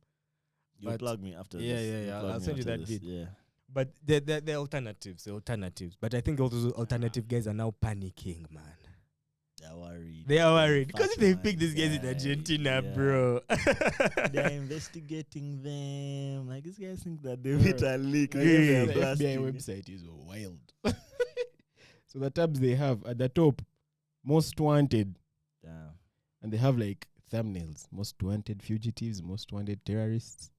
You plug me after Yeah, this. yeah, You yeah. plug I'll me send you after that this, vid. Yeah. But they're alternatives. But I think all those alternative guys are now panicking, man. They're worried. They are worried. Because if they Fat pick these guys in guy, Argentina, yeah. bro. They're investigating them. Like, these guys think that they Bro, hit a leak. The Like, they're FBI blasting. website is wild. So the tabs they have at the top, most wanted, Damn. and they have like thumbnails: most wanted fugitives, most wanted terrorists.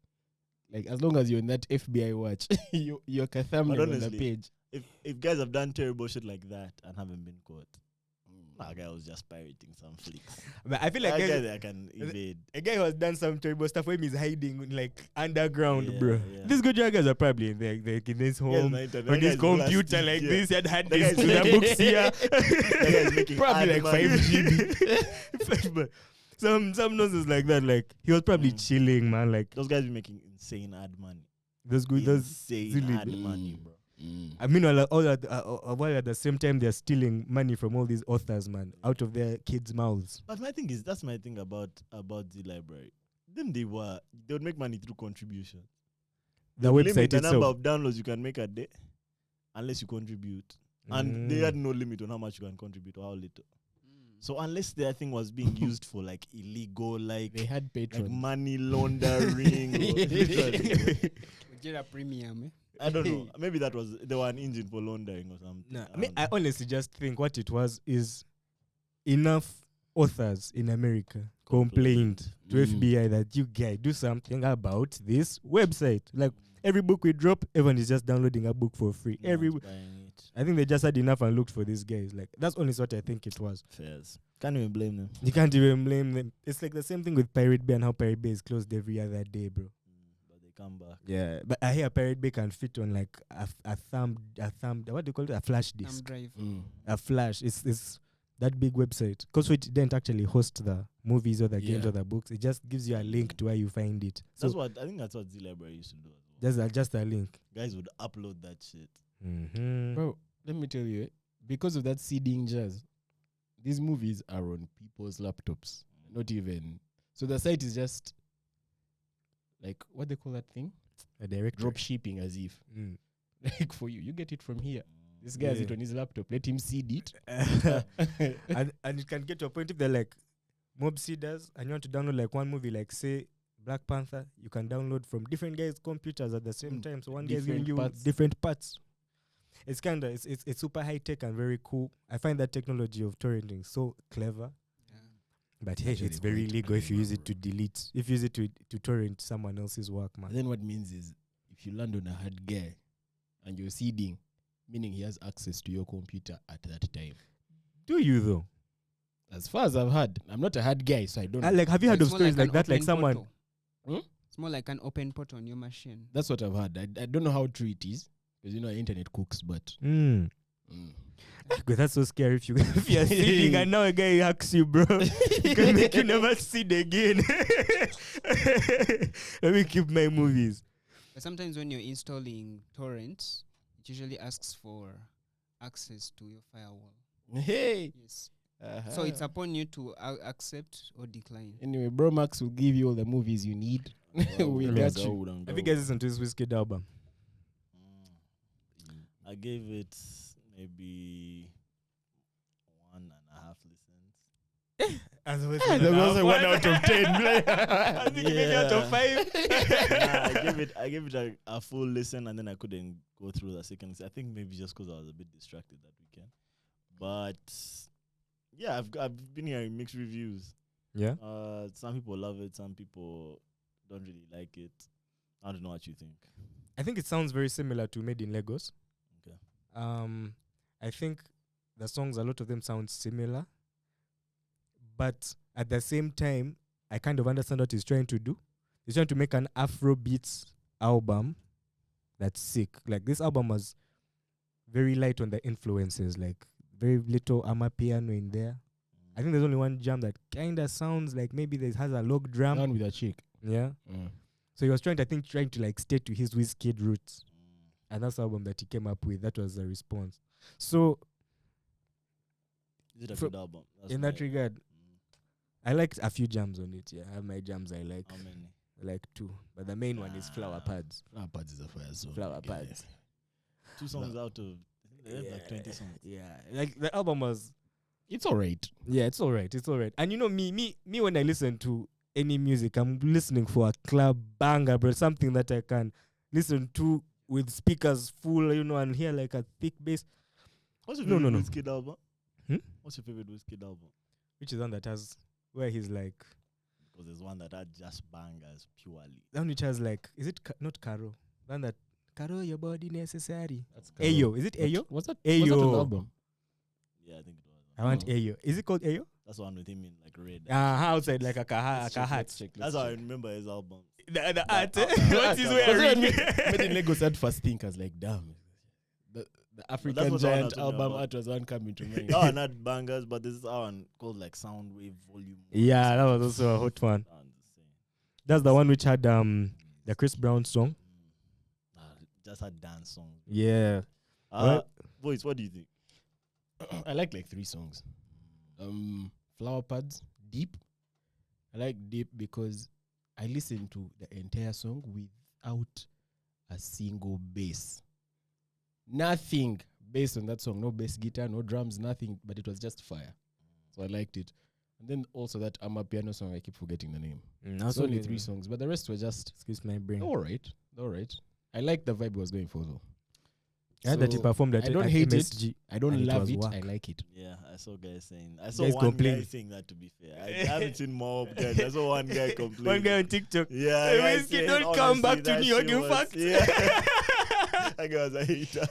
Like as long as you're in that FBI watch, you're a thumbnail on the honestly, page. If guys have done terrible shit like that and haven't been caught, that guy was just pirating some flicks. But I feel like That guy guys, that can evade. a guy who has done some terrible stuff when he's hiding like underground, Yeah, bro. yeah. These Gujara guys are probably in in this home. Yes, the internet. On That his guy's computer blasting, like yeah. this, and had That this guy's to the making- books here. That guy's making Probably ad like money. 5 GB. But some nonsense like that. Like he was probably chilling, man. Like Those guys be making insane ad money. those good. Those Insane silly- ad money, bro. I mean, while at the same time they're stealing money from all these authors, man, out of their kids' mouths. But my thing is, that's my thing about the library. Them they would make money through contribution. The Limit website the number itself. of downloads you can make a day, unless you contribute. And they had no limit on how much you can contribute or how little. So unless their thing was being used for like illegal, They like had patrons. money laundering, or literally, Gujara premium, eh? I don't know. Maybe they were an engine for laundering or something. Nah, I don't I know. honestly just think what it was is enough authors in America complained to FBI that you guys do something about this website. Like every book we drop, everyone is just downloading a book for free. No Every one's buying it. I think they just had enough and looked for these guys. Like that's honestly what I think it was. Fairs. Can't even blame them. You can't even blame them. It's like the same thing with Pirate Bay and how Pirate Bay is closed every other day, bro. But they come back. Yeah, but I hear Pirate Bay can fit on like a thumb, what do you call it? A flash Thumb disk. drive. A flash. It's that big website. Because it didn't actually host the movies or the games Yeah. or the books. It just gives you a link to where you find it. So I think that's what the library used to do as well. just a link. Guys would upload that shit. Mm-hmm. Bro, let me tell you, because of that seeding jazz, these movies are on people's laptops. Not even. So the site is just like, what they call that thing? A directory. Drop shipping, as if. Mm. Like for you get it from here. This guy has it Yeah. on his laptop. Let him seed it. and it can get to a point if they're like mob seeders and you want to download like one movie, like say Black Panther, you can download from different guys' computers at the same time. So one guy's giving Different you parts. different parts. It's kinda it's super high tech and very cool. I find that technology of torrenting so clever. But hey, Actually it's very quite illegal if you use it to clever, delete. If you use it to torrent someone else's work, man. And then what means is if you land on a hard guy and you're seeding, meaning he has access to your computer at that time. Do you though? As far as I've heard, I'm not a hard guy, so I don't know. Like, have you heard of It's more stories like an that? Like open someone. portal. It's more like an open port on your machine. That's what I've heard. I don't know how true it is because internet cooks, but Because that's so scary if you're seeding and now a guy hacks you, bro. He can make you never seed again. Let me keep my movies. But sometimes when you're installing torrents, it usually asks for access to your firewall. hey. Yes. So it's upon you to accept or decline. Anyway, Bro Max will give you all the movies you need. We got you. Have you guys listened to this Whiskey album? I gave it maybe 1.5 listens. That was a 1 out of 10. I think maybe out of 5. I gave it a full listen and then I couldn't go through the second listen. I think maybe just because I was a bit distracted that weekend. But yeah, I've been hearing mixed reviews. Yeah. Some people love it, some people don't really like it. I don't know what you think. I think it sounds very similar to Made in Lagos. Okay. I think the songs, a lot of them sound similar. but at the same time, I kind of understand what he's trying to do. He's trying to make an Afrobeats album that's sick. Like this album was very light on the influences, like very little piano in there. I think there's only one jam that kind of sounds like maybe there has a log drum. Down with a chick. Yeah. So he was trying to like stay to his Wizkid roots. And that's the album that he came up with. That was the response. So Is it a good album? That's in that regard, I liked a few jams on it. Yeah, I have my jams I like. How many? I like 2. But the main one is Flower Pads. Flower Pads is a fire song. Flower Pads. 2 songs out of they have like 20 songs. Yeah. Like the album was It's alright. Yeah, it's alright. It's alright. And you know me when I listen to any music, I'm listening for a club banger, bro. Something that I can listen to with speakers full, and hear like a thick bass. What's your favorite No. Wizkid album? Hmm? What's your favorite Wizkid album? Which is one that has where he's like Because there's one that had just bangers purely. the one which has like not Caro? The one that Caro your body necessary. That's Ayo. Is it Ayo? What's that? Ayo. What's that on the album? Yeah, I think it was. I want Ayo. Is it called Ayo? That's the one with him in like red. Outside like a hat. That's how I remember his album. The hat. That- What is that- wearing? Made in Lagos at first thinkers like damn. The African what I Giant wanted to know album about. art was one coming to mind. That one had bangers, but this is one called like Soundwave Volume 1. Yeah, that was also a hot one. Sounds the same. That's the one which had the Chris Brown song. Just had dance songs. Yeah. Voice, what do you think? I like 3 songs. Flower Pads, Deep. I like Deep because I listened to the entire song without a single bass. Nothing based on that song. No bass guitar, no drums, nothing. But it was just fire. So I liked it. And then also that piano song, I keep forgetting the name. It's only 3 songs, but the rest were just Excuse my brain. all right. I like the vibe he was going for though. I heard that he performed at I don't at hate MSG. it. I don't and it love was it. whack. I like it. Yeah, I saw guys saying. I saw Guys one complain. guy saying that, to be fair. I haven't seen MobJazz. I saw one guy complain. One guy on TikTok. Yeah, Hey, guy Whiskey, saying, don't come back honestly, to that New York, shit in was- fact. Yeah. That guy was a hater.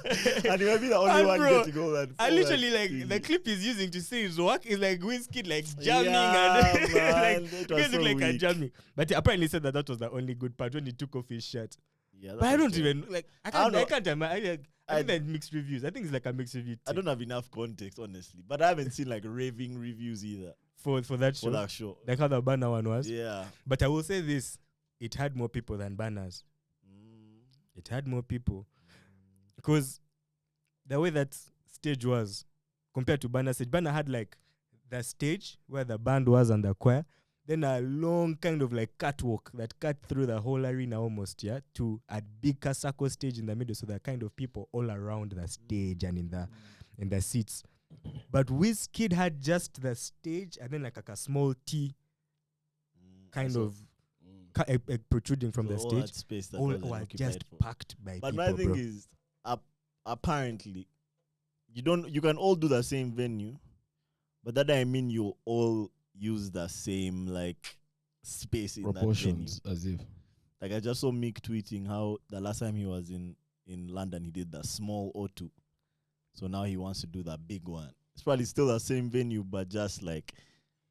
And he might be the only And one bro, getting all that. I all literally that like thing. the clip he's using to say his work is like Wizkid like jamming Yeah, and man, like it you was guys look so like a weak. jamming. But he apparently said that was the only good part when he took off his shirt. Yeah, But I that's don't okay. even like I don't know. can't imagine. I think I- that mixed reviews. I think it's like a mixed review I don't have enough context, honestly. But I haven't seen like raving reviews either for that show. for that show. Like how the banner one was. Yeah. But I will say this: it had more people than banners. It had more people because the way that stage was compared to banner stage, banner had like the stage where the band was and the choir, then a long kind of like catwalk that cut through the whole arena almost, yeah, to a big circle stage in the middle, so there are kind of people all around the stage and in the seats. But Wizkid had just the stage and then like a small T kind So- of protruding from the all stage. that space that All wasn't were occupied just for. packed by But people, my thing bro. is, apparently, you can all do the same venue, but that I mean you all use the same like space in that venue. Proportions, as if. Like I just saw Mick tweeting how the last time he was in London he did the small O2, so now he wants to do the big one. It's probably still the same venue, but just like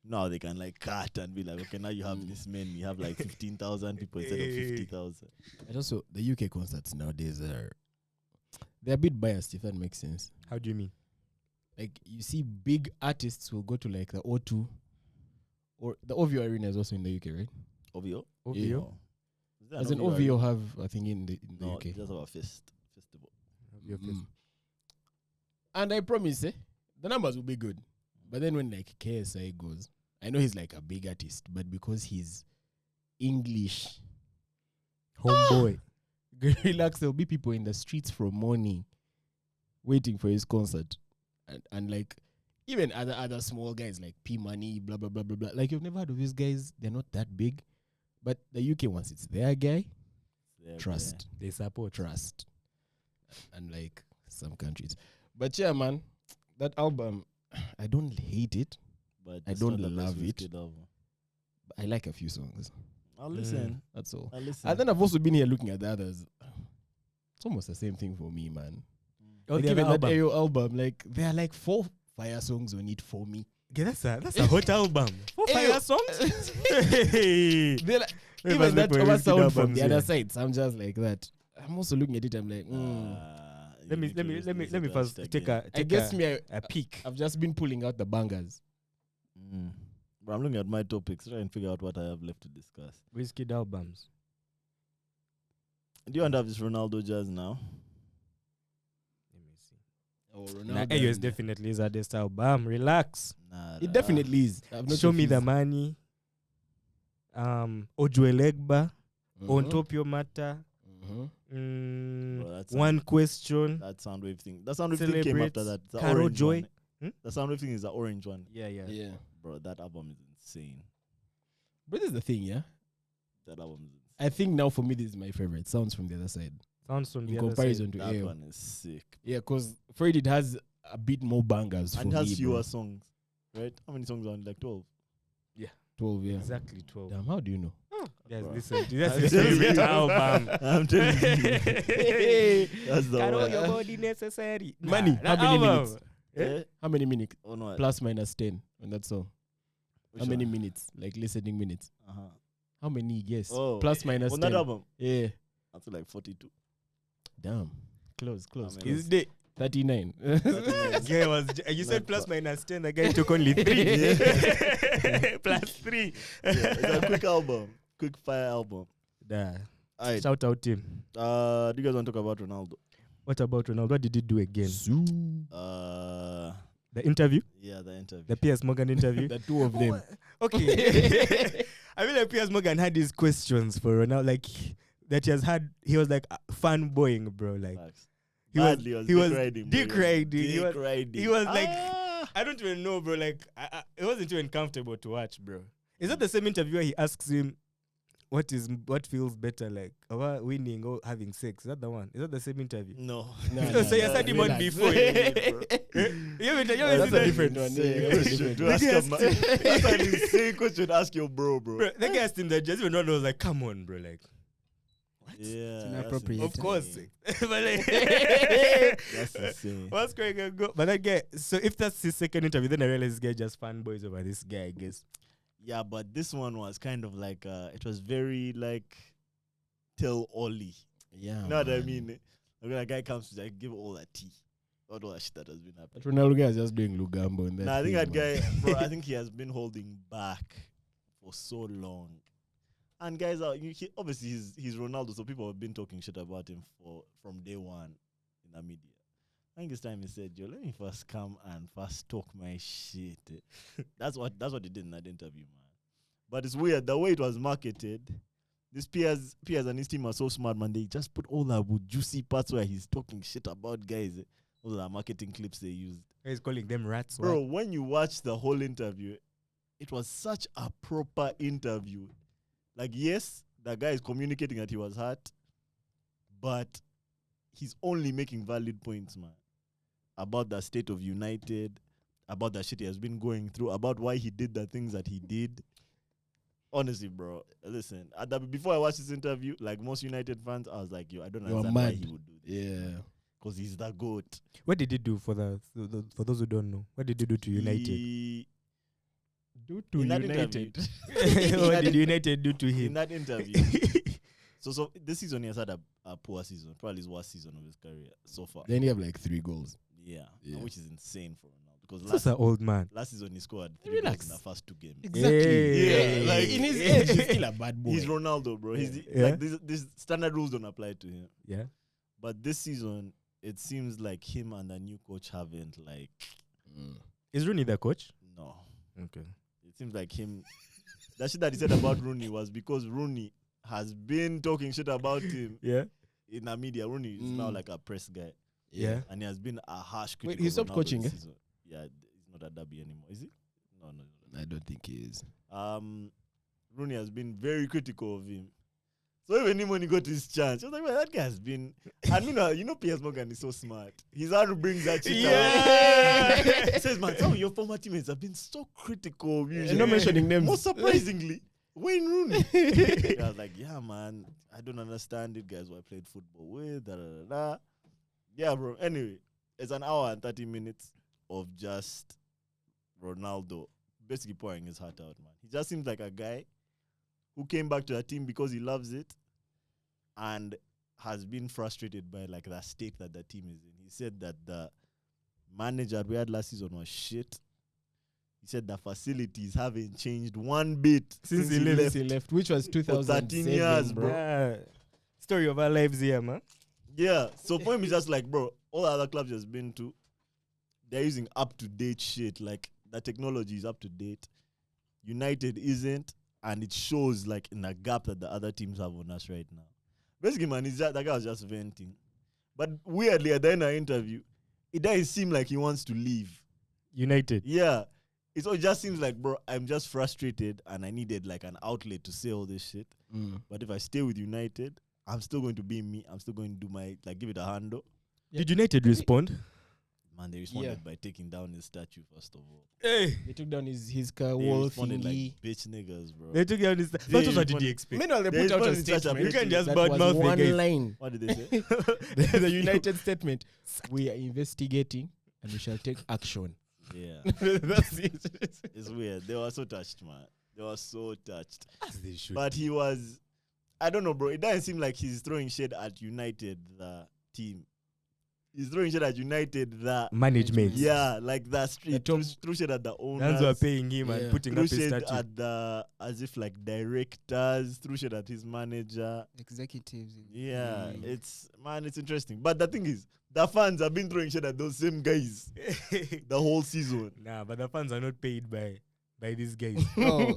now they can like cut and be like, okay, now you have this many, you have like 15,000 people instead of 50,000. And also, the UK concerts nowadays they're a bit biased, if that makes sense. How do you mean? Like, you see big artists will go to like the O2, or the OVO Arena is also in the UK, right? OVO? Yeah. No. Is there As an OVO OVO have, I think, in the No, UK. just about festival. And I promise, the numbers will be good. But then when like KSI goes, I know he's like a big artist, but because he's English, Homeboy. relax, there'll be people in the streets from morning waiting for his concert. And like, even other small guys like P Money, blah, blah, blah, blah, blah. Like, you've never heard of these guys. They're not that big. But the UK ones, it's their guy. Yeah, Trust. They support. Trust. And like some countries. But yeah, man, that album, I don't hate it. But I it's don't not the best love it. Wizkid album. But I like a few songs. I'll listen. That's all. I'll listen. And then I've also been here looking at the others. It's almost the same thing for me, man. Oh, Like the even other that album. AO album, like there are like 4 fire songs on it for me. Yeah, that's a hot album. 4 fire songs. Hey. They're like, Wait, even that wait, over wait, sound from albums the other here. side sounds just like that. I'm also looking at it. I'm like, Let me first take a peek. I've just been pulling out the bangers. But I'm looking at my topics, trying to figure out what I have left to discuss. Whiskey albums. Do you want to have this Ronaldo jazz now? Let me see. Oh, Nah, Ronaldo. AOS definitely is a this album. Relax. Nah, It definitely is. Show me the money. Ojuelegba. On top your matter. Bro, that One question. That Soundwave thing. That Soundwave thing came after that. The Caro orange Joy. one. The Soundwave thing is the orange one. Yeah. Yeah. Bro, that album is insane. But this is the thing, yeah? That album is insane. I think now for me, this is my favorite. Sounds from the other side. Sounds from In the other comparison to That AO. one is sick. Yeah, because for it has a bit more bangers And for has me, fewer bro. songs. Right? How many songs are on? Like 12? 12, yeah. Exactly 12. Damn, how do you know? Guys, Bro. listen. That's I'm his telling favorite you. album. I'm telling you. That's the Carol, one. your body necessary. Money, That how many album. minutes? Eh? How many minutes? Oh no. Plus minus 10 on that song. Which How many one? minutes? Like listening minutes. Uh-huh. How many? Yes. Oh, Plus minus on 10. that album? Yeah. That's like 42. Damn. Close. mean, Is it 39? Yeah, you said plus minus 10. The guy took only 3. Plus 3. Yeah, it's a quick album. Quick fire album. Alright. Shout out team. Do you guys want to talk about Ronaldo? What about Ronaldo? What did he do again? The interview? Yeah, the interview. The Piers Morgan interview? The two of them. Okay. I feel like Piers Morgan had these questions for Ronaldo, like that he was like fanboying, bro. Like Facts. he was Badly, he was riding. dick riding. He was like, Ah! I don't even know, bro. Like it wasn't even comfortable to watch, bro. Is that the same interview where he asks him what feels better, like winning or having sex? Is that the one? Is that the same interview? No. So you had him on before. That's a different one. Yeah, that's a different To one. ask a man. That's an insane question to ask your bro. Bro, the guy asked him that just even Ronaldo was like, come on, bro. Like, what? Yeah. that's inappropriate. Of course. insane. But like, That's insane. what's going on? But that guy, so if that's his second interview, then I realize this guy just fanboys over this guy, I guess. Yeah, but this one was kind of like it was very like tell Ollie. Yeah. You know what I man. mean? Like, when a guy comes to like give all that tea. All that shit that has been But happening. Ronaldo guy is just doing Lugambo. And Nah, I think that guy, bro, I think he has been holding back for so long. And guys, obviously he's Ronaldo, so people have been talking shit about him from day one in the media. I think this time he said, "Yo, let me first come and first talk my shit." That's what he did in that interview, man. But it's weird the way it was marketed. These Piers and his team are so smart, man. They just put all the juicy parts where he's talking shit about guys. Those are marketing clips they used. He's calling them rats. Bro, when you watch the whole interview, it was such a proper interview. Like, yes, the guy is communicating that he was hurt, but he's only making valid points, man. About the state of United, about the shit he has been going through, about why he did the things that he did. Honestly, bro, listen, before I watched this interview, like most United fans, I was like, yo, I don't You're understand why mad. he would do this. Yeah. Because he's the GOAT. What did he do for those who don't know? What did he do to United? Do In that interview, What did United do to in him? that interview, so this season he has had a poor season, probably his worst season of his career so far. Then you have like 3 goals. Yeah, Yeah. which is insane for Ronaldo because That's an old man. last season he scored 3 Relax. goals in the first 2 games. Exactly. Yeah, like- in his age, he's still a bad boy. He's Ronaldo, bro. He's Yeah. like this standard rules don't apply to him. Yeah. But this season, it seems like him and the new coach haven't like Is Rooney the coach? no. Okay. It seems like him. That shit that he said about Rooney was because Rooney has been talking shit about him Yeah. in the media. Rooney is now like a press guy. Yeah. And he has been a harsh critic. Wait, he of stopped Ronaldo coaching, this eh? season. Yeah, he's not at Derby anymore, is he? No. I don't think he is. Rooney has been very critical of him. So even him when he got his chance, I was like, well, that guy has been. And you know, Piers Morgan is so smart. He's how to bring that shit out. He says, man, some of your former teammates have been so critical of you. You're not mentioning names. Most surprisingly, Wayne Rooney. I was like, yeah, man, I don't understand it, guys who I played football with. Da, da, da, da. Yeah, bro. Anyway, it's an hour and 30 minutes of just Ronaldo basically pouring his heart out, man. He just seems like a guy who came back to a team because he loves it and has been frustrated by like the state that the team is in. He said that the manager we had last season was shit. He said the facilities haven't changed one bit since he left. Which was 2013 13 years, bro. Yeah. Story of our lives here, man. Yeah, so for him, it's just like, bro, all the other clubs he's been to, they're using up-to-date shit. Like, the technology is up-to-date. United isn't, and it shows, like, in the gap that the other teams have on us right now. Basically, man, that guy was just venting. But weirdly, at the end of the interview, it doesn't seem like he wants to leave. United. Yeah. It just seems like, bro, I'm just frustrated, and I needed, like, an outlet to say all this shit. But if I stay with United, I'm still going to be me. I'm still going to do my, like, give it a handle. Yeah. Did United respond? Man, they responded by taking down his statue, first of all. Hey. They took down his car They wall responded thingy. like bitch niggas, bro. They took down his. They But what did responded- you expect? Meanwhile, they They put out a responded in such a statement. You can't just that bad was mouth the one guys. line. What did they say? The United statement. We are investigating and we shall take action. Yeah. That's it. It's weird. They were so touched, man. They were so touched. As they should. But he was, I don't know, bro. It doesn't seem like he's throwing shit at United, the team. He's throwing shit at United, the management. yeah, like the street. top- Threw shit at the owners. That's who are paying him Yeah. and putting Threw up his shit statue. at the, as if like directors. Threw shit at his manager. Executives. Yeah, Mm. it's interesting. But the thing is, the fans have been throwing shit at those same guys the whole season. Nah, but the fans are not paid by these guys. Oh,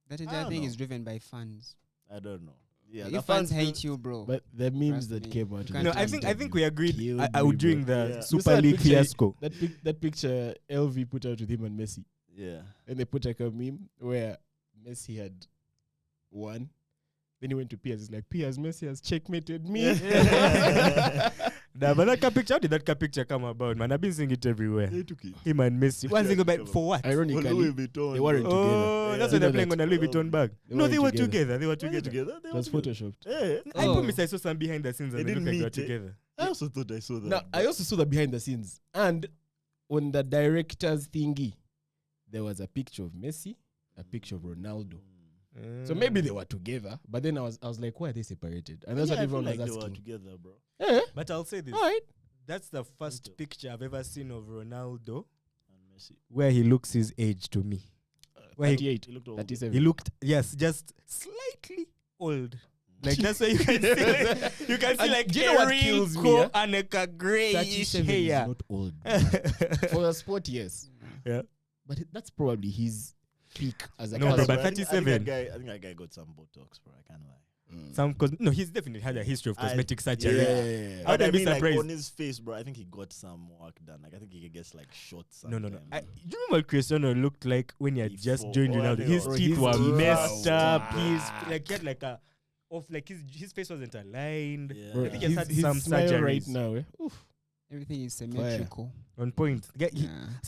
that I entire don't thing know. is driven by fans. I don't know. Yeah, If the fans fans hate you, bro. But the memes Trust that me. came out. You of can't No, the I think interview we agreed killed I me, during bro. the Yeah. Super That League picture- fiasco. That picture LV put out with him and Messi. Yeah. And they put like a meme where Messi had won. Then he went to Piers. He's like, Piers, Messi has checkmated me. Nah, but that picture, how did that picture come about, man? I've been seeing it everywhere. They took it. Him and Messi. What's Yeah, it about? come on. For what? Ironically, Louis Vuitton. they weren't Oh, Yeah. that's You why they're know playing that. on a Louis Vuitton bag. They No, weren't they were together. together. They were Were they together. together? They It was were together. photoshopped. Yeah. I Oh. promise I saw some behind the scenes They and they didn't look like they were meet, eh? together. I also thought I saw that. Now, I also saw the behind the scenes. And on the director's thingy, there was a picture of Messi, a picture of Ronaldo. So maybe they were together, but then I was like, why are they separated? And that's yeah, what I everyone feel like was they were asking. together, bro. Eh, But I'll say this. all right. That's the first picture I've ever seen of Ronaldo And Messi. where he looks his age to me. Where he, 38, He looked old. 37. he looked, yes, just slightly old. Like that's why you can see, like, you can see And like do you know what kills me, yeah? and like a grayish 37 is hair. not old. For a sport, yes. Yeah. But that's probably his peak as a No, bro, person. but 37. I think that guy got some Botox, bro. I can't lie. Some no, he's definitely had a history of cosmetic surgery. Yeah. How But would I be like surprised? on his face, bro, I think he got some work done. Like I think he gets like shots. No. sometimes. Do you remember what Cristiano looked like when he had just Before. joined Oh, I Ronaldo? think His it was- teeth his were teeth messed were up. whack. He's like he had like a off, like his face wasn't aligned. Yeah. Bro, I think he's had his some smile surgeries right now. Oof. Everything is symmetrical. on point. Yeah.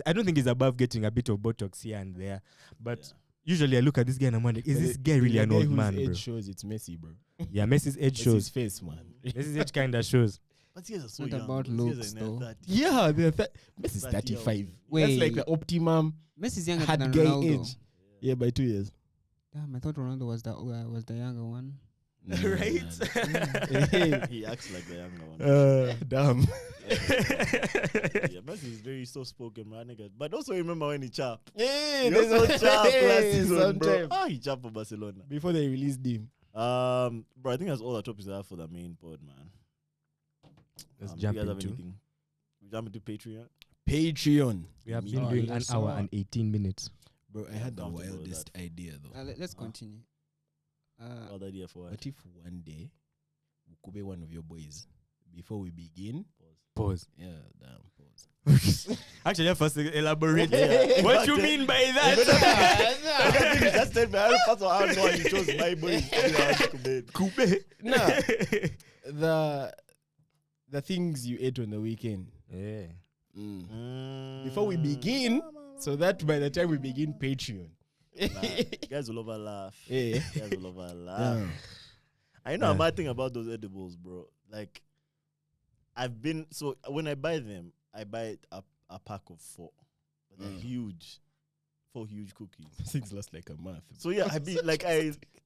I don't think he's above getting a bit of Botox here and there, but Yeah. usually I look at this guy and I'm wondering, is But this guy really the an guy old whose man, age bro? shows it's Messi, bro. Yeah, Messi's age It's shows. his face, man. Messi's age kind of shows. But he is so Not young. about bro. These looks, guys are in their though. 30s. Yeah, Messi's 30 35. years. Wait. That's like the optimum Messi's younger hard than guy Ronaldo. age. Yeah, by 2 years. Damn, I thought Ronaldo was the younger one. Right? He acts like the younger one. Damn. Yeah, Messi is very soft spoken, man, nigga. But also remember when he chapped. Yeah, He also chapped last season, bro. sometime. Ah, he chapped for Barcelona. Before they released him. Bro, I think that's all the topics I have for the main pod, man. Let's Do jump you guys have into. anything? We jump into Patreon. Patreon. We have Me. been doing an Yes, hour sir. and 18 minutes. Bro, I had the Comfortable with wildest idea though. Let's continue. What idea for what? What if one day we could be one of your boys before we begin? Pause. Yeah, damn. Pause. Actually, first elaborate. Yeah. What you mean by that? Just tell me. I don't know why you chose my boy. Nah, the things you ate on the weekend. Yeah. Before we begin, so that by the time we begin Patreon. Guys will overlaugh. Yeah. Guys will overlaugh. Yeah. I know Yeah. a bad thing about those edibles, bro. Like, when I buy them, I buy a pack of 4. But they're huge. 4 huge cookies. Things last like a month. So yeah,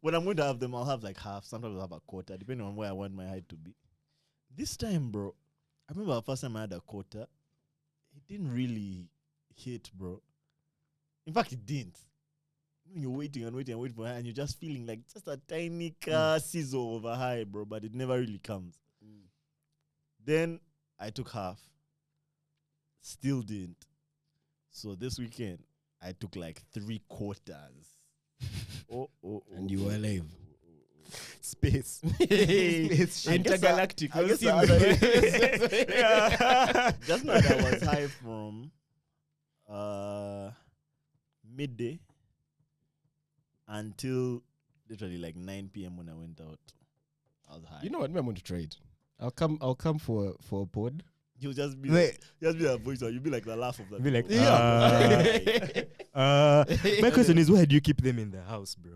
when I'm going to have them, I'll have like half. Sometimes I'll have a quarter, depending on where I want my height to be. This time, bro, I remember the first time I had a quarter. It didn't really hit, bro. In fact, it didn't. You're waiting and waiting and waiting for her, and you're just feeling like just a tiny sizzle of a high, bro, but it never really comes. Then I took half. Still didn't. So this weekend, I took like 3/4. And you were alive. Space. Intergalactic. I guess just now that was high from midday until literally like 9 p.m. when I went out. I was high. You know what? I'm going to try it. I'll come for a pod. You'll just be that voice, or you'll be like the laugh of that. Be like, yeah. My question is, why do you keep them in the house, bro?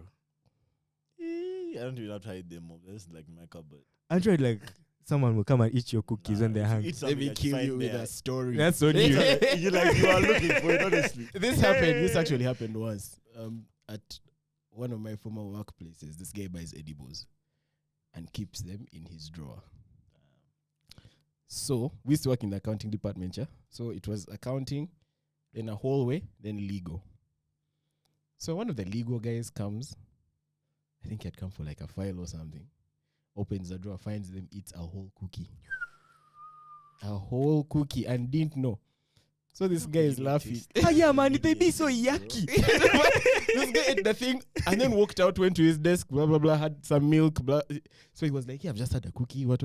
I don't even have to hide them up. That's like my cupboard. I tried like someone will come and eat your cookies when they're hungry. Eat something Let me that kill find you with there. a story. That's so new. You are looking for it, honestly. This happened. This actually happened once. At one of my former workplaces, this guy buys edibles and keeps them in his drawer. So we used to work in the accounting department, yeah. So it was accounting, then a hallway, then legal. So one of the legal guys comes. I think he had come for like a file or something. Opens the drawer, finds them, eats a whole cookie. A whole cookie, and didn't know. So this guy is laughing. Yeah, man, they be so yucky. This guy ate the thing and then walked out, went to his desk, blah, blah, blah, had some milk, blah. So he was like, yeah, I've just had a cookie, what.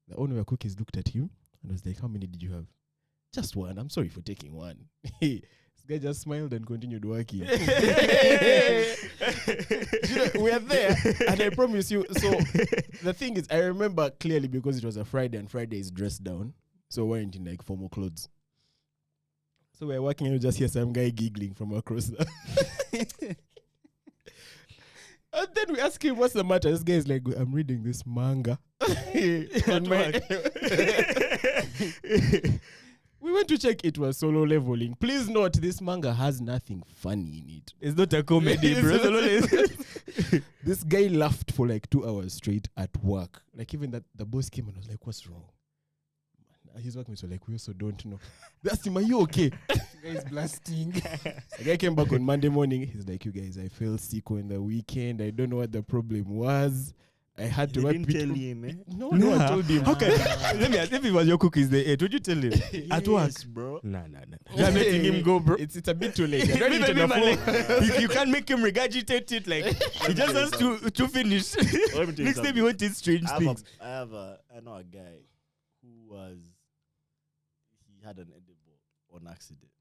The owner of the cookies looked at him and was like, how many did you have? Just one. I'm sorry for taking one. This guy just smiled and continued working. You know, we are there, and I promise you. So the thing is, I remember clearly because it was a Friday, and Friday is dressed down, so we weren't in like formal clothes. So we're working, and you just hear some guy giggling from across the. And then we ask him, what's the matter? This guy is like, I'm reading this manga. On my we went to check, it was solo leveling. Please note, this manga has nothing funny in it. It's not a comedy, bro. This guy laughed for like 2 hours straight at work. Like even that the boss came and was like, what's wrong? And his workmates were like, we also don't know. That's him, are you okay? Guys blasting. The guy came back on Monday morning. He's like, you guys, I fell sick on the weekend. I don't know what the problem was. I had to work. Didn't tell him, eh? No, I told him. How can let me ask, if it was your cookies they ate, would you tell him? At work? Yes, bro. Nah. You're letting him go, bro. It's a bit too late. I don't Maybe eat on the man, phone. you can't make him regurgitate it like he just has to finish. Let me tell you Next time you want it strange things. I know a guy who he had an edible on accident.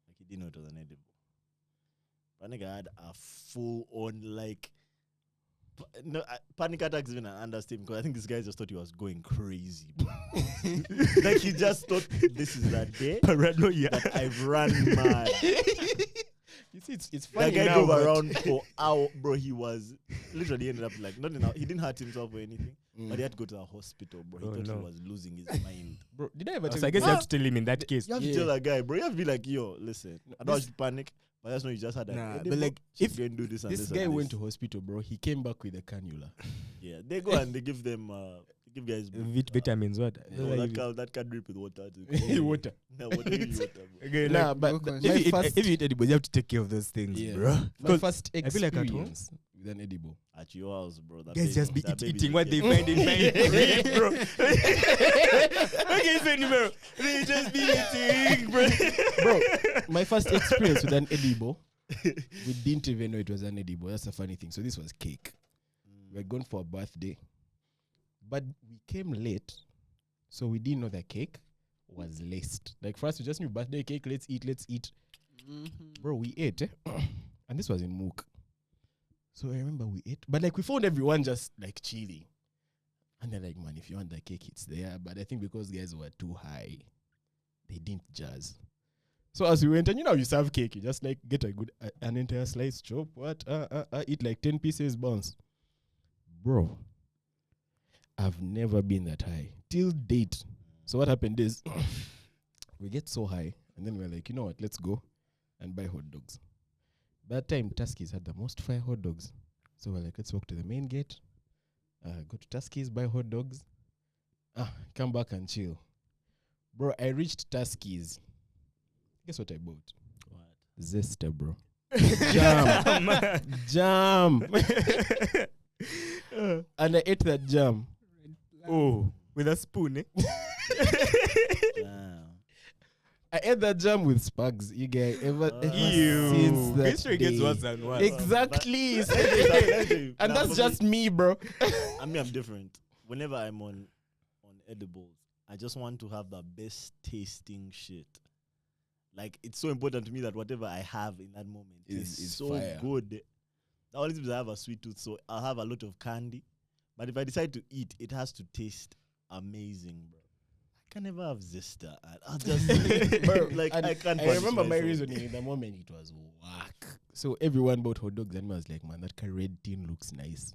Like he didn't know it was an edible. But nigga had a full on like panic attacks even an understatement because I think this guy just thought he was going crazy. Like he just thought this is that day Paranoia. that I've run mad. You see, it's funny That guy now, drove but- around for hours, bro. He was literally ended up like he didn't hurt himself or anything, but he had to go to the hospital, bro. He Oh, thought no. he was losing his mind. Bro, did I ever tell So I you? guess you have to tell him in that case. You have to tell that guy, bro. You have to be like, yo, listen, I don't want you to panic, but just know you just had that. Nah, edible, but like, so if you can do this and This this guy and went this. to hospital, bro. He came back with a cannula. Yeah, they go and they give them, they give guys Vitamins, what? no, that can drip with water. Water. No, water, really water, bro. Okay, Nah, like, but focus. my if first, you eat edibles, you have to take care of those things, Yeah. bro. my Because first I feel like at home- experience with an edible. At your house, bro. That guys baby- just be that baby eating they what they get. find in my crib, bro. Okay, so bro, they just be eating, bro. Bro, my first experience with an edible, we didn't even know it was an edible. That's a funny thing. So this was cake. We had gone for a birthday, but we came late, so we didn't know the cake was laced. Like for us, we just knew birthday cake. Let's eat. Bro, we ate, and this was in Mook. So I remember we ate, but like we found everyone just like chilling, and they're like, "Man, if you want the cake, it's there." But I think because guys were too high, they didn't jazz. So as we went, and you know, you serve cake, you just like get a good an entire slice, chop, eat like 10 pieces, bounce. Bro, I've never been that high till date. So what happened is we get so high, and then we're like, you know what, let's go. and buy hot dogs. That time, Tuskys had the most fire hot dogs. So we're like, let's walk to the main gate, go to Tuskys, buy hot dogs, come back and chill. Bro, I reached Tuskys. Guess what I bought? What? Zesta, bro. Jam. And I ate that jam. Oh, with a spoon, eh? Damn. I ate that jam with Spugs. You guys ever Ew. since that History gets day. worse and worse. Exactly. And that's just me, bro. I mean, I'm different. Whenever I'm on edibles, I just want to have the best tasting shit. Like, it's so important to me that whatever I have in that moment is so fire. good. The only thing is I have a sweet tooth, so I'll have a lot of candy. But if I decide to eat, it has to taste amazing, bro. I can never have Zesta. I'll just Bro, like and I can't. I remember my myself. reasoning in the moment. It was whack. So everyone bought hot dogs, and I was like, man, that red tin looks nice.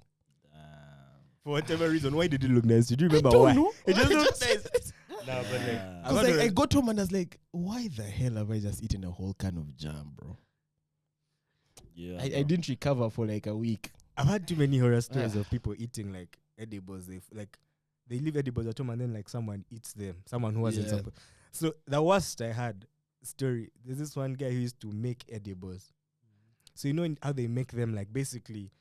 For whatever reason, why did it look nice? Did you remember I don't why? know. It just I looks just- nice. Nah, but like, Ah. I was like, I got home and I was like, why the hell have I just eaten a whole can of jam, bro? Yeah, I bro. didn't recover for like a week. I've had too many horror stories of people eating like edibles. They leave edibles at home and then like someone eats them. Someone who wasn't Yeah. supposed. So the worst I had story. There's this one guy who used to make edibles. So you know how they make them, like basically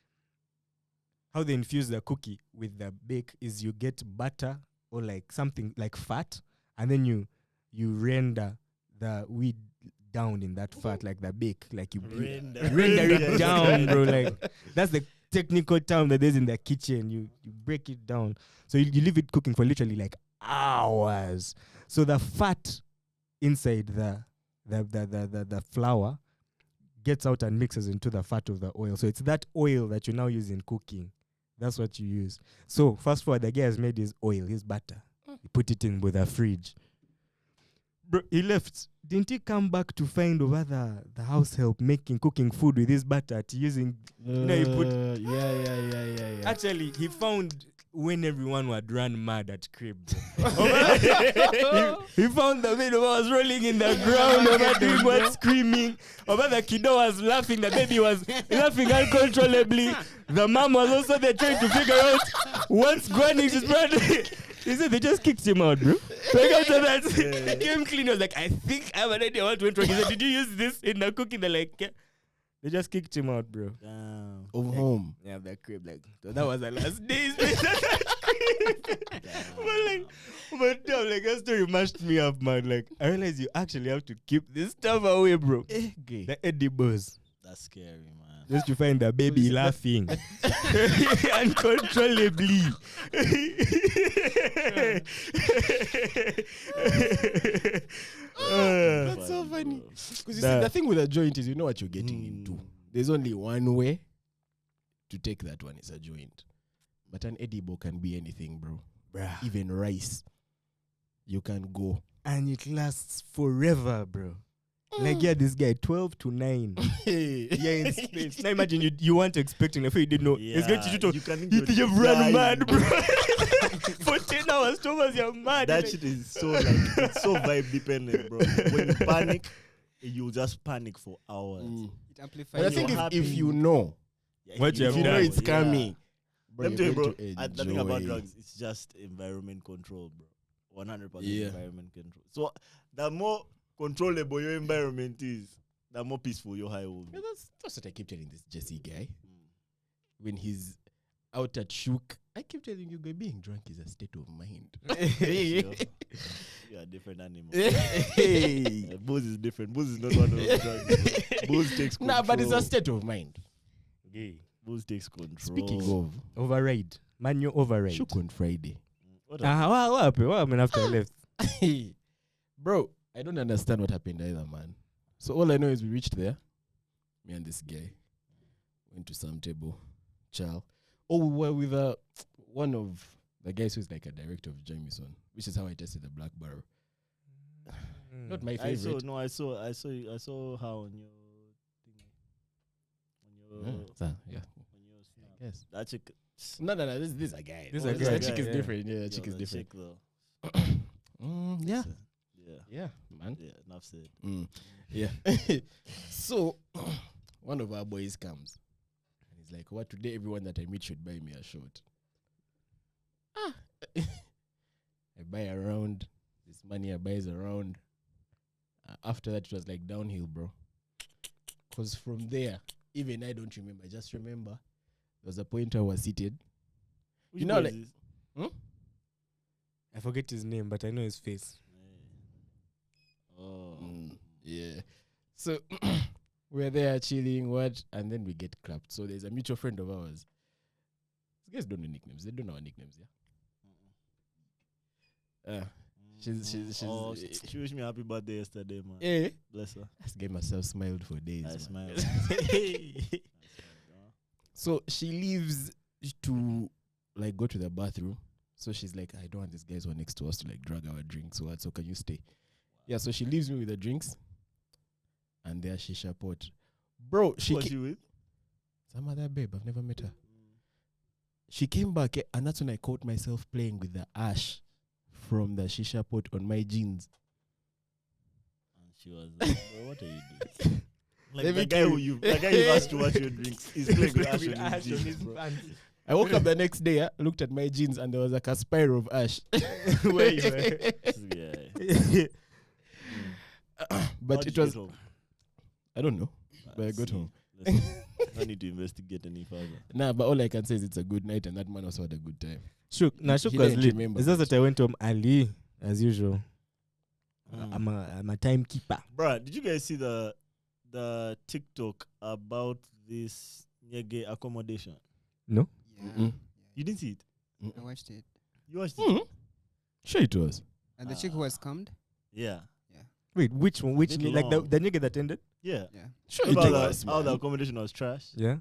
how they infuse the cookie with the bake is you get butter or like something like fat, and then you render the weed down in that fat, like the bake, like you render it down, bro. Like that's the technical term that is in the kitchen. You break it down, so you leave it cooking for literally like hours. So the fat inside the flour gets out and mixes into the fat of the oil. So it's that oil that you now use in cooking. That's what you use. So fast forward, the guy has made his oil, his butter. He put it in with a fridge. Bro, he left. Didn't he come back to find over the house help cooking food with his butter using? You know, he put. Yeah. Actually, he found when everyone would run mad at crib. he found the baby was rolling in the ground, over doing what, screaming. Over the kiddo was laughing, the baby was laughing uncontrollably. The mom was also there trying to figure out what's going on. His brother. He said they just kicked him out, bro. Like after that, he came clean. He was like, I think I have an idea what went wrong. He said, did you use this in the cooking? They're like, yeah. They just kicked him out, bro. Damn. Of home. Yeah, that crib, like, so that was the last days. But damn, like, that story mashed me up, man. Like, I realized you actually have to keep this stuff away, bro. The edibles. That's scary, man. Just to find the baby laughing uncontrollably. That's so funny. Because you see, the thing with a joint is you know what you're getting into. There's only one way to take that one. It's a joint. But an edible can be anything, bro. Bruh. Even rice. You can go. And it lasts forever, bro. Like, yeah, this guy, 12 to 9. Yeah, in space. Now imagine you weren't expecting, if you didn't know. It's going to shoot off. You can think You think you're you've run dying, mad, bro. For 10 hours, Thomas, you're mad. That Like, shit is so like it's so vibe dependent, bro. When you panic, you just panic for hours. It But amplifies. I When think you're if happy, you know, Yeah, What you if have you know done. it's coming, bro, Let me tell you, you're bro. going to The thing about enjoy. drugs, it's just environment control, bro. 100% Yeah. environment control. So the more controllable your environment is, the more peaceful your high will be. Yeah, that's what I keep telling this Jesse guy. When he's out at Shook, I keep telling you, guy, being drunk is a state of mind. You are a different animal. Hey. Booze is different. Booze is not one of those drugs. Booze takes control. Nah, but it's a state of mind. Booze takes control. Speaking of, override. Manual override. Shook on Friday. What What happened? What happened after I left? Bro, I don't understand what happened either, man. So all I know is we reached there. Me and this guy went to some table. Chow. Oh, we were with one of the guys who's like a director of Jameson, which is how I tested the Black Barrel. Not my I favorite. saw how on your thing. On your Yeah. on your snap. Yes. That chick. No. This is a guy. This Oh, is a guy. That chick is Yeah. different. Yeah, that Yo, chick is the different. chick, though. Yeah. Yeah. Yeah, man. Yeah, enough said. Yeah. So, one of our boys comes. And he's like, what, today everyone that I meet should buy me a shot. I buy around. This money I buys around. After that, it was like downhill, bro. Because from there, even I don't remember. I just remember there was a point I was seated. Which know, boy like- is this? I forget his name, but I know his face. Oh. Yeah. So we're there chilling, what? And then we get clapped. So there's a mutual friend of ours. These guys don't know nicknames. They don't know our nicknames, yeah? She wished me happy birthday yesterday, man. Yeah. Bless her. This game myself smiled for days. I man. smiled. So she leaves to like go to the bathroom. So she's like, I don't want these guys who are next to us to like drag our drinks. So can you stay? Yeah, so she leaves me with the drinks. And there shisha pot. Bro, Who was she with? some other babe, I've never met her. She came back and that's when I caught myself playing with the ash from the shisha pot on my jeans. And she was like, bro, what are you doing? Like Let me the guy tell who you. you the guy you asked to watch your drinks is playing with ash on his jeans, bro. I woke up the next day, looked at my jeans, and there was like a spiral of ash. Where you were. Yeah. But How did it you was, get home? I don't know, but I got See, home. listen, I need to investigate any further. Nah, but all I can say is it's a good night, and that man also had a good time. Shook was didn't lit. remember It's just much. that I went home early, as usual. Mm. I'm a timekeeper. Bruh, did you guys see the TikTok about this Nyege accommodation? No? Yeah. Mm-mm. You didn't see it? I watched it. You watched it? Mm. Sure it was. And the chick who was scammed? Yeah. Wait, which one? Which Bit like the long. nigga that ended? Yeah. Yeah. Sure Remember it how was. how the man. accommodation was trash? Yeah.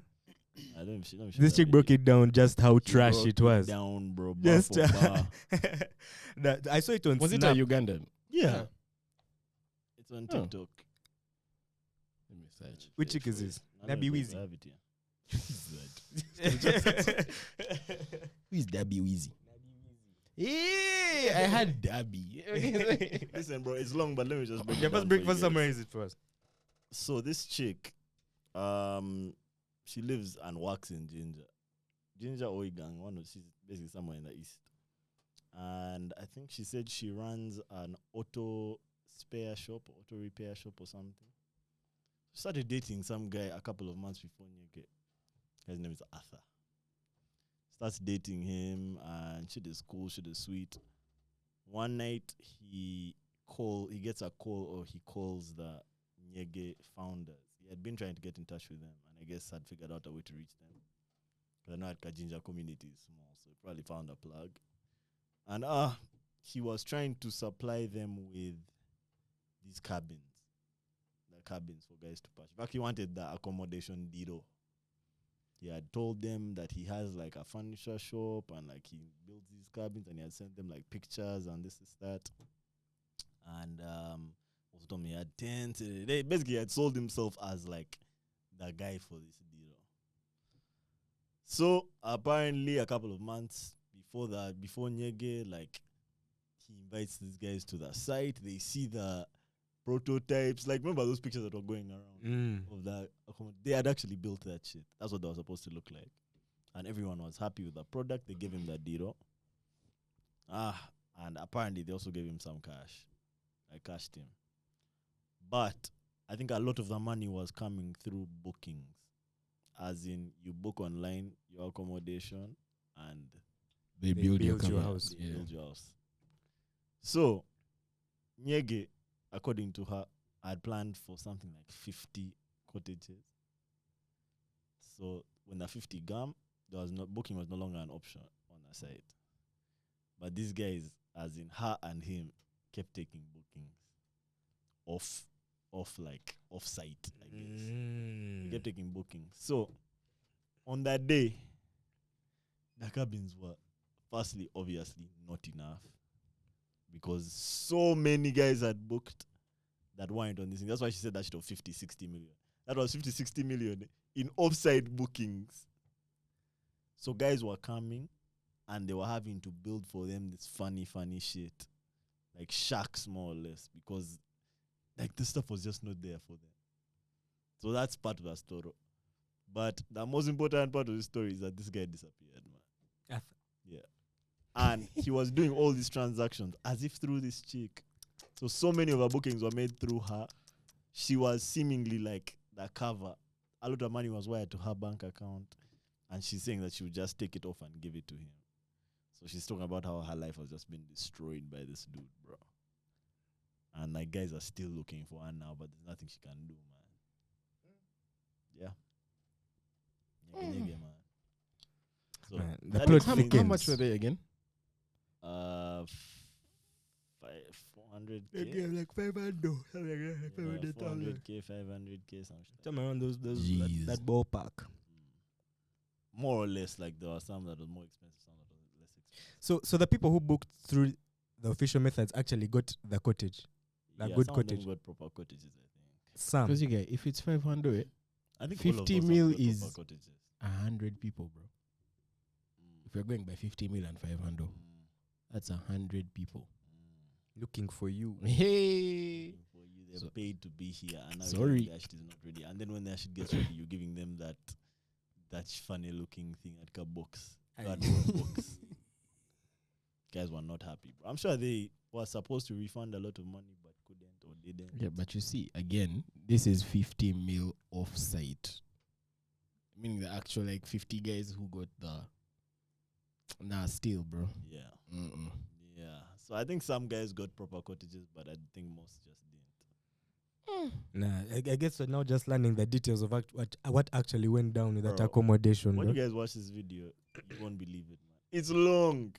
I don't know. This chick broke it down just how trash it was. Down, bro. Bar Just for bar. I saw it on Was it Snap. a Ugandan? Yeah. It's on Oh. TikTok. Let me search. Which chick is this? I know Dabby it was- Weezy. I have it here. Who is Dabby Weezy? Yeah, I had Dabby. Listen, bro, it's long, but let me just break Yeah, it first down break for first you guys. summarize it first. So this chick, she lives and works in Ginger Oigang. She's basically somewhere in the east. And I think she said she runs an auto spare shop, auto repair shop or something. She started dating some guy a couple of months before Nyege. His name is Arthur. Starts dating him and shit is cool, shit is sweet. One night he gets a call or he calls the Nyege founders. He had been trying to get in touch with them and I guess had figured out a way to reach them. Because I know at Kajinja community is small, so he probably found a plug. And he was trying to supply them with these cabins. The cabins for guys to patch. In fact, he wanted the accommodation Dido. He had told them that he has like a furniture shop and like he builds these cabins and he had sent them like pictures and this is that. And also told me he had tents. They basically had sold himself as like the guy for this deal. So apparently a couple of months before Nyege, like he invites these guys to the site. They see the prototypes. Like remember those pictures that were going around of that? They had actually built that shit. That's what they were supposed to look like. And everyone was happy with the product. They gave him the deal. And apparently they also gave him some cash. I cashed him. But I think a lot of the money was coming through bookings. As in, you book online your accommodation and They build your build your cover. house. they Yeah. build your house. So, Nyege, according to her, had planned for something like 50 cottages. So, when the 50 gone, booking was no longer an option on her side. But these guys, as in her and him, kept taking bookings off site, I guess. They kept taking bookings. So, on that day, the cabins were firstly, obviously, not enough because so many guys had booked that weren't on this thing. That's why she said that shit of 50, 60 million. That was 50, 60 million in offsite bookings. So guys were coming and they were having to build for them this funny shit. like shacks more or less, because like this stuff was just not there for them. So that's part of the story. But the most important part of the story is that this guy disappeared, man. Yeah. And he was doing all these transactions as if through this chick. So many of her bookings were made through her. She was seemingly like the cover. A lot of money was wired to her bank account. And she's saying that she would just take it off and give it to him. So she's talking about how her life has just been destroyed by this dude, bro. And like guys are still looking for her now, but there's nothing she can do, man. Yeah. Nyege, man. So Man, the that plot explains- How much were they again? 400K. like 500. Yeah, 400K, 500K, some shit. Somewhere around those Jeez. that ballpark. More or less, like there were some that was more expensive, some that was less expensive. So the people who booked through the official methods actually got the cottage. Like good some of them cottage. got proper cottages, I think. Some. Because you get, if it's 500, I think 50 all of those mil have got is- proper cottages. 100 people, bro. If you're going by 50 mil and 500, that's 100 people. Looking for you. Hey. For you, they're So- paid to be here, and now Sorry. their shit is not ready. And then when their shit gets ready, you're giving them that funny looking thing at a box, cardboard box. Guys were not happy, bro. I'm sure they were supposed to refund a lot of money, but couldn't or didn't. Yeah, but you see, again, this is 50 mil off site. Meaning the actual like 50 guys who got the. Nah, still, bro. Yeah. Mm-mm. Yeah. So I think some guys got proper cottages, but I think most just didn't. Nah, I guess we're now just learning the details of what actually went down with that Bro, accommodation. When Bro. you guys watch this video, you won't believe it, man. It's long.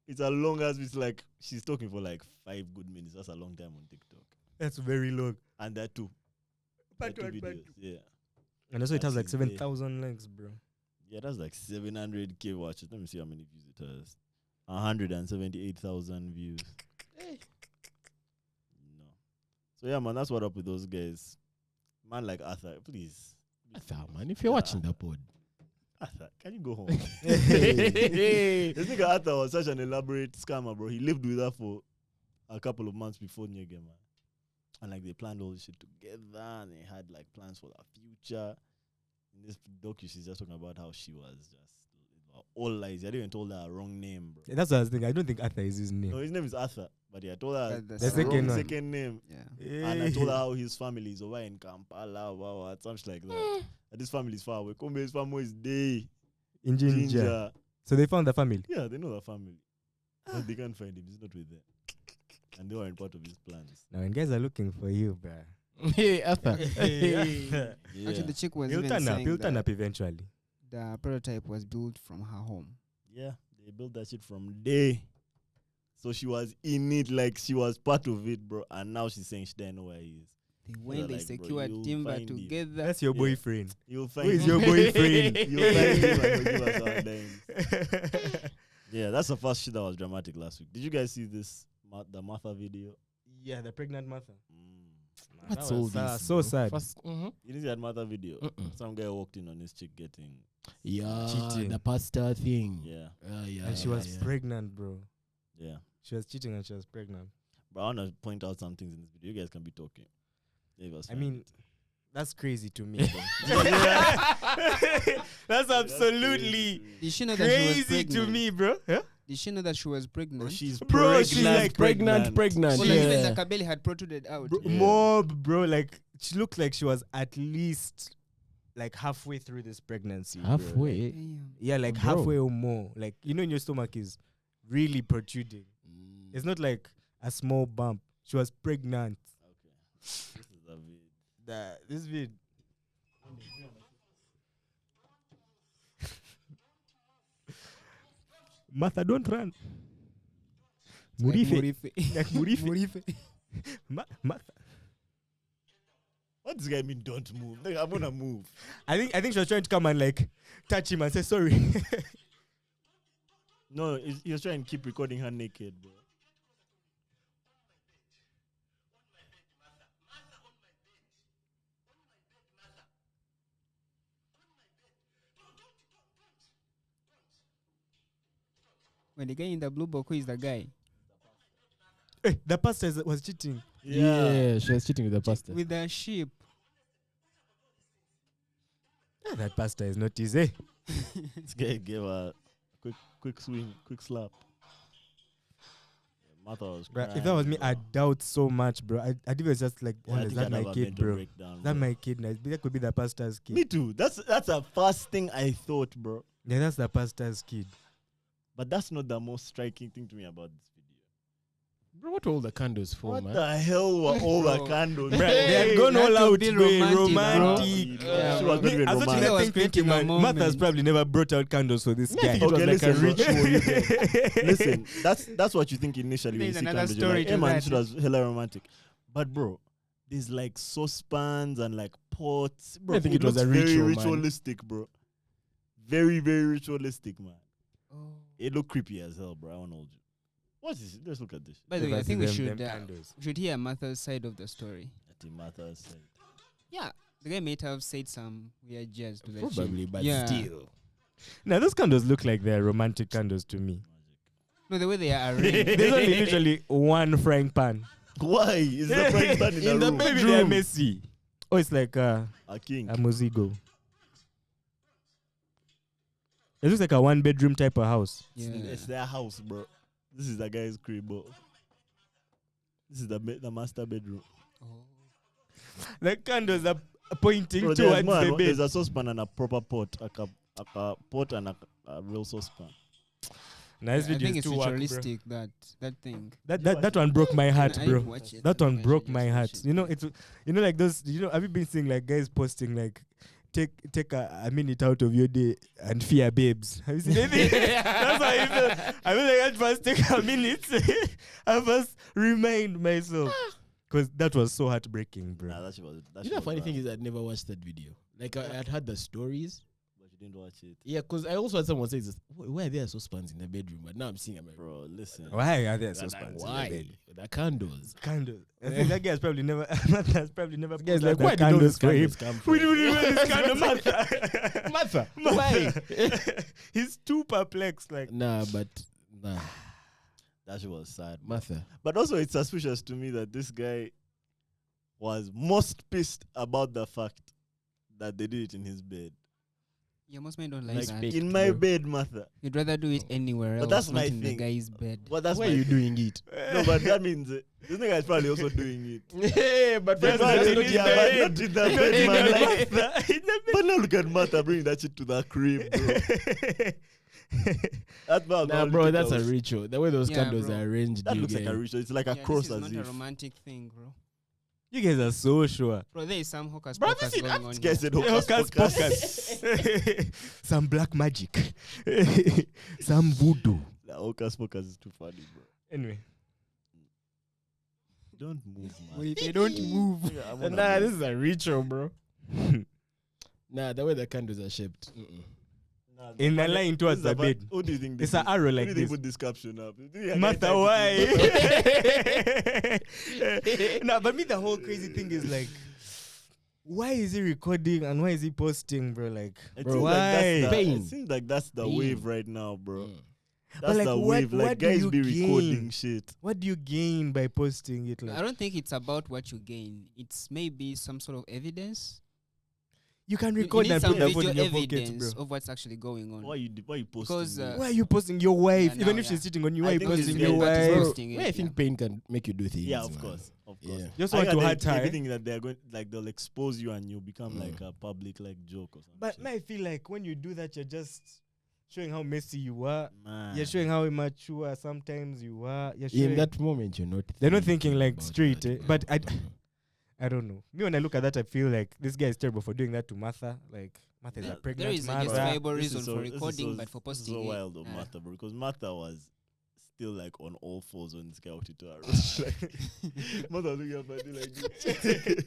It's a long as it's like she's talking for like 5 good minutes. That's a long time on TikTok. That's very long. And there are two. Part There are one, two part videos. Yeah. And also it has like That's insane. 7,000 likes, bro. Yeah, that's like 700K watches. Let me see how many views it has. 178,000 views. No. So yeah, man, that's what up with those guys. Man like Arthur, please. Arthur, man, if you're watching the pod. Arthur, can you go home? This nigga Arthur was such an elaborate scammer, bro. He lived with her for a couple of months before Nyege, man. And like they planned all this shit together, and they had like plans for their future. In this docu, she's just talking about how she was just all lies. I didn't even told her a wrong name, bro. Yeah, that's what I was thinking. I don't think Arthur is his name. No, his name is Arthur, but yeah, I told her The the second one. second name. Yeah. And I told her how his family is over in Kampala, wow, something like that. And this family is far away. Kombe's family is day. In Ginger. Ginger. So they found the family. Yeah, they know the family. But they can't find him. He's not with them. And they weren't part of his plans. Now, when guys are looking for you, bro. Hey, Arthur. Yeah. Actually, the chick was He'll even turn up. saying He'll turn that up eventually. the prototype was built from her home. Yeah, they built that shit from day. So she was in it, like she was part of it, bro. And now she's saying she didn't know where he is. They went, they like, bro, secured you'll timber find him. together. That's your Yeah. boyfriend. You'll find Who is him. your boyfriend? You'll find him and he'll give us our names. Yeah, that's the first shit that was dramatic last week. Did you guys see this, the Martha video? Yeah, the pregnant mother. What's all this? So bro? sad. First, You didn't see that Martha video? Mm-mm. Some guy walked in on his chick getting, Yeah, Cheating. the pasta thing. yeah, Yeah. And she was pregnant, bro. yeah. She was cheating and she was pregnant. But I want to point out some things in this video. You guys can be talking. I mean, that's crazy to me. bro. That's absolutely Did she know that she was crazy pregnant? to me, bro. Yeah? Did she know that she was pregnant? Bro, she's Bro, she's like pregnant. Or like even Yeah. the Kabeli had protruded out. Bro, Yeah. mob, bro. Like, she looked like she was at least like halfway through this pregnancy. bro. Halfway. Damn. Yeah, like Bro. halfway or more. Like, you know, your stomach is really protruding. It's not like a small bump. She was pregnant. Okay. This is a vid. This vid. Martha, don't run. Like Murife. Murife. Like Murife. Murife. Martha. What does this guy mean? Don't move. Like, I'm gonna move. I think she was trying to come and like touch him and say sorry. No, he was trying to keep recording her naked, bro. When the guy in the blue book, who is the guy? The pastor was cheating. Yeah, she was cheating with the pastor. with the sheep. That pastor is not easy. This guy gave a quick swing, quick slap. Martha was Bro, crying, if that was me, bro. I doubt so much, bro. I think it's just like, Yeah, I is think that I'd my have a kid, mental bro? breakdown, That bro. my kid. That could be the pastor's kid. Me too. That's the first thing I thought, bro. Yeah, that's the pastor's kid. But that's not the most striking thing to me about this video. Bro, what were all the candles for, What man? the hell were all the Bro. candles? Bro, Hey, they had gone that all would out, be bro. romantic, Romantic. bro. Yeah, she bro. was not even I was romantic. actually was thinking, creating a man, Martha's moment. probably never brought out candles for this I guy. think it was Okay, like a listen, ritual. You get. Listen, that's what you think initially when you There's see another candles. You're story like, to hey man, that. this was hella romantic. But bro, there's like saucepans and like pots. Bro, I think it was looks a very ritual, man. ritualistic, bro. Very, very ritualistic, man. Oh. It looked creepy as hell, bro. I won't hold you. What is it? Let's look at this. By the way, I think we should candles. hear Martha's side of the story. I think Martha said. Yeah, the guy might have said some weird jazz to the Probably, chick. but Yeah. still. Now those candles look like they're romantic candles to me. No, the way they are arranged. There's only literally one frying pan. Why? Is the frying pan in the room? Maybe they're messy. Oh, it's like A king. a mozigo. It looks like a one-bedroom type of house. Yeah. It's their house, bro. This is the guy's crib, bro. This is the master bedroom. The candles are pointing Bro, there's towards more the than one- bed. there's a saucepan and a proper pot, a pot and a real saucepan. Now this I video think is it's too whack, bro. ritualistic, that thing. That one broke my heart, I bro. didn't watch it. That I one think I broke should my just heart. watch it. You know, it's like those. Have you been seeing like guys posting like take a minute out of your day and fear babes? Have you seen anything? That's how I feel. I feel like I first take a minute. I first remind myself because that was so heartbreaking, bro. Nah, that shit was. That You shit know, was funny bad. thing is, I'd never watched that video. Like, I had heard the stories. But you didn't watch it, Yeah, because I also had someone say, why are there saucepans in the bedroom? But now I'm seeing, I'm like, bro. Listen. Why are there "Like, saucepans? why? The candles. Candles. I think that guy's probably never. That's probably never. This guy's put out like, the where did all candles these for him. candles come from? We don't even know this kind of Martha. Martha, Martha. He's too perplexed. Like, Nah, That shit was sad. Martha. But also, it's suspicious to me that this guy was most pissed about the fact that they did it in his bed. Yeah, most men don't like Like that. in my bro. bed, Martha. You'd rather do it anywhere else. But that's not my in thing. the guy's bed. Well, that's Why my are you thing. doing it? No, but that means this nigga is probably also doing it. Hey, but That's But not not in his yeah, bed. but not in the bed, man. Like, In the but now look at Martha bringing that shit to the crib, bro. bed. That man, Nah, bro, that's a ritual. The way those Yeah, candles bro. are arranged. That you looks like get- a ritual. It's like a Yeah, cross this is as not a if. romantic thing, bro. You guys are so sure. Bro, there is some hocus Bro, pocus this is- going on This here. guy said Hocus hocus pocus. pocus. Some black magic. Some voodoo. The hocus pocus is too funny, bro. Anyway. Don't move, man. Wait, they don't move. Yeah, I wanna Nah, move. this is a ritual, bro. Nah, the way the candles are shaped. Nah, In the a funny- line towards this is the about- bed. Who do you think It's this an is? arrow Who like do you think this. put this caption up? You think I Martha, can't why? type it? No, but me, the whole crazy thing is like, why is he recording and why is he posting, bro? Like, It Bro, seems why? like that's the, Pain. it seems like that's the Pain. wave right now, bro. Mm. That's like, the what- wave. what Like do guys you be gain? recording shit. what do you gain by posting it? I Like, don't think it's about what you gain. It's maybe some sort of evidence. you can You record need and some put the phone visual in your pocket, evidence bro. of what's actually going on. Why you posting? Because, this? Why are you posting your wife? Yeah, Even now, if she's yeah. cheating on you, I why are you think posting this your guy- that is wife? posting it, I think yeah. pain can make you do things. Yeah, of man. course, of course. Yeah. Just I want got to the- hard tie. everything that they're going like they'll expose you and you'll become Mm. like a public like joke or something. But I feel like when you do that, you're just showing how messy you are. man, You're showing how immature sometimes you are. You're showing In that moment, you're not. They're not thinking like about straight, that, eh? But man. I don't know. Me, when I look at that, I feel like this guy is terrible for doing that to Martha. Like, Martha is Yeah, a pregnant there is a mother. justifiable This is reason so- for this is recording, so- but for this is posting so it. wild of yeah. Martha, bro, because Martha was still like on all fours when this guy walked into her room. Like, Martha looking at my like this.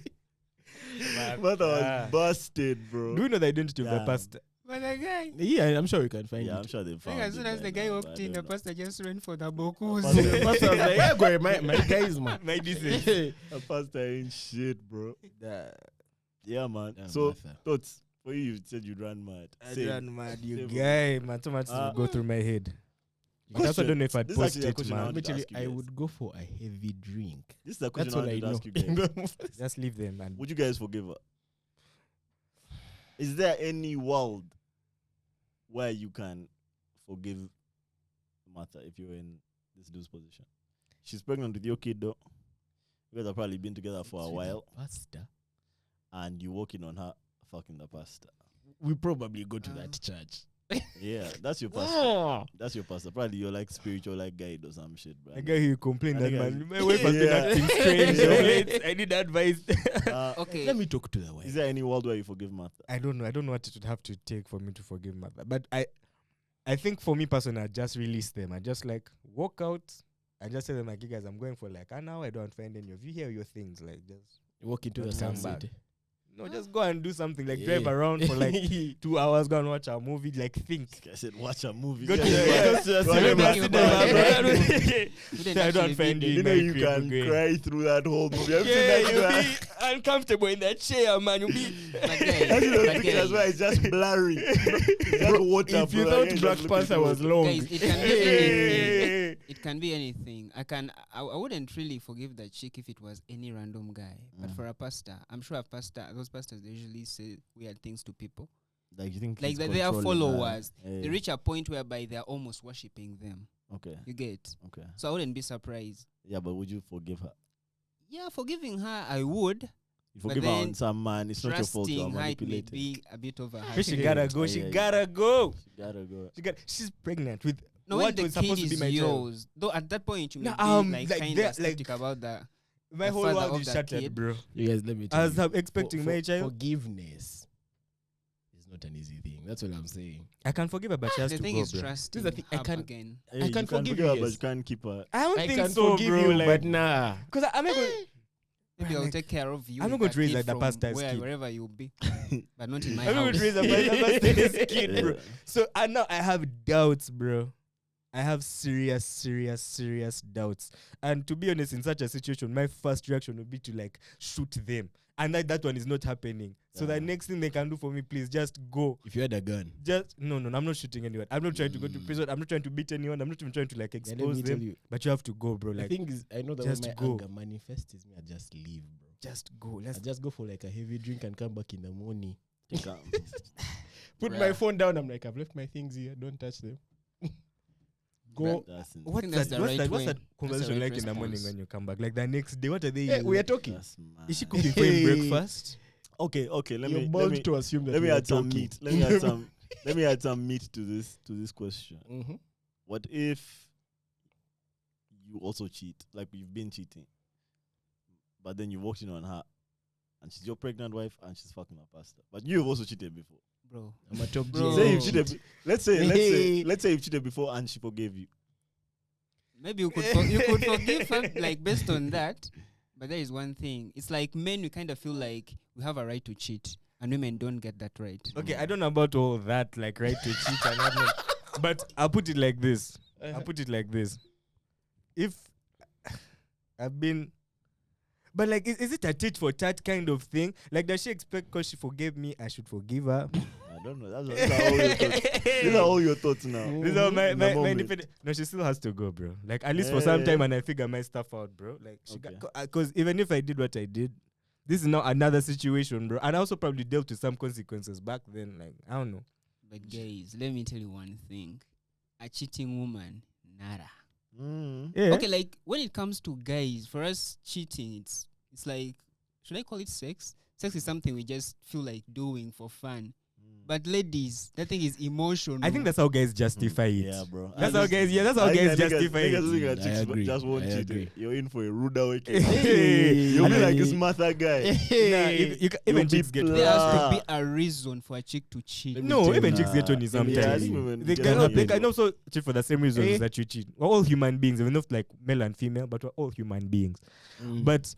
Martha was busted, bro. Do we know the identity of the Damn. pastor? But the guy, Yeah, I'm sure we can find Yeah, I'm it. sure they I found think as soon it as the by guy now, walked but I in, the don't know. pastor just went for the Pastor- bokus. Pastor was like, yeah, go, my guys, man. My distance. A pastor ain't shit, bro. Yeah, man. Damn, So, Martha. thoughts for you said you'd run mad. I Same. ran mad, you Same. guy. Man, so much Ah. to go through my head. I also don't know if I'd This is post actually a it, question I man. wanted to Literally, ask you I guys. would go for a heavy drink. This is the That's question all I I wanted to know. ask you guys. Just leave them, man. Would you guys forgive her? Is there any world where you can forgive Martha if you're in this dude's position? She's pregnant with your kid, though. You guys have probably been together for a while, Pastor. and you're working on her fucking the pastor. We probably go to that church. Yeah, that's your pastor. That's your pastor. Probably you're like spiritual like guide or some shit, bro. The guy who complained And that, the guy- man, my wife has been Yeah. acting strange. Yeah. Always. I need advice. Okay. Let me talk to the wife. Is there any world where you forgive Martha? I don't know. I don't know what it would have to take for me to forgive mother. But I think for me personally, I just release them. I just like walk out. I just tell them like, you guys, I'm going for like an hour. I don't find any of you. Hear your things. Like just Walk into the Come sunset. back. no, just go and do something. Like Yeah. drive around for like 2 hours. Go and watch a movie. Like think. I said, watch a movie. Go to Yeah. the Go cinema. ahead, cinema, man. bro. Wouldn't I don't actually find be you. You in know my you crib, can okay. cry through that whole movie. I've seen Yeah, that you'll guy. be uncomfortable in that chair, man. You'll be. But That's guys, the but picture as well. guys, It's just blurry. It's just water. If you bro. thought Just Black looking Panther through was it. long, guys, it can be anything. Hey. It can be anything. I wouldn't really forgive that chick if it was any random guy. But for a pastor, I'm sure those pastors, they usually say weird things to people. Like you think Like he's that they are controlling her? followers. Yeah. They reach a point whereby they're almost worshipping them. Okay. You get? Okay. So I wouldn't be surprised. Yeah, but would you forgive her? Yeah, forgiving her, I would. You But forgive her on then some man. It's not your fault. You are Trusting her, it may manipulated. be a bit of a hard. But she gotta go. She Yeah, yeah. gotta go. She gotta go. She's pregnant with No, when what the was kid supposed to be is my child. yours, though at that point you may No, be like kind they're- of skeptic about that. My The whole father world of is that shattered, kid. bro. you guys, let me I tell was you. expecting my child. Forgiveness is not an easy thing. That's what I'm saying. I can forgive her, but she has The to thing go, is bro. trusting This is the thing, I her can- again. Hey, can you forgive her, you, but yes. you can't keep her. I don't I think can so, forgive bro. you, like, but nah. because I'm not going. Maybe I'll Like, take care of you. I'm not with going to that raise kid like the from pastor's kid. wherever you'll be, but not in my I'm not going house. to raise a pastor's kid, bro. Yeah. So and now I have doubts, bro. I have serious doubts. And to be honest, in such a situation, my first reaction would be to like shoot them. And that one is not happening. So the Yeah. next thing they can do for me, please just go. If you had a gun, Just no, I'm not shooting anyone. I'm not trying to go to prison. I'm not trying to beat anyone. I'm not even trying to like yeah, let expose me tell them. you. But you have to go, bro. The Like thing is, I know that just when my go. anger manifests me, I just leave, bro. just go. I Let's just go for like a heavy drink and come back in the morning. Take her. Put Bruh. my phone down. I'm like, I've left my things here. Don't touch them. Go. That's insane. what's think that's that? the What's right that? What's way. that That's the conversation right like in the morning response. when you come back? Like the next day, what are they? Hey, eating? we are talking. That's mad. Is she cooking for him Hey. breakfast? Okay. Let You're me bound to assume that let me we are add some talking. meat. Let me add some. Let me add some meat to this question. Mhm. What if you also cheat? Like you've been cheating, but then you walked in on her, and she's your pregnant wife, and she's fucking a pastor. But you've also cheated before. Bro, I'm a top Bro. G. Say you've cheated. Let's say Hey. you've cheated before, and she forgave you. maybe you could forgive her like based on that. But there is one thing. It's like men, we kind of feel like we have a right to cheat, and women don't get that right. Okay, I don't know about all that, like right to cheat and whatnot. But I'll put it like this. If I've been, but like, is it a tit for tat kind of thing? Like, does she expect because she forgave me, I should forgive her? I don't know. These are all your thoughts. These are all your thoughts now. These are my In the moment. independent. No, she still has to go, bro. Like at least for some time, Eh. and I figure my stuff out, bro. Like she Okay. got, because even if I did what I did, this is now another situation, bro. And I also probably dealt with some consequences back then. Like I don't know. But guys, let me tell you one thing: a cheating woman, nada. Yeah. Okay, like when it comes to guys, for us cheating, it's like, should I call it sex? Sex is something we just feel like doing for fun. But ladies, that thing is emotional. I think that's how guys justify it. Yeah, bro. That's how guys. Yeah, that's how I think guys that justify niggas it. looking at I chicks agree. just won't I cheat. agree. You're in for a rude awakening. Hey. You'll be like a Hey. smarter guy. Nah, even You'll be chicks get there has to blah. be a reason for a chick to cheat. Let me no, tell even you, chicks get on it Yeah, I sometimes. think women They get can, on they it. can also cheat for the same reasons Eh? that you cheat. We're all human beings, even if like male and female, but we're all human beings. But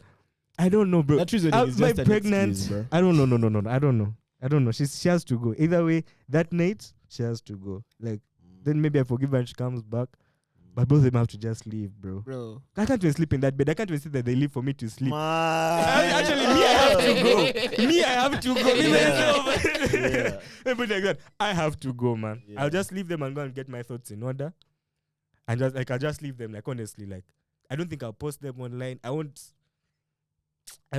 I don't know, bro. that reason is Am I just an pregnant? excuse, bro. I don't know. No. I don't know. She has to go. Either way, that night she has to go. Like then maybe I forgive her and she comes back. But both of them have to just leave, bro. Bro, I can't even sleep in that bed. I can't even say that they leave for me to sleep. Actually, Me, I have to go. Me, I have to go. Me Yeah. myself. Yeah. But like that, I have to go, man. Yeah. I'll just leave them and go and get my thoughts in order. and just like I'll just leave them. Like honestly, like I don't think I'll post them online. I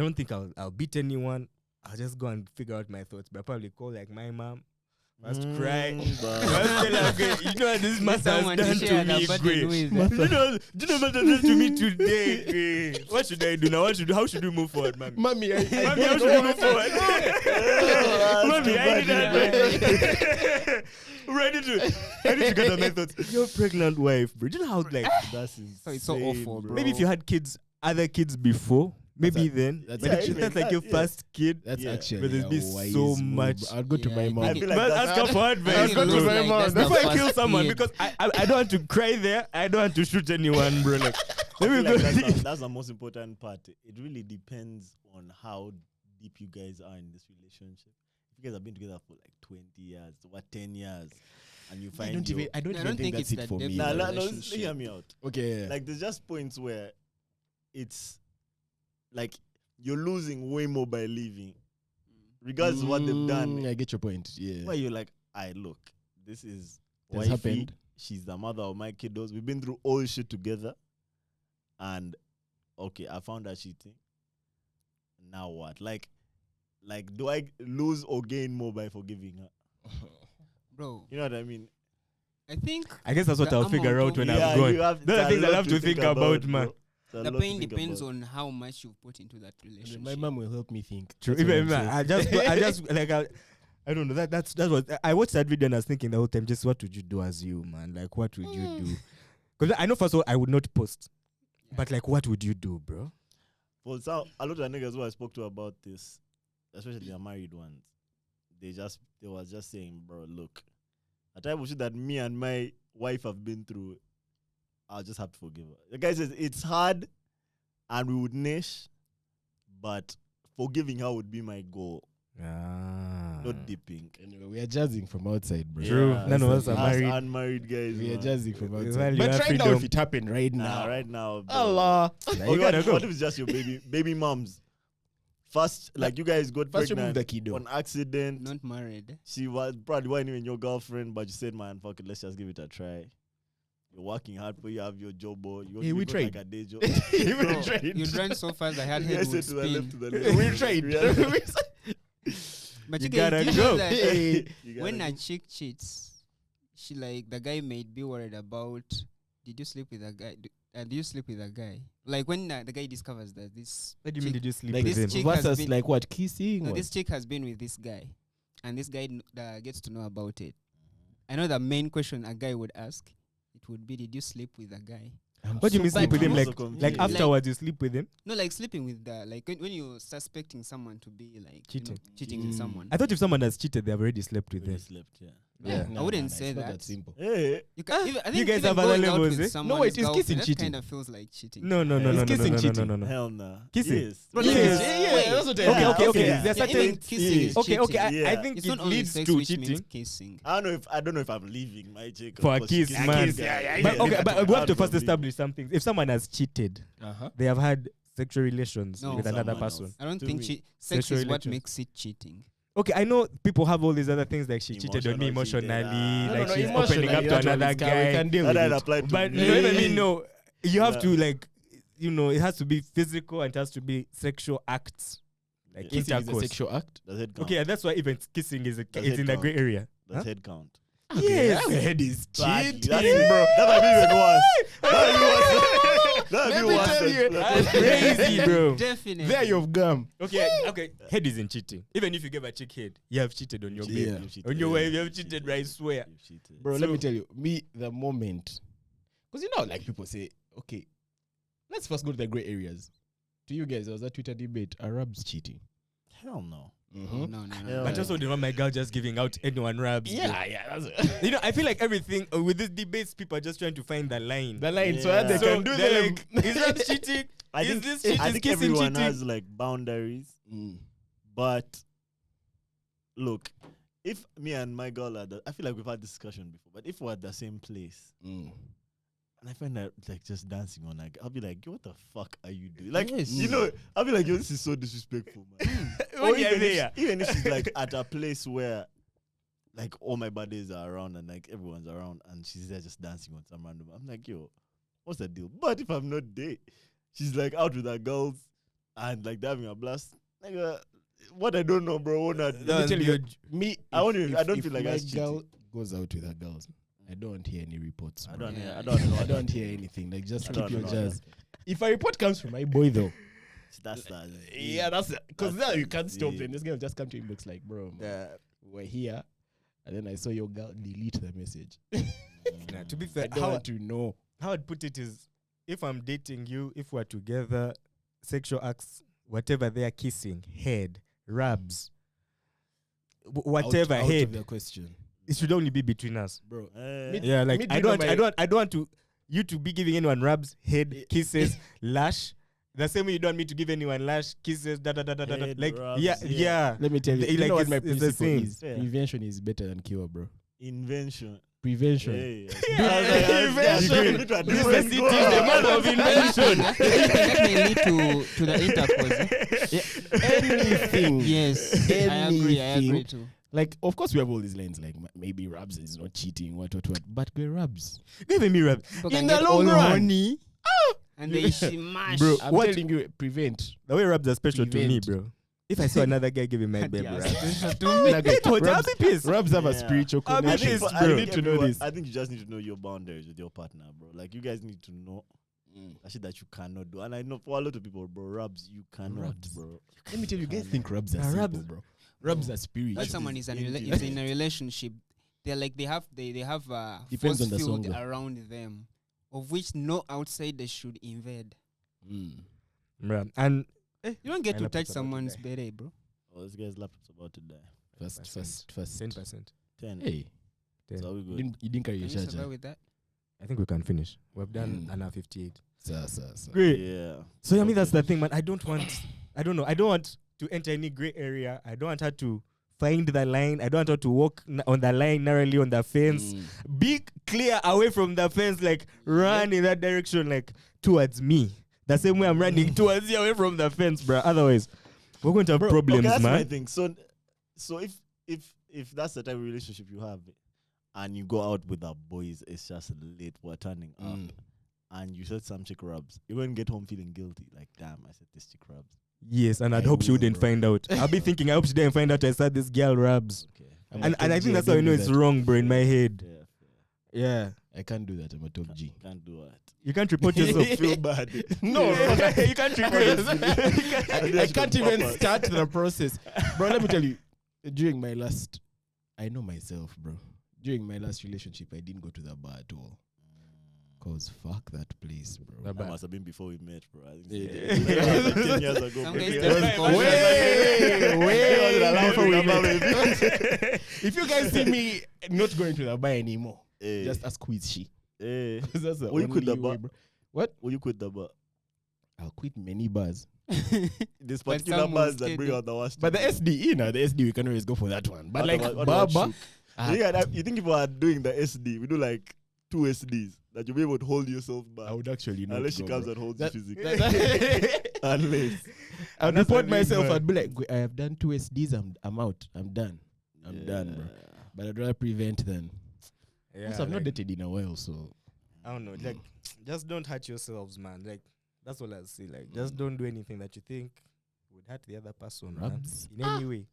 don't think I'll beat anyone. I'll just go and figure out my thoughts. But I'll probably call like my mom. Must cry. Must tell her, okay, you know what this master has done to me, Gray. You know what has done to me today, Gray. What should I do now? How should we move forward, mommy? Mommy, Mommy, how should we move forward? Mommy, I need that. I need to get on my thoughts. Your pregnant wife, bro. Do you know how like That's insane, So it's so awful, bro. maybe if you had other kids before, maybe then. that's But actually- that's like your first kid. That's Yeah. actually But there's a been wise so move. much. I'll go to Yeah, my I mom. I feel like But that's- ask her for I advice. think it go to looks my like mom. that's the Before I kill first someone, kid. because I don't want to cry there. I don't want to shoot anyone, bro. Like, I let feel me like go. that's the most important part. It really depends on how deep you guys are in this relationship. If you guys have been together for like 20 years, what 10 years, and you I find don't your- even. I don't I even don't think think that's it's it that for me. depth Nah, of nah, a no, relationship. hear me out. Okay. Yeah. Like there's just points where it's like you're losing way more by leaving, regardless of what they've done. I get your point. Yeah. Where you're like, I look, this is That's wifey. happened. She's the mother of my kiddos. We've been through all shit together, and okay, I found her cheating. Now what? Like, do I lose or gain more by forgiving her? Bro, You know what I mean? I think I guess that's what The I'll figure amount out when of- I'm gone. you have, Those are it's a things I'll lot have to think about, bro. man. It's a the lot to pain think depends about. on how much you've put into that relationship. My mom will help me think. True. That's what Even I'm I saying. just like I don't know. That's what I watched that video and I was thinking the whole time. Just what would you do as you, man? Like what would you do? Because I know first of all I would not post, but like what would you do, bro? Well, so a lot of the niggas who I spoke to about this, especially the married ones, they was just saying, bro, look, a type of shit that me and my wife have been through, I'll just have to forgive her. The guy says it's hard and we would niche, but forgiving her would be my goal, not dipping. Anyway, we are jazzing from outside, bro. True. Yeah, None of us us are married. unmarried guys. We are man. jazzing from Well, outside. you But have right now, freedom. if it happened right Nah, now, right now. bro. Allah. Now Or you gotta go. what if it's just your baby moms? First, like you guys got First remove pregnant the kiddo. on accident. Not married. She was probably wasn't even your girlfriend, but you said, man, fuck it, let's just give it a try. You're working hard for you have your job, or Hey, we got tried. like a day job. We Bro, tried. You ran so fast I had you head guys would said to the left, spin. to the left. We tried. But You you guys, gotta do you know go. that Hey. You gotta when a go. chick cheats, she like the guy might be worried about. Did you sleep with a guy? Did you sleep with a guy? Like when the guy discovers that this What do you mean? Did you sleep Like with this him? chick what's has us been- like what kissing? no, What? this chick has been with this guy, and this guy gets to know about it. I know the main question a guy would ask, it would be, did you sleep with a guy? I'm What do you mean so sleep with him? I'm Like, also confused. like Like- afterwards you sleep with him? No, like sleeping with the like when you're suspecting someone to be like Cheating. cheating with someone. I thought if someone has cheated, they have already slept with Really them. slept, yeah. Yeah. I wouldn't say it's not that. that simple. Hey, You, can, even, I think guys even have other going out levels, with eh? someone's wait, is girlfriend, kissing that cheating? kind of feels like cheating. No, no, no, Is no, no, kissing no, no, no, cheating? no, no. hell nah. Kissing? Yes. But Kissing even- is- Yeah, that's what I Okay, mean. okay, okay. Yeah. There's Yeah, certain. even kissing is Okay, okay. I Yeah. think It's it not only leads sex to which cheating. means kissing. I don't know if I'm leaving my chick For a because she kiss, kissed man. this guy. But okay, but we have to Out first for me. establish something. If someone has cheated, Uh-huh. they have had sexual relations No. with another Someone person. else. I don't To think me. sex Sexual is what relations. makes it cheating. Okay, I know people have all these other things like she cheated on me Emotional cheating. emotionally, No, like no, she's emotionally, opening up to That one another is calm, we guy. can deal That with had it. applied to But me. you know what I mean? No, you have Yeah. to like, you know, it has to be physical and it has to be sexual acts, like Yeah. Kissing is a intercourse. sexual act. Does head count? Okay, and that's why even kissing is Does it's it in the count? gray area. That's Huh? head count. Yes. Your head is Badly. cheating, That's bro. That might be even worse. That Let might be me tell you, That's crazy, bro. Definitely. There you've gum. Okay, okay. Head isn't cheating. Even if you give a chick head, you have cheated on your Yeah. babe. On your wife, you have cheated, right? I swear. Bro, let So- me tell you, me, the moment. Because you know, like people say, okay, let's first go to the gray areas. To you guys, there was a Twitter debate, Arabs cheating. Hell no. Mm-hmm. No. Yeah. But also, don't want my girl just giving out anyone rabs. bro. Yeah, that's You know, I feel like everything with these debates, people are just trying to find the line. the line. So Yeah. that they So can do they're them. like, is that cheating? I Is think this cheating? I Is think kissing everyone cheating? has like boundaries, Mm. but look, if me and my girl are, I feel like we've had this discussion before. But if we're at the same place Mm. and I find that like just dancing on, like I'll be like, yo, what the fuck are you doing? Like, Yes. you know, I'll be like, yo, this is so disrespectful, man. When you're even there. if she's like at a place where like all my buddies are around and like everyone's around and she's there just dancing on some random. I'm like, yo, what's the deal? But if I'm not there, she's like out with her girls and like they're having a blast. Like, what I don't know, bro. Let me tell you, me. I don't feel like my that's girl cheating. goes out with her girls. I don't hear any reports. I bro. don't hear anything. Like just I keep don't your know. jazz. If a report comes from my boy though, That's that. yeah, that's because now you can't stop. it. Then this guy will just come to him looks like, bro, man, we're here, and then I saw your girl delete the message. Nah, to be fair, I don't want to know. how I'd put it is, if I'm dating you, if we're together, sexual acts, whatever they are, kissing, head, rubs, whatever, out head, of the question, it should only be between us, bro. Yeah, like me I doing don't want to you to be giving anyone rubs, head, kisses, lash. The same way you don't want me to give anyone lash, kisses, da da da da da. Head, Like rubs, yeah, yeah. yeah. Let me tell you, Like, you know what my it's the principle same. is. Yeah. Prevention is better than cure, bro. Invention. Prevention. Hey, Invention. This is the man of invention. That may lead to the intercourse. Anything. Yes, I agree Anything. too. Like, of course, we have all these lines. Like, maybe Rabs is not cheating, what. But we're Rabs. Give me rubs. People In can the get long all run. horny, and they smash. Bro, I'm what? telling you, prevent. The way rubs are special to me, Prevent. bro. If I saw another guy giving my baby Yeah, rubs, special to me. I'll be pissed. Rabs have a Yeah. spiritual I'll be connection. pissed, I bro. You think need to know everyone- this. I think you just need to know your boundaries with your partner, bro. Like you guys need to know that shit that you cannot do. And I know for a lot of people, bro, rubs you cannot, Rubs. bro. Let me tell you, guys think Rabs are Nah, simple, Rabs- bro. Rabs are spiritual. When someone is Indeed. is in a relationship, they're like they have Depends force on the field song, though. around them, of which no outsider should invade. Bruh. And You don't get My to laptop's touch about to someone's die. beret, bro. Oh, this guy's laptop's about to die. First. 10%. 10. Hey, So we you good. didn't carry Can your you survive charger. with that? I think we can finish. We've done Mm. an hour 58. Sir. Great. Yeah. So I mean that's Okay. the thing, man. I don't want to enter any gray area. I don't want her to find the line. I don't want her to walk on the line narrowly on the fence. Be clear away from the fence, like run in that direction, like towards me. The same way I'm running towards you away from the fence, bro. Otherwise, we're going to have problems, okay, that's my man. thing. So if that's the type of relationship you have, and you go out with the boys, it's just late. We're turning up, and you said some chick rubs. You're going to get home feeling guilty. Like, damn, I said this chick rubs. Yes, and I'd I hope she will, wouldn't bro. find out. I'll be thinking, I hope she didn't find out I said this girl rubs. Okay. And I think that's how I know it's wrong, bro, in my head. Yeah, Yeah. I can't do that. I'm a top G. can't do it. You can't report yourself. Feel bad. No, you can't report I can't even start the process. Bro, let me tell you, I know myself, bro. During my last relationship, I didn't go to the bar at all. Cause fuck that place, bro. The That must have been before we met, bro. I think Yeah. like 10 years ago. Some bro. guys Yeah. don't Way- call way before we before we met. If you guys see me not going to the bar anymore, Hey, just ask who is she. hey. 'Cause that's the Will you quit the only bar? way, bro. What? Will you quit the bar? I'll quit many bars. This But particular some bars will that stay bring there. out the worst. But the in you. SDE, we can always go for that one. But What like about- what bar, about bar, shoot? You think if we are doing the SD, we do like 2 SDs that you'll be able to hold yourself back. I would actually not Unless she go, comes bro. and holds That- you physically. Unless. I'll That's report what I mean, myself. bro. I'd be like, I have done 2 SDs. I'm out. I'm done. I'm done, bro. Yeah. But I'd rather prevent than. Yeah, Also, I've not like, dated in a while, so. I don't know. Like, just don't hurt yourselves, man. Like, that's all I see. Like, just don't do anything that you think would hurt the other person, man. Rubs. In any way.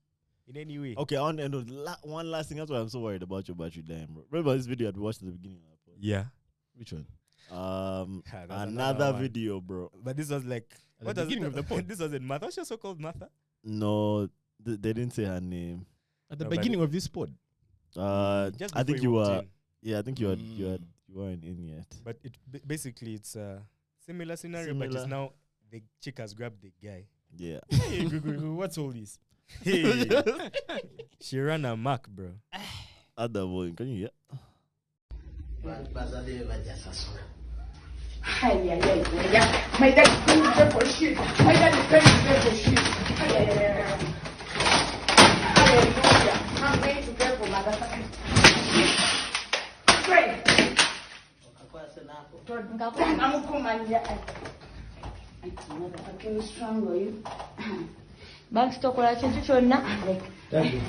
In any way. Okay, I want to end with one last thing. That's why I'm so worried about your battery dying, bro. Remember this video I'd watched at the beginning of the Yeah. Which one? pod? That's Another one. video, bro. But this was like, At what the was beginning it? of the pod. This was in Martha. Was she also called Martha? No, they didn't say her name. At the No, but- beginning of this pod. Just I think before you walked were. in. Yeah, I think you weren't in yet. But it basically it's a similar scenario, but it's Similar. now the chick has grabbed the guy. Yeah. Hey, what's all this? Hey, she ran a mark, bro. Other boy, can you hear? My dad is going to for shit. My dad is going to for shit. Hallelujah. I'm going to pray for motherfucker. Pray. I'm coming here. It's motherfucking strong, are you? Bank stock or I change it or not? Like, Thank you.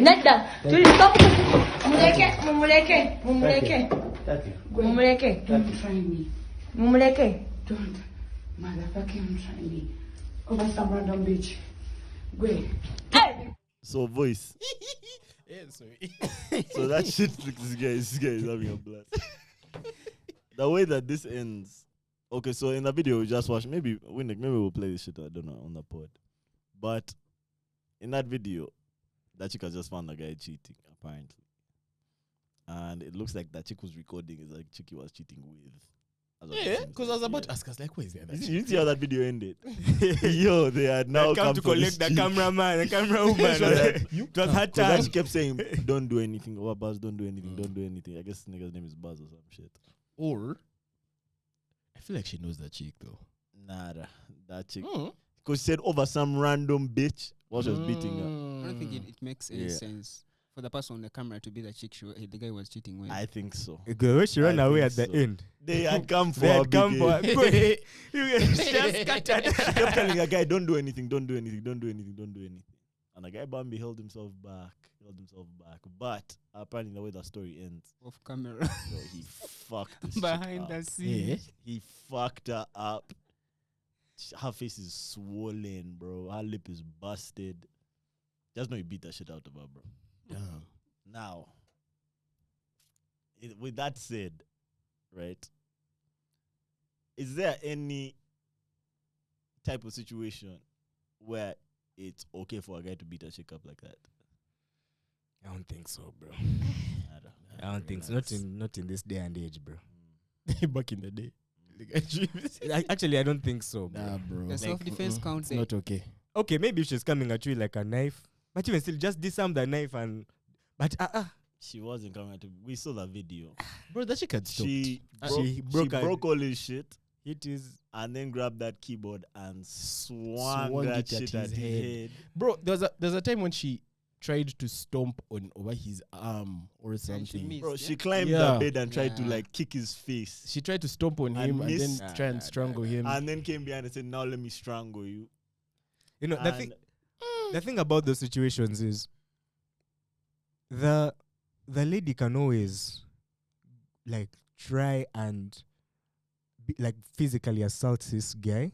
Nedda, tuli stop. Mumuleke. Thank you. Mumuleke. Don't try me. Mumuleke. Don't motherfucking try me. Over some random bitch. Go. Hey. So voice. Yeah, sorry. So that shit. This guy is having a blast. The way that this ends. Okay, so in the video we just watched. Maybe we'll play this shit. I don't know on the pod. But in that video, that chick has just found the guy cheating apparently, and it looks like that chick was recording is like chick he was cheating with. Yeah, because I was about to ask us, like, where is the other chick? You see how that video ended? Yo, they had now come to for collect the this chick. cameraman, the camera woman. It was hard Because time. she kept saying, "Don't do anything." Oh, Buzz, don't do anything. Don't do anything. I guess the nigga's name is Buzz or some shit. Or, I feel like she knows that chick, though. Nada, that chick. Because she said over some random bitch while she was beating her. I don't think it makes any Yeah. sense for the person on the camera to be the chick the guy was cheating with. I think so. Girl, when she ran I away think at the so. end. They had come for They her had come for big her. aid. She just scattered. She kept telling a guy, "Don't do anything. Don't do anything. Don't do anything. Don't do anything." And the guy Bambi held himself back. But apparently, the way the story ends, Off camera. yo, he fucked this chick Behind up. the scenes. He fucked her up. Her face is swollen, bro. Her lip is busted. Just know he beat the shit out of her, bro. Damn. Now, with that said, right, is there any type of situation where it's okay for a guy to beat a chick up like that? I don't think so, bro. I don't know. I don't think so. Not in this day and age, bro. Back in the day. Actually, I don't think so, bro. Nah, bro. The self-defense counts. It's not okay. Okay, maybe if she's coming at you like a knife, but even still, just disarm the knife and. But She wasn't coming to. We saw the video. Bro, that chick had stopped. She broke all his shit it is. and then grabbed that keyboard and swung that it at shit at his his head. Bro, there's a time when she tried to stomp over his arm or something. missed. Bro, Yeah? she climbed Yeah. the bed and tried to Yeah. like kick his face. She tried to stomp on And him and missed. then try and strangle him. And then came behind and said, "Now let me strangle you." You know, And the thing about those situations is the lady can always like try and like physically assault this guy,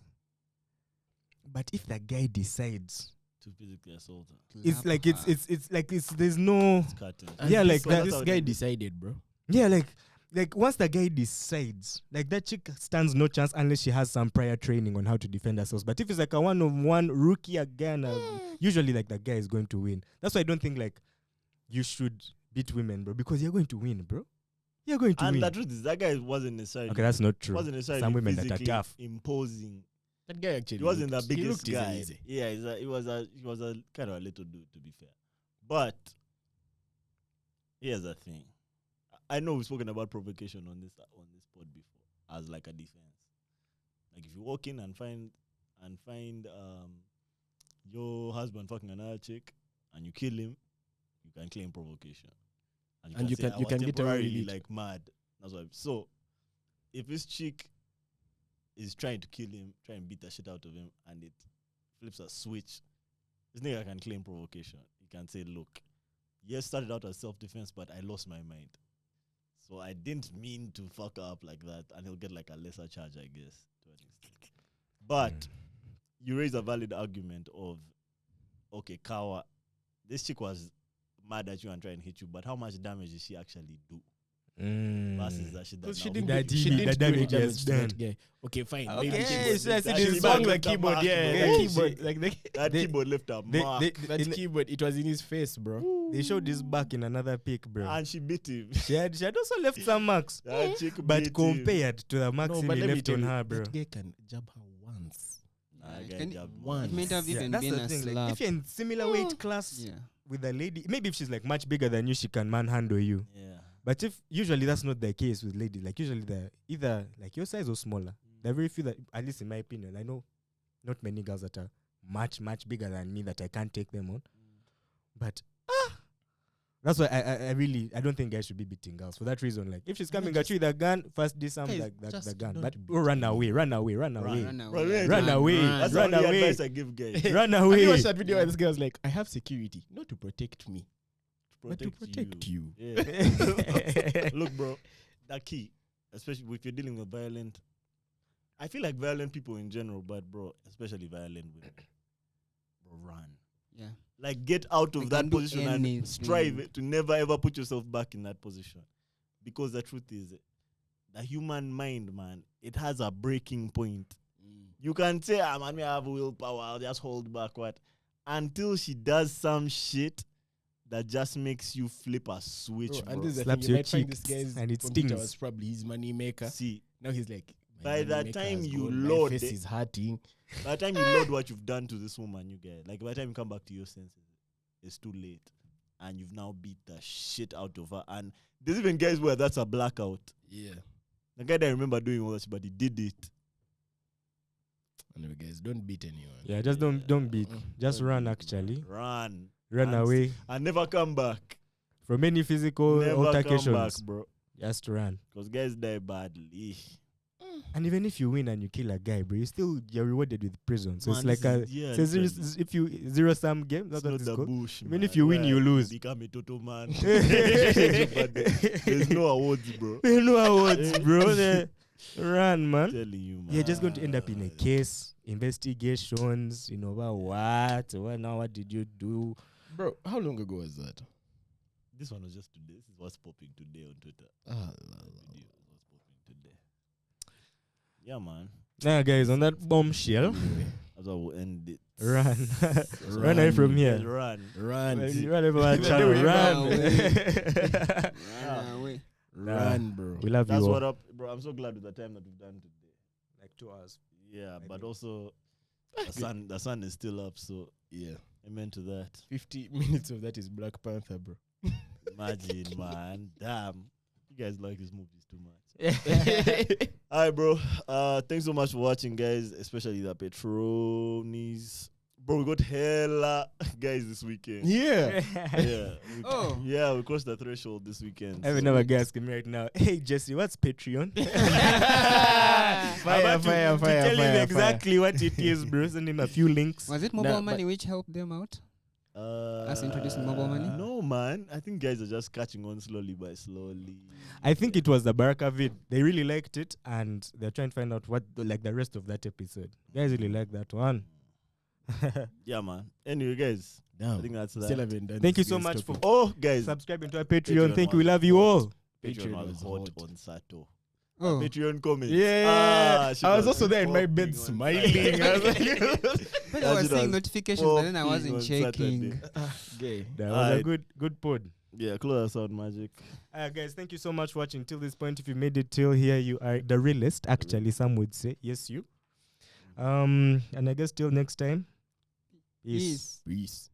but if the guy decides, to physically assault her. it's like it's there's no It's cutting. And yeah, this, like that- this That's how guy they- decided, bro. yeah like once the guy decides, like that chick stands no chance unless she has some prior training on how to defend herself. But if it's like a one-on-one rookie again, usually like the guy is going to win. That's why I don't think like you should beat women, bro, because you're going to win, bro. You're going to And win. the truth is, that guy wasn't necessarily. Okay, that's not true. Wasn't necessarily Some women that are physically tough. imposing. That guy actually He wasn't the looked- he biggest looked guy. easy. Yeah, he was a kind of a little dude, to be fair. But here's the thing. I know we've spoken about provocation on this pod before as like a defense. Like if you walk in and find your husband fucking another chick and you kill him, you can claim provocation. And you say, can- "I you was can get away with temporarily it." like mad. That's why. So if this chick is trying to kill him, try and beat the shit out of him, and it flips a switch, this nigga can claim provocation. He can say, "Look, yes, started out as self-defense, but I lost my mind. So I didn't mean to fuck her up like that," and he'll get like a lesser charge, I guess, to an extent. But you raise a valid argument of, okay, Kawa, this chick was mad at you and trying to hit you, but how much damage did she actually do? Versus that shit that Because she now- didn't, That do, she DB, didn't that do any damage damage is to that done. guy. Okay, fine. Okay, maybe so I said that it's shit swung left the a keyboard. mark, Yeah, bro. the Yeah, keyboard. she- Like That They- keyboard left a mark. that in- keyboard, it was in his face, bro. They showed this back in another pic, bro. And she beat him. She had also left some marks, That chick but beat him. compared to the marks No, he but let me left tell on you, her, bro. that guy can jab her once. Nah, It guy can- jabbed Once. It might have Yeah, even that's been the a thing. Like, slap. if you're in similar weight class Yeah. with a lady, maybe if she's like much bigger than you, she can manhandle you. Yeah. But if usually that's not the case with ladies, like usually they're either like your size or smaller. There are very few that, at least in my opinion, I know not many girls that are much bigger than me that I can't take them on. But That's why I don't think guys should be beating girls for that reason. Like if she's coming at you with a gun, first do something Guys, like just the gun. don't But beat run away. Run Bro, away. yeah, Run away. That's Run the only away. advice I give guys. Run Have away. you watched that video where this guy was like, I have security, not to protect me, but to Protect protect you. Yeah. Look, bro, that key, especially if you're dealing with violent. I feel like violent people in general, but bro, especially violent women, bro, run. Yeah. Like get out They of can that do position and anything. strive to never ever put yourself back in that position, because the truth is, the human mind, man, it has a breaking point. You can say, man, me have willpower, I'll just hold back. What? Until she does some shit that just makes you flip a switch, Bro, and bro. this is the Slaps thing, you your might find cheeks this guy's and it computer stings. was probably his money maker. See, Now he's like, By my the money maker time has you gone, load my face it- is hurting. by the time you load what you've done to this woman, you get like by the time you come back to your senses, it's too late, and you've now beat the shit out of her. And there's even guys where that's a blackout. Yeah. The guy that I remember doing all that, but he did it. Anyway, guys, don't beat anyone. Yeah, just don't beat. Just Don't run beat, actually. Run Run And away and never come back. from any physical Never come back, altercations. bro. Just run. Because guys die badly. And even if you win and you kill a guy, bro, you're rewarded with prison. So Man, it's like this a is- yeah, so zero, literally. if you zero sum game. That's It's what not it's the called. bush, Even man. if you win, Where you lose. become a total man. There's no awards, bro. No awards, bro. Run, man. Telling you, man. You're just going to end up in a case, investigations, about what did you do? Bro, how long ago was that? This one was just today. This is what's popping today on Twitter. Ah, Video is what's popping today. Yeah, man. Now, guys, on that bombshell, That's how we'll end it. run. Run away from Yes, here. run. Run. Run everyone, channel, run. Run away. Run, bro. We love That's you all. what up, bro. I'm so glad with the time that we've done today. Like 2 hours. Yeah, I but agree. also the sun is still up, so Yeah. amen to that. 50 minutes of that is Black Panther, bro. Imagine, man. Damn. You guys like these movies too much. All right, bro. Thanks so much for watching, guys, especially the Patronies. Bro, we got hella guys this weekend. Yeah. Yeah. Oh. Yeah, we crossed the threshold this weekend. I have so- another guy asking me right now, hey, Jesse, what's Patreon? Fire, I'm about fire, to fire, tell fire, him exactly what it is, bro. Send him a few links. Was it mobile Nah, money which helped them out? Us introducing mobile money? No, man. I think guys are just catching on slowly by slowly. I think it was the Baraka vid. They really liked it, and they're trying to find out what the rest of that episode. Guys really like that one. Yeah, man. Anyway, guys, I Damn. think that's Still that. haven't done Thank you this so guy's much for topic. Oh, guys, subscribing to our Patreon. Patreon Thank you. We was love you hot. all. Patreon Patreon was was hot hot. on Sato. Oh. Patreon comments. Yeah. shit I was also there in my popping bed on smiling. Saturday. I was like, But That I was shit seeing was notifications, but then I popping wasn't on checking. Saturday. gay. That was Alright. a good pod. Yeah, close us out, magic. Guys, thank you so much for watching till this point. If you made it till here, you are the realest. Actually, some would say yes, you. And I guess till next time. Peace. Peace. Peace.